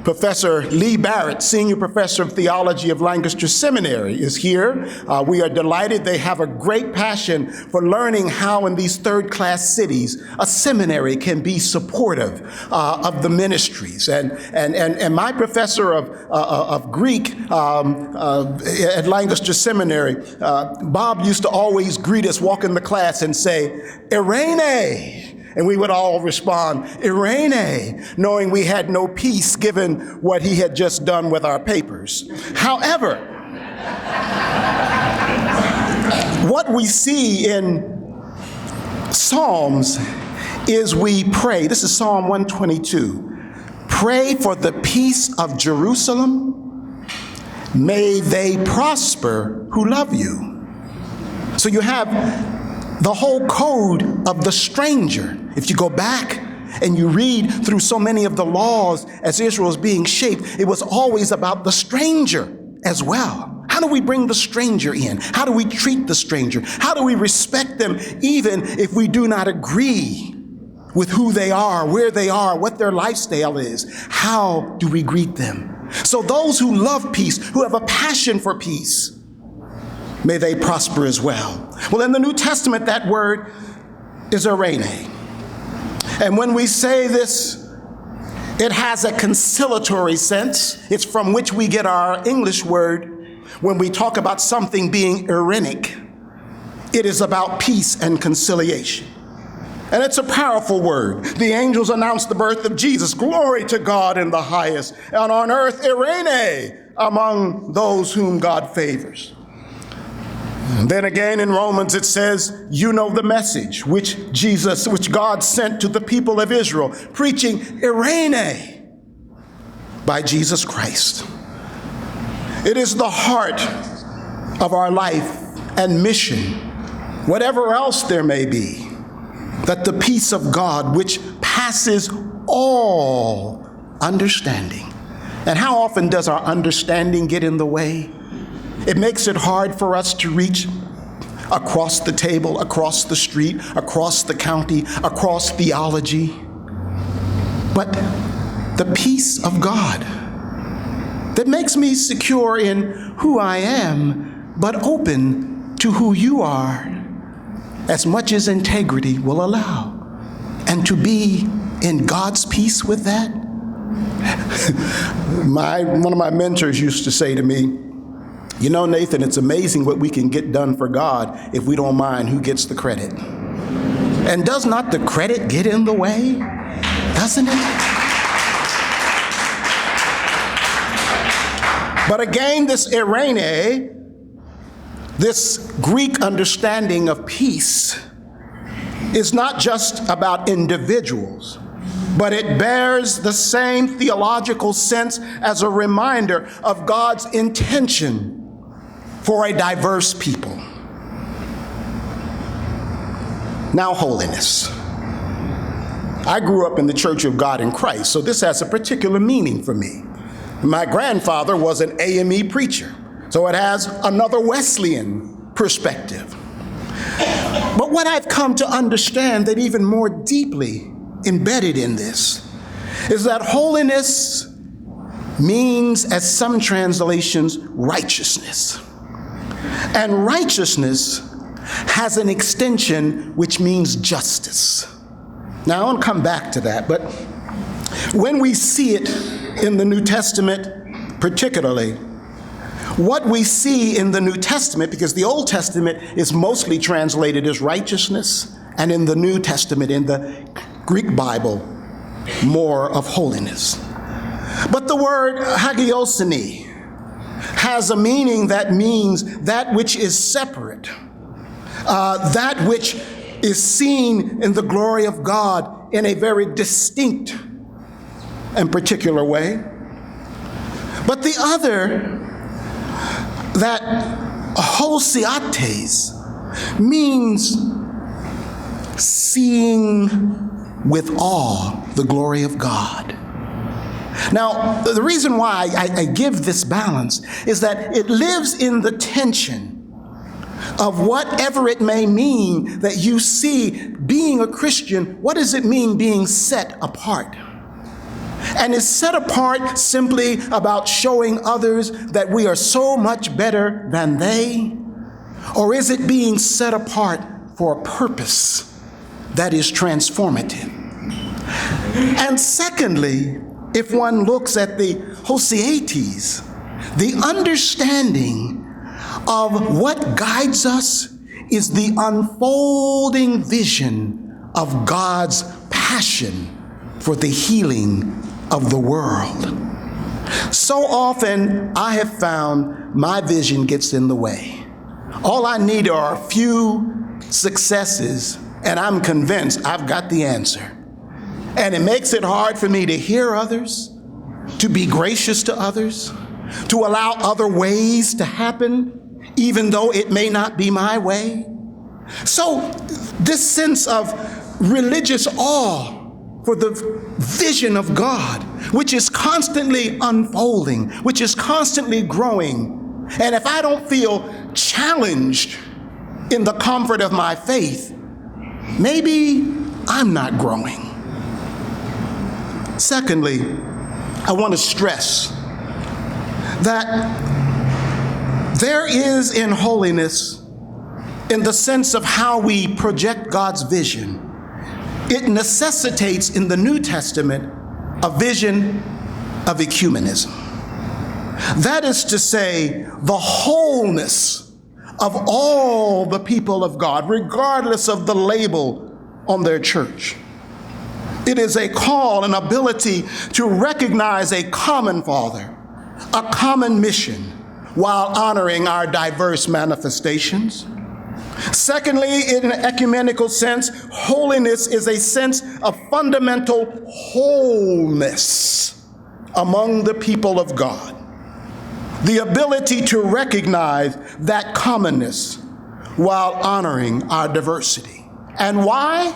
Speaker 21: Professor Lee Barrett, Senior Professor of Theology of Lancaster Seminary, is here. We are delighted. They have a great passion for learning how in these third-class cities a seminary can be supportive of the ministries. And my professor of Greek at Lancaster Seminary, Bob used to always greet us, walk in the class and say, Irene. And we would all respond, Irene, knowing we had no peace given what he had just done with our papers. However, what we see in Psalms is we pray. This is Psalm 122. Pray for the peace of Jerusalem. May they prosper who love you. So you have the whole code of the stranger. If you go back and you read through so many of the laws as Israel was being shaped, it was always about the stranger as well. How do we bring the stranger in? How do we treat the stranger? How do we respect them even if we do not agree with who they are, where they are, what their lifestyle is? How do we greet them? So those who love peace, who have a passion for peace, may they prosper as well. Well, in the New Testament, that word is eirene. And when we say this, it has a conciliatory sense. It's from which we get our English word when we talk about something being Irenic. It is about peace and conciliation. And it's a powerful word. The angels announced the birth of Jesus. Glory to God in the highest, and on earth eirene among those whom God favors. And then again in Romans it says, you know the message which God sent to the people of Israel, preaching eirene by Jesus Christ. It is the heart of our life and mission, whatever else there may be, that the peace of God, which passes all understanding. And how often does our understanding get in the way? It makes it hard for us to reach across the table, across the street, across the county, across theology. But the peace of God that makes me secure in who I am, but open to who you are, as much as integrity will allow. And to be in God's peace with that. One of my mentors used to say to me, you know, Nathan, it's amazing what we can get done for God if we don't mind who gets the credit. And does not the credit get in the way? Doesn't it? But again, this eirene, this Greek understanding of peace, is not just about individuals, but it bears the same theological sense as a reminder of God's intention for a diverse people. Now, holiness. I grew up in the Church of God in Christ, so this has a particular meaning for me. My grandfather was an AME preacher, so it has another Wesleyan perspective. But what I've come to understand that even more deeply embedded in this is that holiness means, as some translations, righteousness. And righteousness has an extension which means justice. Now, I want to come back to that, but when we see it in the New Testament particularly, what we see in the New Testament, because the Old Testament is mostly translated as righteousness, and in the New Testament, in the Greek Bible, more of holiness. But the word hagiosune has a meaning that means that which is separate, that which is seen in the glory of God in a very distinct and particular way. But the other, that hosiates, means seeing with awe the glory of God. Now, the reason why I give this balance is that it lives in the tension of whatever it may mean that you see being a Christian. What does it mean being set apart? And is set apart simply about showing others that we are so much better than they? Or is it being set apart for a purpose that is transformative? And secondly, if one looks at the hosiates, the understanding of what guides us is the unfolding vision of God's passion for the healing of the world. So often I have found my vision gets in the way. All I need are a few successes, and I'm convinced I've got the answer. And it makes it hard for me to hear others, to be gracious to others, to allow other ways to happen, even though it may not be my way. So this sense of religious awe for the vision of God, which is constantly unfolding, which is constantly growing. And if I don't feel challenged in the comfort of my faith, maybe I'm not growing. Secondly, I want to stress that there is in holiness, in the sense of how we project God's vision, it necessitates in the New Testament a vision of ecumenism. That is to say, the wholeness of all the people of God, regardless of the label on their church. It is a call, an ability to recognize a common Father, a common mission, while honoring our diverse manifestations. Secondly, in an ecumenical sense, holiness is a sense of fundamental wholeness among the people of God. The ability to recognize that commonness while honoring our diversity. And why?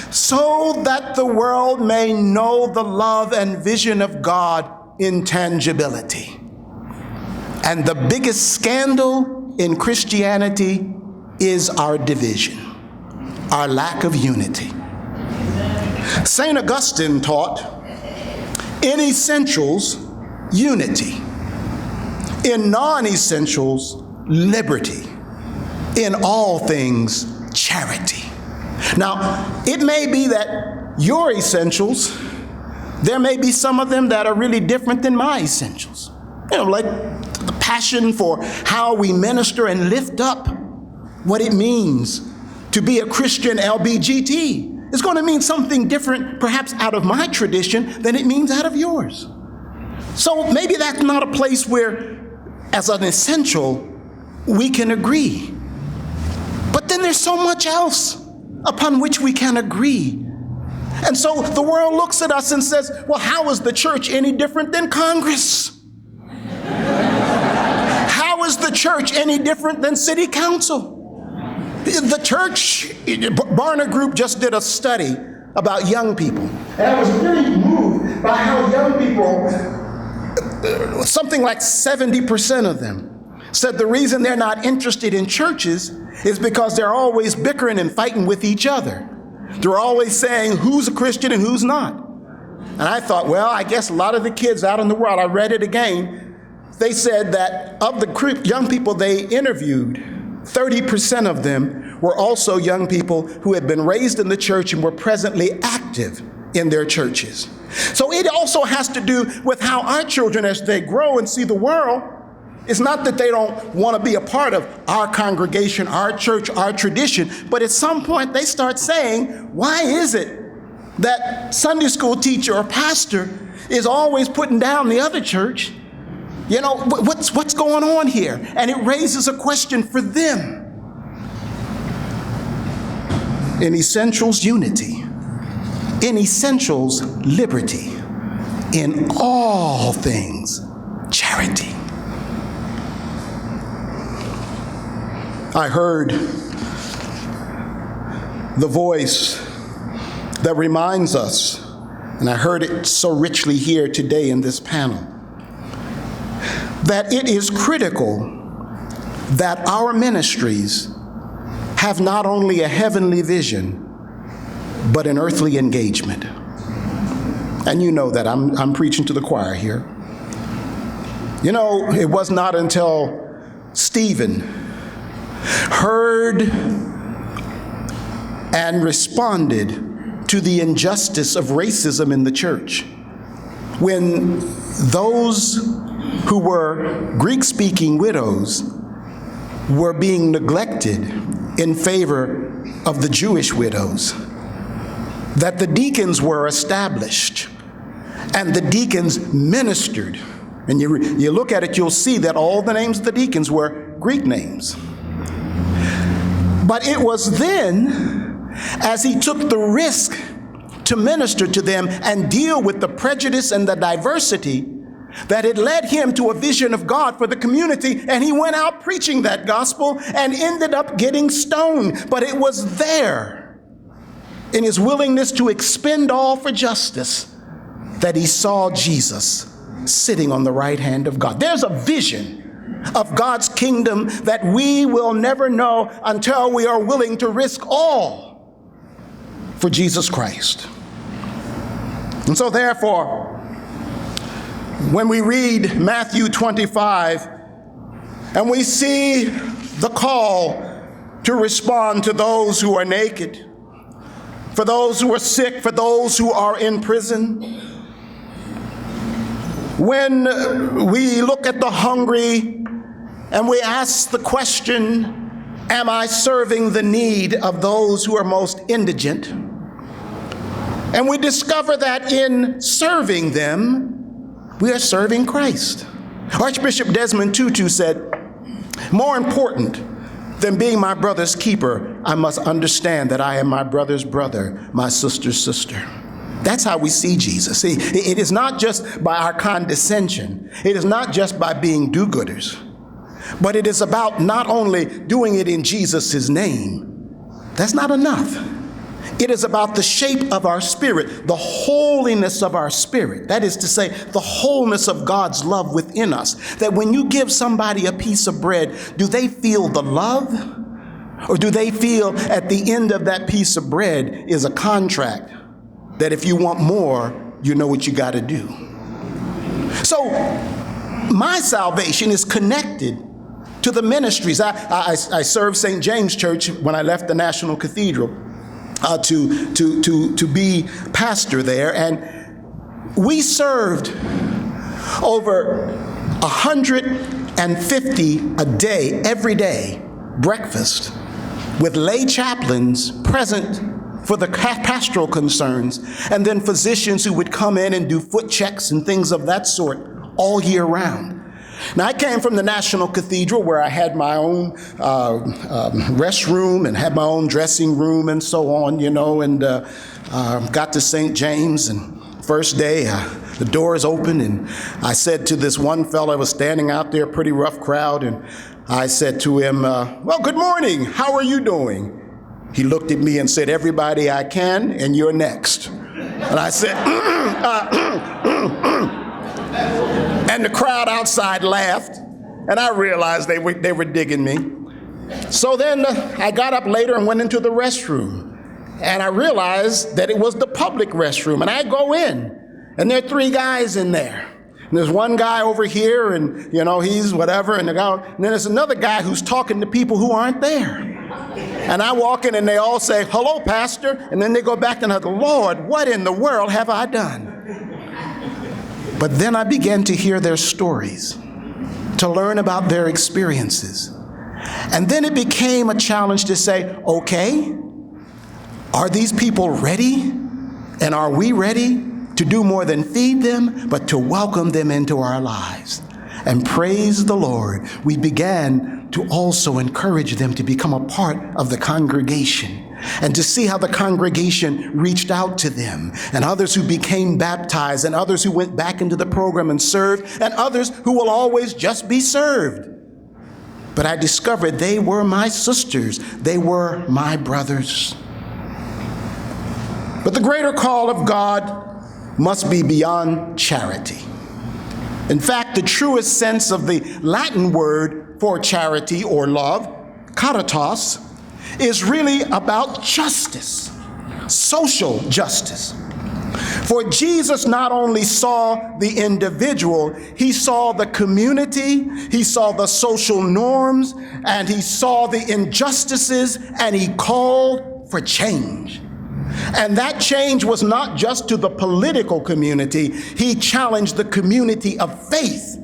Speaker 21: So that the world may know the love and vision of God in tangibility. And the biggest scandal in Christianity is our division, our lack of unity. St. Augustine taught, in essentials, unity. In non-essentials, liberty. In all things, charity. Now, it may be that your essentials, there may be some of them that are really different than my essentials. You know, like the passion for how we minister and lift up what it means to be a Christian LBGT. It's going to mean something different, perhaps out of my tradition, than it means out of yours. So maybe that's not a place where, as an essential, we can agree. But then there's so much else upon which we can agree. And so the world looks at us and says, well, how is the church any different than Congress? How is the church any different than city council? The church, Barna Group just did a study about young people. And I was really moved by how young people, something like 70% of them, said the reason they're not interested in churches is because they're always bickering and fighting with each other. They're always saying who's a Christian and who's not. And I thought, well, I guess a lot of the kids out in the world, I read it again, they said that of the young people they interviewed, 30% of them were also young people who had been raised in the church and were presently active in their churches. So it also has to do with how our children, as they grow and see the world, it's not that they don't want to be a part of our congregation, our church, our tradition, but at some point they start saying, why is it that Sunday school teacher or pastor is always putting down the other church? You know, what's going on here? And it raises a question for them. In essentials, unity. In essentials, liberty. In all things, charity. I heard the voice that reminds us, and I heard it so richly here today in this panel, that it is critical that our ministries have not only a heavenly vision, but an earthly engagement. And you know that I'm preaching to the choir here. You know, it was not until Stephen heard and responded to the injustice of racism in the church, when those who were Greek-speaking widows were being neglected in favor of the Jewish widows, that the deacons were established and the deacons ministered. And you look at it, you'll see that all the names of the deacons were Greek names. But it was then, as he took the risk to minister to them and deal with the prejudice and the diversity, that it led him to a vision of God for the community, and he went out preaching that gospel and ended up getting stoned. But it was there in his willingness to expend all for justice, that he saw Jesus sitting on the right hand of God. There's a vision of God's kingdom that we will never know until we are willing to risk all for Jesus Christ. And so therefore, when we read Matthew 25 and we see the call to respond to those who are naked, for those who are sick, for those who are in prison, when we look at the hungry and we ask the question, am I serving the need of those who are most indigent? And we discover that in serving them, we are serving Christ. Archbishop Desmond Tutu said, more important than being my brother's keeper, I must understand that I am my brother's brother, my sister's sister. That's how we see Jesus. See, it is not just by our condescension. It is not just by being do-gooders. But it is about not only doing it in Jesus' name. That's not enough. It is about the shape of our spirit, the holiness of our spirit. That is to say, the wholeness of God's love within us. That when you give somebody a piece of bread, do they feel the love? Or do they feel at the end of that piece of bread is a contract that if you want more, you know what you got to do? So my salvation is connected to the ministries. I served St. James Church when I left the National Cathedral to be pastor there, and we served over 150 a day, every day, breakfast, with lay chaplains present for the pastoral concerns, and then physicians who would come in and do foot checks and things of that sort all year round. Now, I came from the National Cathedral where I had my own restroom and had my own dressing room and so on, you know, and got to St. James, and first day, the doors opened, and I said to this one fellow who was standing out there, pretty rough crowd, and I said to him, well, good morning, how are you doing? He looked at me and said, everybody I can, and you're next. And I said, and the crowd outside laughed, and I realized they were digging me. So then I got up later and went into the restroom, and I realized that it was the public restroom, and I go in, and there are 3 guys in there. And there's one guy over here, and you know, he's whatever, and then there's another guy who's talking to people who aren't there. And I walk in and they all say, hello, Pastor. And then they go back and I go, Lord, what in the world have I done? But then I began to hear their stories, to learn about their experiences. And then it became a challenge to say, okay, are these people ready? And are we ready to do more than feed them, but to welcome them into our lives? And praise the Lord, we began to also encourage them to become a part of the congregation and to see how the congregation reached out to them, and others who became baptized, and others who went back into the program and served, and others who will always just be served. But I discovered they were my sisters, they were my brothers. But the greater call of God must be beyond charity. In fact, the truest sense of the Latin word for charity or love, caritas, is really about justice, social justice. For Jesus not only saw the individual, he saw the community, he saw the social norms, and he saw the injustices, and he called for change. And that change was not just to the political community. He challenged the community of faith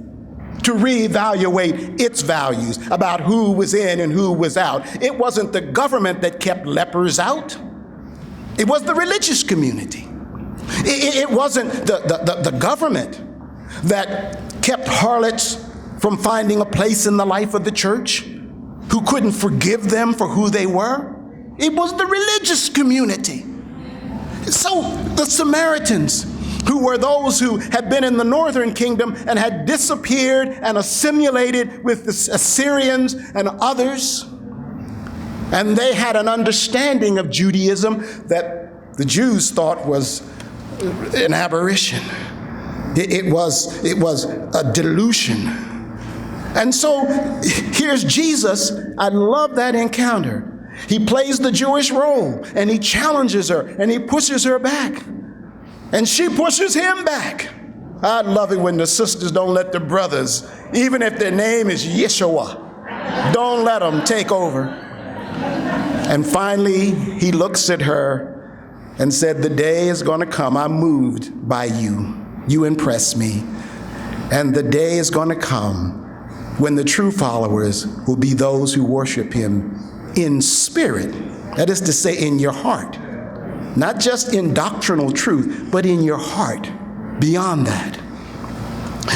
Speaker 21: to reevaluate its values about who was in and who was out. It wasn't the government that kept lepers out. It was the religious community. It wasn't the government that kept harlots from finding a place in the life of the church, who couldn't forgive them for who they were. It was the religious community. So the Samaritans, who were those who had been in the northern kingdom and had disappeared and assimilated with the Assyrians and others, and they had an understanding of Judaism that the Jews thought was an aberration. It was a delusion. And so here's Jesus. I love that encounter. He plays the Jewish role, and he challenges her, and he pushes her back. And she pushes him back. I love it when the sisters don't let the brothers, even if their name is Yeshua, don't let them take over. And finally, he looks at her and said, the day is going to come. I'm moved by you. You impress me. And the day is going to come when the true followers will be those who worship him in spirit. That is to say, in your heart. Not just in doctrinal truth, but in your heart, beyond that.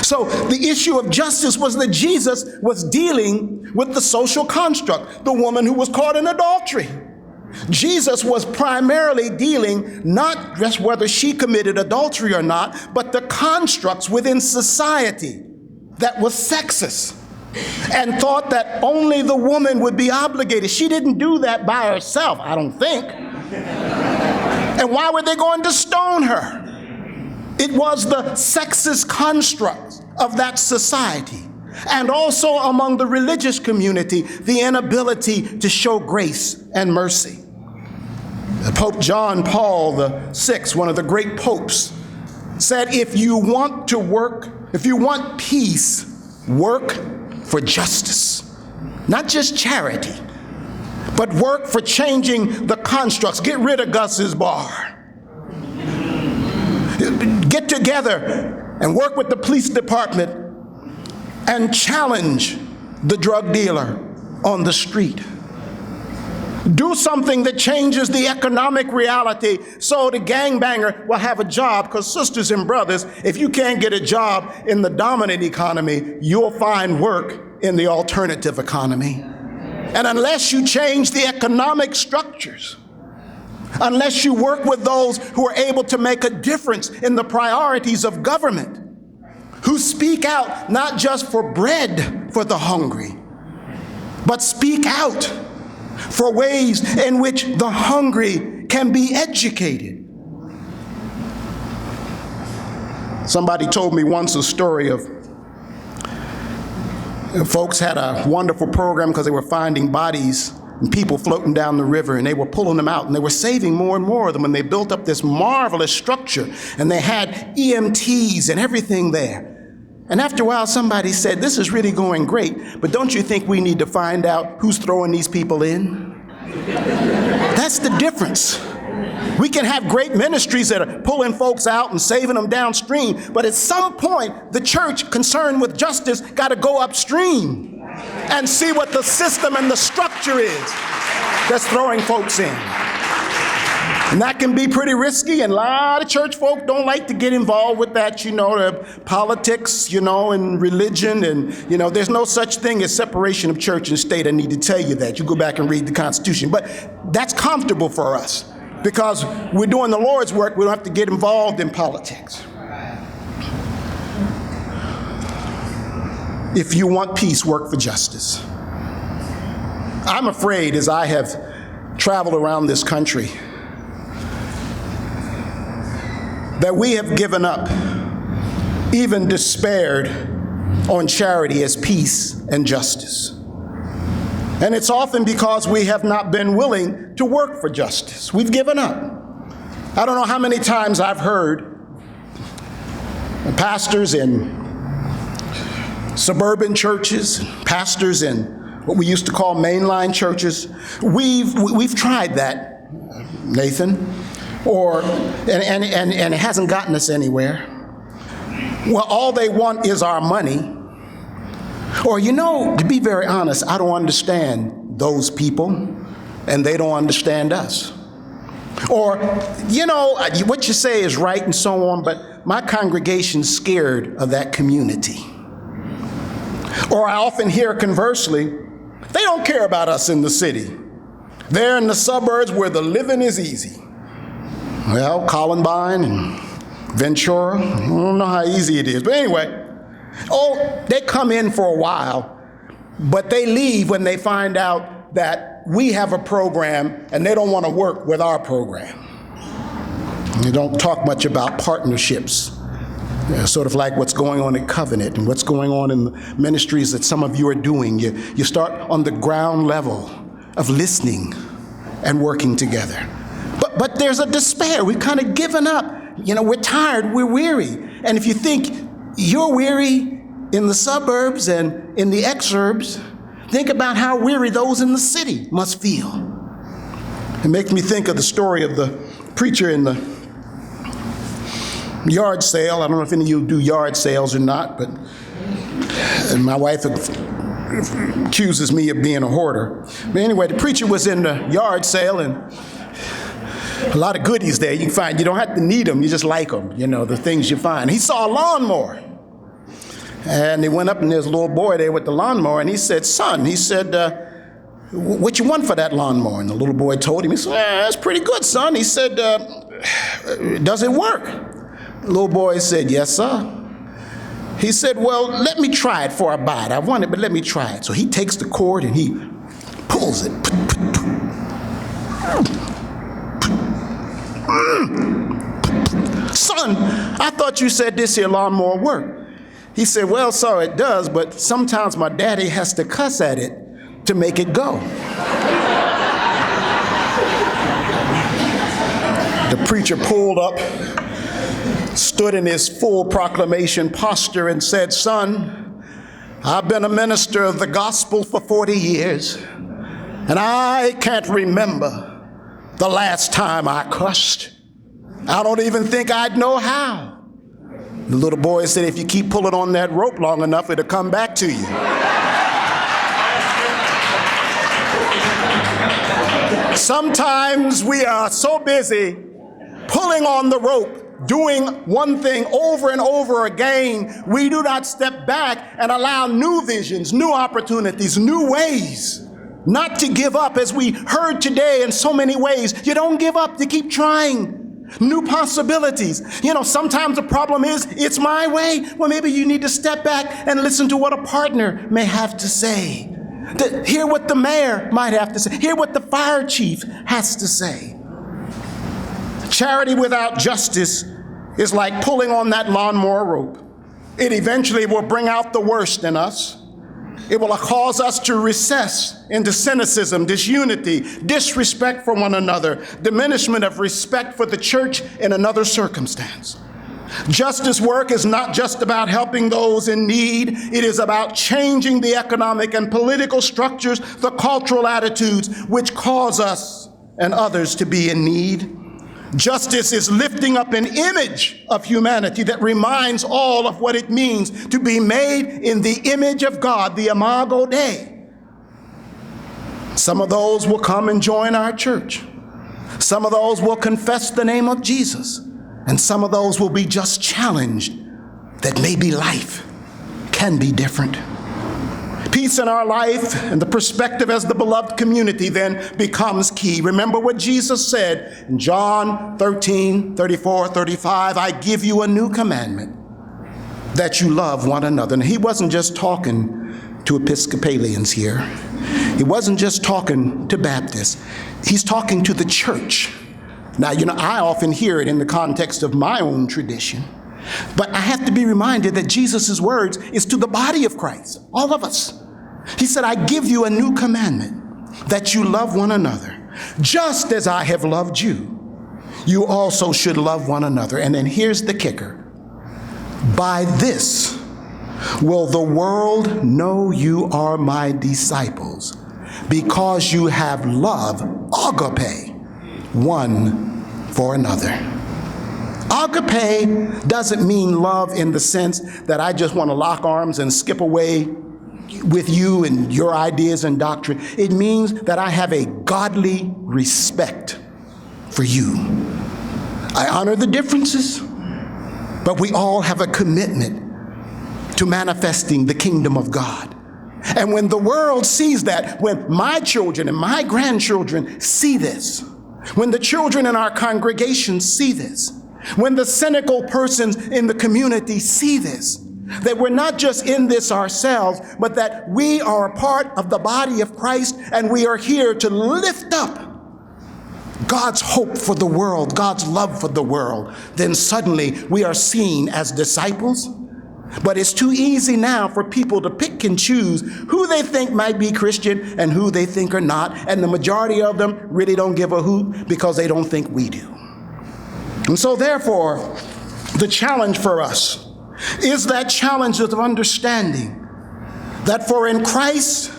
Speaker 21: So the issue of justice was that Jesus was dealing with the social construct, the woman who was caught in adultery. Jesus was primarily dealing not just whether she committed adultery or not, but the constructs within society that was sexist and thought that only the woman would be obligated. She didn't do that by herself, I don't think. And why were they going to stone her? It was the sexist construct of that society. And also among the religious community, the inability to show grace and mercy. Pope John Paul VI, one of the great popes, said, if you want peace, work for justice. Not just charity, but work for changing the constructs. Get rid of Gus's bar. Get together and work with the police department and challenge the drug dealer on the street. Do something that changes the economic reality so the gangbanger will have a job, because sisters and brothers, if you can't get a job in the dominant economy, you'll find work in the alternative economy. And unless you change the economic structures, unless you work with those who are able to make a difference in the priorities of government, who speak out not just for bread for the hungry, but speak out for ways in which the hungry can be educated. Somebody told me once a story of folks had a wonderful program because they were finding bodies and people floating down the river, and they were pulling them out, and they were saving more and more of them, and they built up this marvelous structure, and they had EMTs and everything there. And after a while, somebody said, this is really going great, but don't you think we need to find out who's throwing these people in? That's the difference. We can have great ministries that are pulling folks out and saving them downstream, but at some point, the church concerned with justice got to go upstream and see what the system and the structure is that's throwing folks in. And that can be pretty risky, and a lot of church folk don't like to get involved with that, the politics, and religion, and, there's no such thing as separation of church and state. I need to tell you that. You go back and read the Constitution. But that's comfortable for us because we're doing the Lord's work. We don't have to get involved in politics. If you want peace, work for justice. I'm afraid, as I have traveled around this country, that we have given up, even despaired, on charity as peace and justice. And it's often because we have not been willing to work for justice. We've given up. I don't know how many times I've heard pastors in suburban churches, pastors in what we used to call mainline churches. We've tried that, Nathan, and it hasn't gotten us anywhere. Well, all they want is our money. Or, to be very honest, I don't understand those people, and they don't understand us. Or, what you say is right and so on, but my congregation's scared of that community. Or I often hear conversely, they don't care about us in the city. They're in the suburbs where the living is easy. Well, Columbine and Ventura, I don't know how easy it is. But anyway, they come in for a while, but they leave when they find out that we have a program and they don't want to work with our program. You don't talk much about partnerships, sort of like what's going on at Covenant and what's going on in the ministries that some of you are doing. You start on the ground level of listening and working together. But there's a despair. We've kind of given up. We're tired, we're weary. And if you think you're weary in the suburbs and in the exurbs, think about how weary those in the city must feel. It makes me think of the story of the preacher in the yard sale. I don't know if any of you do yard sales or not, but my wife accuses me of being a hoarder. But anyway, the preacher was in the yard sale, and a lot of goodies there you can find. You don't have to need them, you just like them, the things you find. He saw a lawnmower, and he went up, and there's a little boy there with the lawnmower, and he said, "Son," he said, "what you want for that lawnmower?" And the little boy told him. He said, "That's pretty good, son." He said, "Does it work?" The little boy said, "Yes, sir." He said, "Well, let me try it before I buy it. I want it, but let me try it." So he takes the cord and he pulls it. "Son, I thought you said this here lawnmower worked." He said, "Well, sir, it does, but sometimes my daddy has to cuss at it to make it go." The preacher pulled up, stood in his full proclamation posture and said, "Son, I've been a minister of the gospel for 40 years, and I can't remember the last time I cussed. I don't even think I'd know how." The little boy said, "If you keep pulling on that rope long enough, it'll come back to you." Sometimes we are so busy pulling on the rope, doing one thing over and over again, we do not step back and allow new visions, new opportunities, new ways not to give up, as we heard today in so many ways. You don't give up, you keep trying. New possibilities. Sometimes the problem is, it's my way. Well, maybe you need to step back and listen to what a partner may have to say. To hear what the mayor might have to say. Hear what the fire chief has to say. Charity without justice is like pulling on that lawnmower rope. It eventually will bring out the worst in us. It will cause us to recess into cynicism, disunity, disrespect for one another, diminishment of respect for the church in another circumstance. Justice work is not just about helping those in need. It is about changing the economic and political structures, the cultural attitudes which cause us and others to be in need. Justice is lifting up an image of humanity that reminds all of what it means to be made in the image of God, the Imago Dei. Some of those will come and join our church. Some of those will confess the name of Jesus. And some of those will be just challenged that maybe life can be different. Peace in our life and the perspective as the beloved community then becomes key. Remember what Jesus said in John 13:34-35, "I give you a new commandment, that you love one another." And he wasn't just talking to Episcopalians here. He wasn't just talking to Baptists. He's talking to the church. Now, I often hear it in the context of my own tradition, but I have to be reminded that Jesus' words is to the body of Christ, all of us. He said, "I give you a new commandment, that you love one another. Just as I have loved you, you also should love one another." And then here's the kicker. "By this will the world know you are my disciples, because you have love, agape, one for another." Agape doesn't mean love in the sense that I just want to lock arms and skip away with you and your ideas and doctrine. It means that I have a godly respect for you. I honor the differences, but we all have a commitment to manifesting the kingdom of God. And when the world sees that, when my children and my grandchildren see this, when the children in our congregation see this, when the cynical persons in the community see this, that we're not just in this ourselves, but that we are a part of the body of Christ, and we are here to lift up God's hope for the world, God's love for the world, then suddenly we are seen as disciples. But it's too easy now for people to pick and choose who they think might be Christian and who they think are not. And the majority of them really don't give a hoot because they don't think we do. And so therefore, the challenge for us is that challenge of understanding that for in Christ,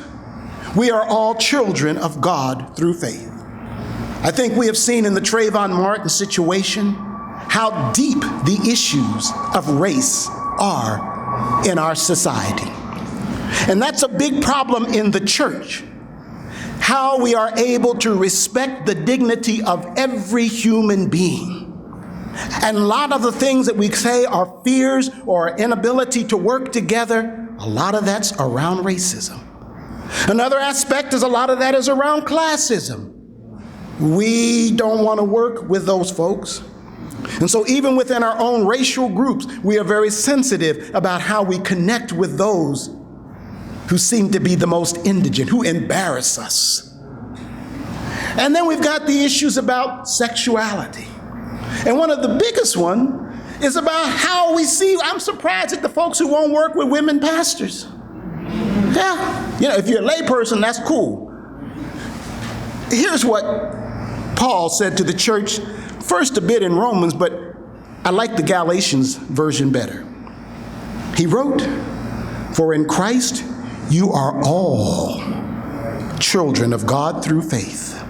Speaker 21: we are all children of God through faith. I think we have seen in the Trayvon Martin situation how deep the issues of race are in our society. And that's a big problem in the church. How we are able to respect the dignity of every human being. And a lot of the things that we say are fears or inability to work together, a lot of that's around racism. Another aspect is a lot of that is around classism. We don't want to work with those folks. And so even within our own racial groups, we are very sensitive about how we connect with those who seem to be the most indigent, who embarrass us. And then we've got the issues about sexuality. And one of the biggest one is about how we see, I'm surprised at the folks who won't work with women pastors. Yeah, if you're a layperson, that's cool. Here's what Paul said to the church, first a bit in Romans, but I like the Galatians version better. He wrote, "For in Christ you are all children of God through faith.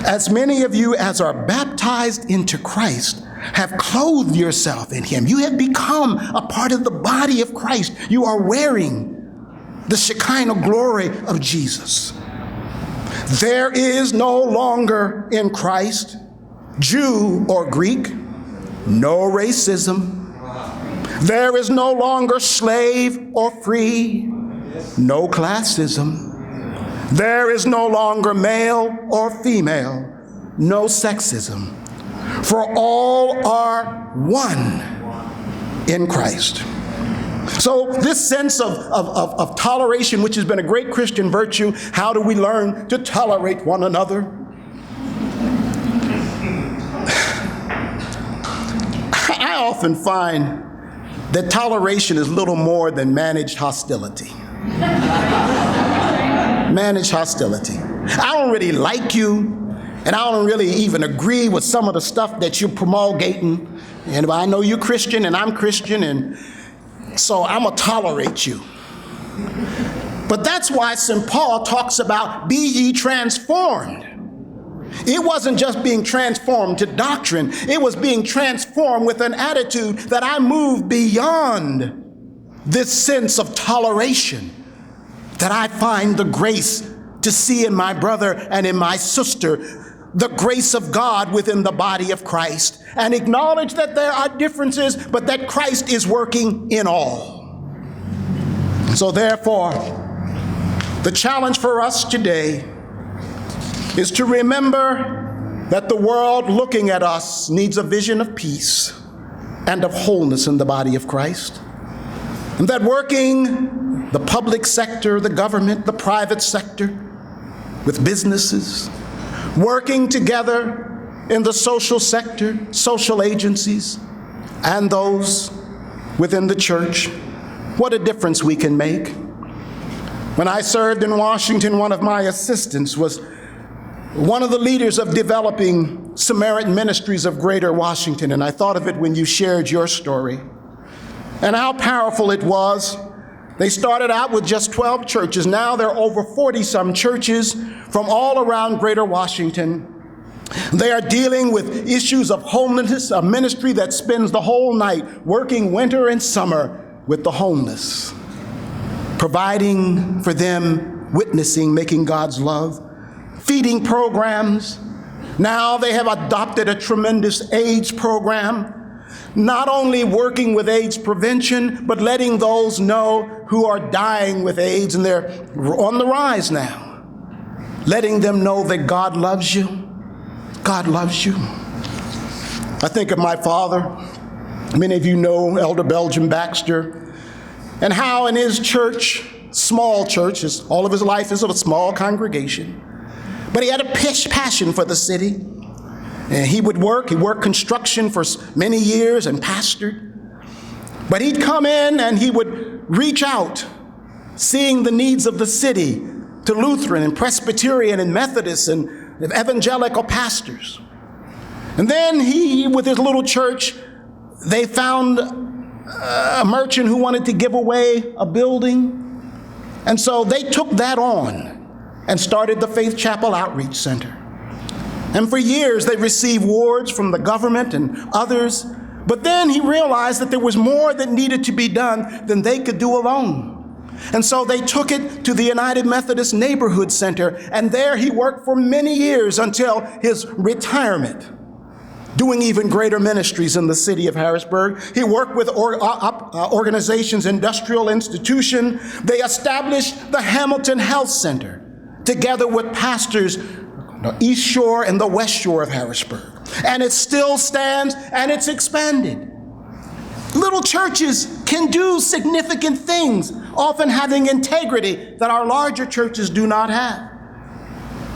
Speaker 21: As many of you as are baptized into Christ have clothed yourself in him." You have become a part of the body of Christ. You are wearing the Shekinah glory of Jesus. There is no longer in Christ Jew or Greek, no racism. There is no longer slave or free, no classism. There is no longer male or female, no sexism. For all are one in Christ. So this sense of toleration, which has been a great Christian virtue, how do we learn to tolerate one another? I often find that toleration is little more than managed hostility. Managed hostility. I don't really like you, and I don't really even agree with some of the stuff that you're promulgating. And I know you're Christian and I'm Christian, and so I'm gonna tolerate you. But that's why St. Paul talks about be ye transformed. It wasn't just being transformed to doctrine, it was being transformed with an attitude that I move beyond this sense of toleration, that I find the grace to see in my brother and in my sister the grace of God within the body of Christ, and acknowledge that there are differences, but that Christ is working in all. So therefore, the challenge for us today is to remember that the world looking at us needs a vision of peace and of wholeness in the body of Christ. And that working the public sector, the government, the private sector, with businesses, working together in the social sector, social agencies, and those within the church, what a difference we can make. When I served in Washington, one of my assistants was one of the leaders of developing Samaritan Ministries of Greater Washington, and I thought of it when you shared your story, and how powerful it was. They started out with just 12 churches. Now there are over 40-some churches from all around Greater Washington. They are dealing with issues of homelessness, a ministry that spends the whole night working winter and summer with the homeless, providing for them, witnessing, making God's love, feeding programs. Now they have adopted a tremendous AIDS program, not only working with AIDS prevention, but letting those know who are dying with AIDS, and they're on the rise now, letting them know that God loves you. God loves you. I think of my father. Many of you know Elder Belgian Baxter, and how in his church, small church, all of his life is of a small congregation, But he had a passion for the city. And he worked construction for many years and pastored. But he'd come in and he would reach out, seeing the needs of the city, to Lutheran and Presbyterian and Methodist and evangelical pastors. And then he, with his little church, they found a merchant who wanted to give away a building. And so they took that on and started the Faith Chapel Outreach Center. And for years they received awards from the government and others. But then he realized that there was more that needed to be done than they could do alone. And so they took it to the United Methodist Neighborhood Center, and there he worked for many years until his retirement, doing even greater ministries in the city of Harrisburg. He worked with organizations, industrial institution. They established the Hamilton Health Center, together with pastors the East Shore and the West Shore of Harrisburg. And it still stands, and it's expanded. Little churches can do significant things, often having integrity that our larger churches do not have.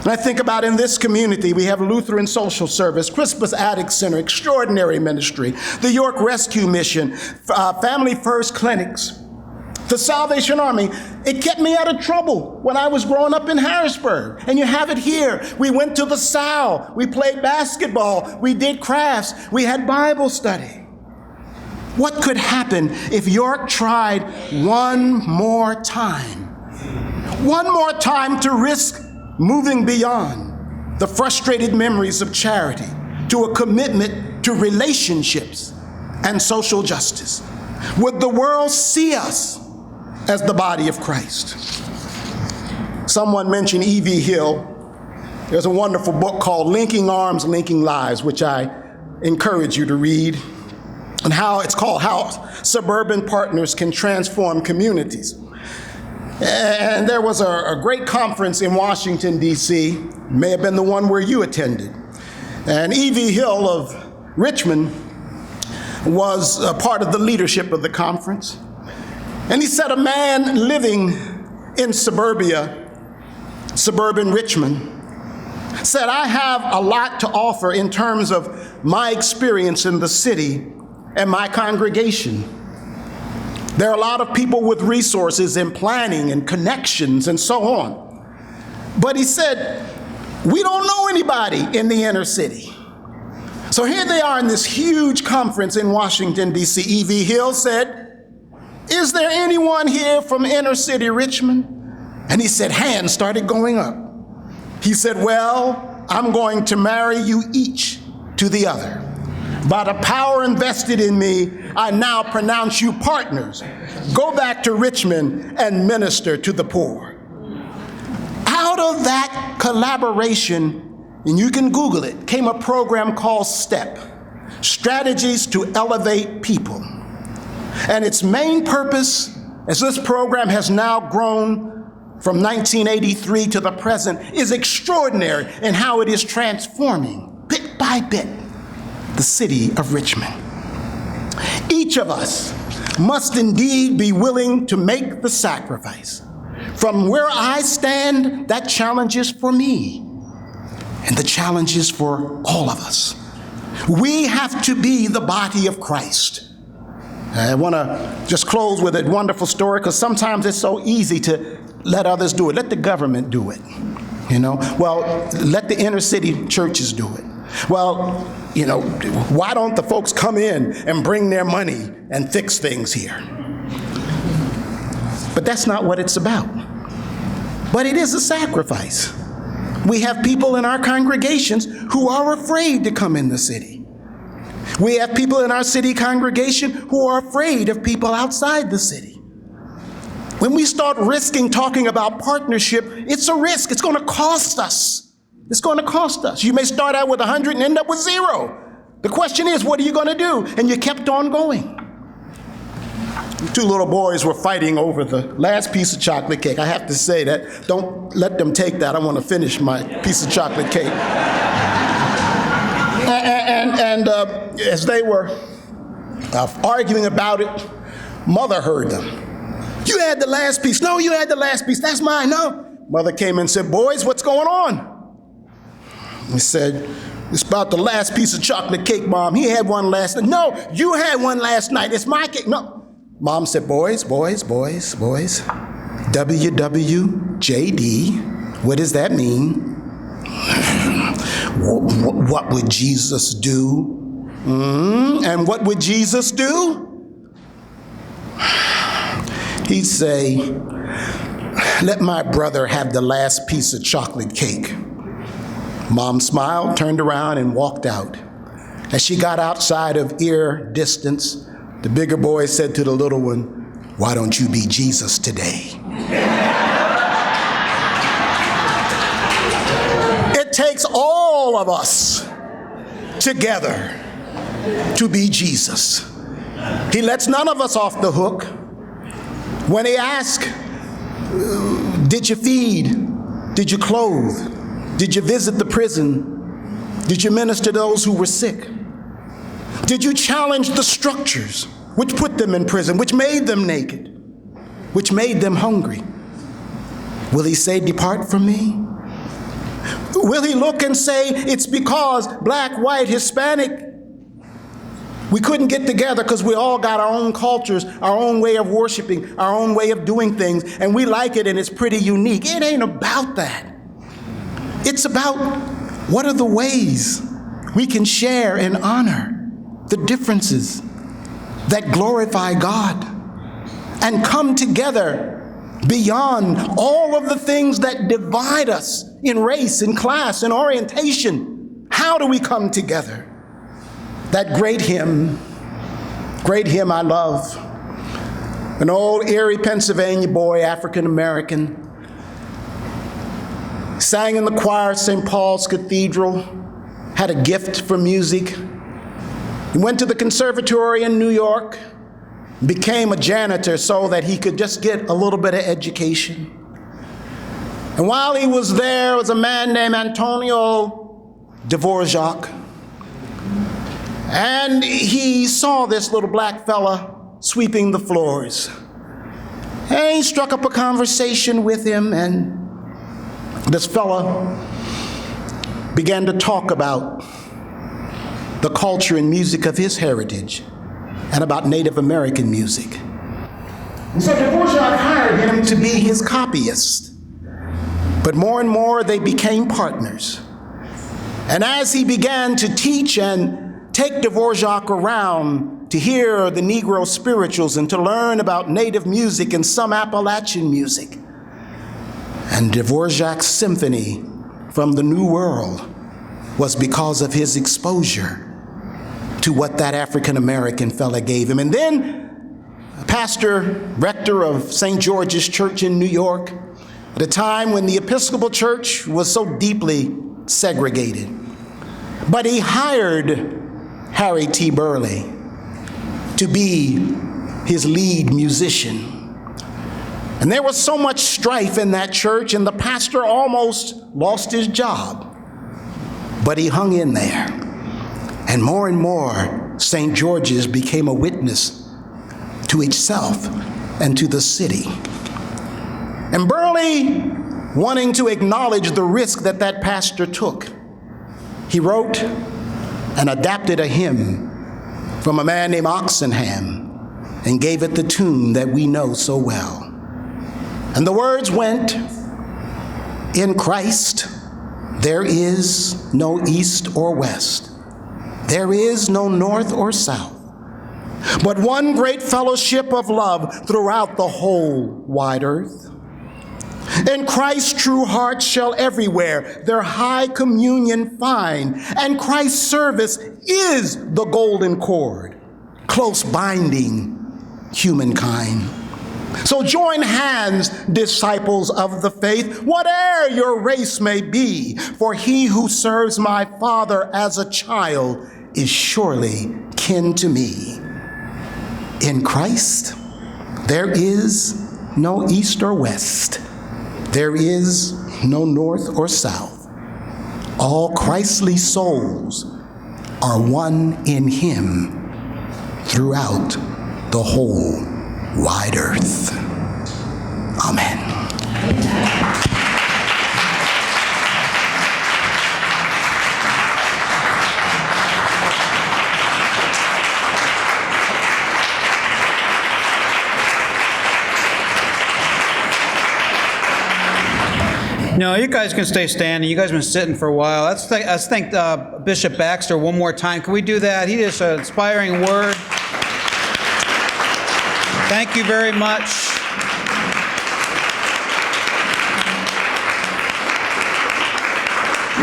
Speaker 21: And I think about in this community, we have Lutheran Social Service, Crispus Attucks Center, extraordinary ministry, the York Rescue Mission, Family First Clinics, the Salvation Army. It kept me out of trouble when I was growing up in Harrisburg. And you have it here. We went to the Sal. We played basketball. We did crafts. We had Bible study. What could happen if York tried one more time to risk moving beyond the frustrated memories of charity to a commitment to relationships and social justice? Would the world see us as the body of Christ? Someone mentioned E.V. Hill. There's a wonderful book called Linking Arms, Linking Lives, which I encourage you to read, and how it's called How Suburban Partners Can Transform Communities. And there was a great conference in Washington, D.C., may have been the one where you attended. And E.V. Hill of Richmond was a part of the leadership of the conference. And he said a man living in suburban Richmond said, I have a lot to offer in terms of my experience in the city and my congregation. There are a lot of people with resources and planning and connections and so on. But he said, we don't know anybody in the inner city. So here they are in this huge conference in Washington, D.C. E.V. Hill said, is there anyone here from inner city Richmond? And he said, hands started going up. He said, well, I'm going to marry you each to the other. By the power invested in me, I now pronounce you partners. Go back to Richmond and minister to the poor. Out of that collaboration, and you can Google it, came a program called STEP, Strategies to Elevate People. And its main purpose, as this program has now grown from 1983 to the present, is extraordinary in how it is transforming, bit by bit, the city of Richmond. Each of us must indeed be willing to make the sacrifice. From where I stand, that challenge is for me, and the challenge is for all of us. We have to be the body of Christ. I want to just close with a wonderful story, because sometimes it's so easy to let others do it. Let the government do it, Well, let the inner city churches do it. Well, why don't the folks come in and bring their money and fix things here? But that's not what it's about. But it is a sacrifice. We have people in our congregations who are afraid to come in the city. We have people in our city congregation who are afraid of people outside the city. When we start risking talking about partnership, it's a risk. It's going to cost us. It's going to cost us. You may start out with 100 and end up with 0. The question is, what are you going to do? And you kept on going. Two little boys were fighting over the last piece of chocolate cake. I have to say that. Don't let them take that. I want to finish my piece of chocolate cake. And as they were arguing about it, mother heard them. You had the last piece. No, you had the last piece. That's mine. No. Mother came and said, boys, what's going on? He said, "It's about the last piece of chocolate cake, Mom. He had one last night." "No, you had one last night. It's my cake." "No." Mom said, boys. WWJD. What does that mean? What would Jesus do? And what would Jesus do? He'd say, "Let my brother have the last piece of chocolate cake." Mom smiled, turned around, and walked out. As she got outside of ear distance, the bigger boy said to the little one, "Why don't you be Jesus today?" It takes all of us together to be Jesus. He lets none of us off the hook. When he asks, "Did you feed? Did you clothe? Did you visit the prison? Did you minister to those who were sick? Did you challenge the structures which put them in prison, which made them naked, which made them hungry?" Will he say, "Depart from me"? Will he look and say, "It's because black, white, Hispanic, we couldn't get together because we all got our own cultures, our own way of worshiping, our own way of doing things, and we like it and it's pretty unique"? It ain't about that. It's about what are the ways we can share and honor the differences that glorify God and come together beyond all of the things that divide us in race, in class, in orientation. How do we come together? That great hymn I love. An old Erie, Pennsylvania boy, African American, sang in the choir at St. Paul's Cathedral, had a gift for music. He went to the conservatory in New York, became a janitor so that he could just get a little bit of education. And while he was there was a man named Antonio Dvorak. And he saw this little black fella sweeping the floors. And he struck up a conversation with him, and this fella began to talk about the culture and music of his heritage and about Native American music. And so Dvorak hired him to be his copyist. But more and more they became partners. And as he began to teach and take Dvorak around to hear the Negro spirituals and to learn about Native music and some Appalachian music, and Dvorak's symphony from the New World was because of his exposure to what that African American fella gave him. And then pastor, rector of St. George's Church in New York, at a time when the Episcopal Church was so deeply segregated. But he hired Harry T. Burleigh to be his lead musician. And there was so much strife in that church, and the pastor almost lost his job. But he hung in there. And more, St. George's became a witness to itself and to the city. And Burleigh, wanting to acknowledge the risk that that pastor took, he wrote and adapted a hymn from a man named Oxenham and gave it the tune that we know so well. And the words went, "In Christ there is no east or west, there is no north or south, but one great fellowship of love throughout the whole wide earth. In Christ true hearts shall everywhere their high communion find, and Christ's service is the golden cord, close binding humankind. So join hands, disciples of the faith, whate'er your race may be, for he who serves my Father as a child is surely kin to me. In Christ there is no east or west, there is no north or south. All Christly souls are one in him throughout the whole wide earth. Amen.
Speaker 1: No, you guys can stay standing. You guys have been sitting for a while. Let's thank Bishop Baxter one more time. Can we do that? He is an inspiring word. Thank you very much.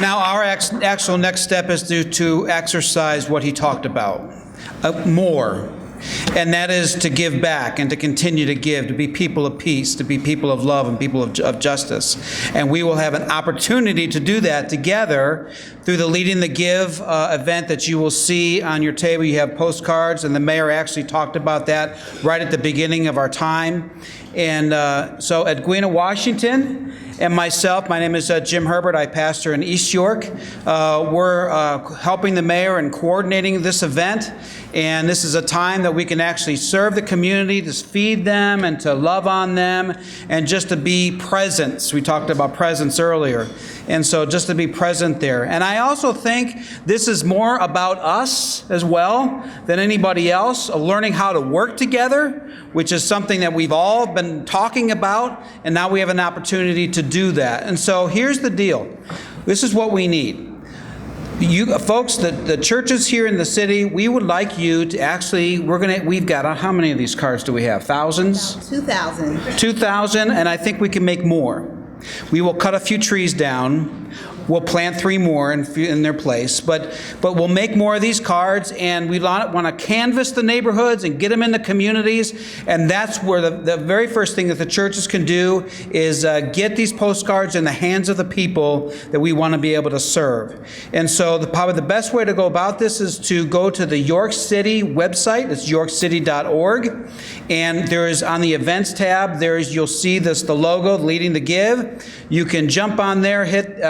Speaker 1: Now, our actual next step is to exercise what he talked about more. And that is to give back and to continue to give, to be people of peace, to be people of love and people of justice. And we will have an opportunity to do that together through the Leading the Give event that you will see on your table. You have postcards, and the mayor actually talked about that right at the beginning of our time. And so Edwina Washington and myself, my name is Jim Herbert. I pastor in East York. We're helping the mayor and coordinating this event. And this is a time that we can actually serve the community, to feed them and to love on them and just to be present. We talked about presence earlier. And so just to be present there. And I also think this is more about us as well than anybody else, of learning how to work together, which is something that we've all been talking about, and now we have an opportunity to do that. And so here's the deal. This is what we need. You folks, the churches here in the city, we would like you to actually, we've got, how many of these cards do we have? Thousands?
Speaker 22: 2,000.
Speaker 1: 2,000, and I think we can make more. We will cut a few trees down. We'll plant 3 more in their place, but we'll make more of these cards, and we want to canvass the neighborhoods and get them in the communities, and that's where the very first thing that the churches can do is get these postcards in the hands of the people that we want to be able to serve. And so probably the best way to go about this is to go to the York City website. It's yorkcity.org, and there is, on the events tab, you'll see the logo, Leading the Give. You can jump on there, hit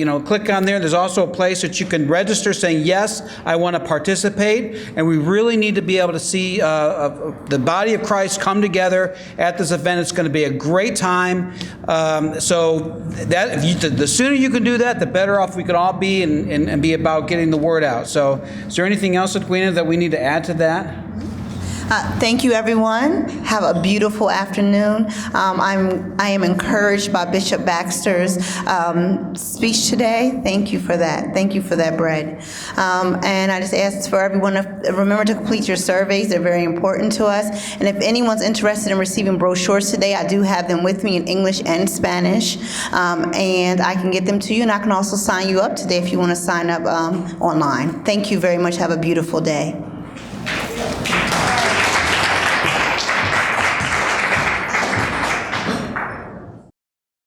Speaker 1: click on there. There's also a place that you can register saying, yes, I want to participate. And we really need to be able to see the body of Christ come together at this event. It's going to be a great time. So that the sooner you can do that, the better off we could all be and be about getting the word out. So is there anything else, Edwina, that we need to add to that?
Speaker 22: Thank you, everyone. Have a beautiful afternoon. I am encouraged by Bishop Baxter's speech today. Thank you for that. Thank you for that, Brad. And I just ask for everyone to remember to complete your surveys. They're very important to us. And if anyone's interested in receiving brochures today, I do have them with me in English and Spanish. And I can get them to you, and I can also sign you up today if you want to sign up online. Thank you very much. Have a beautiful day.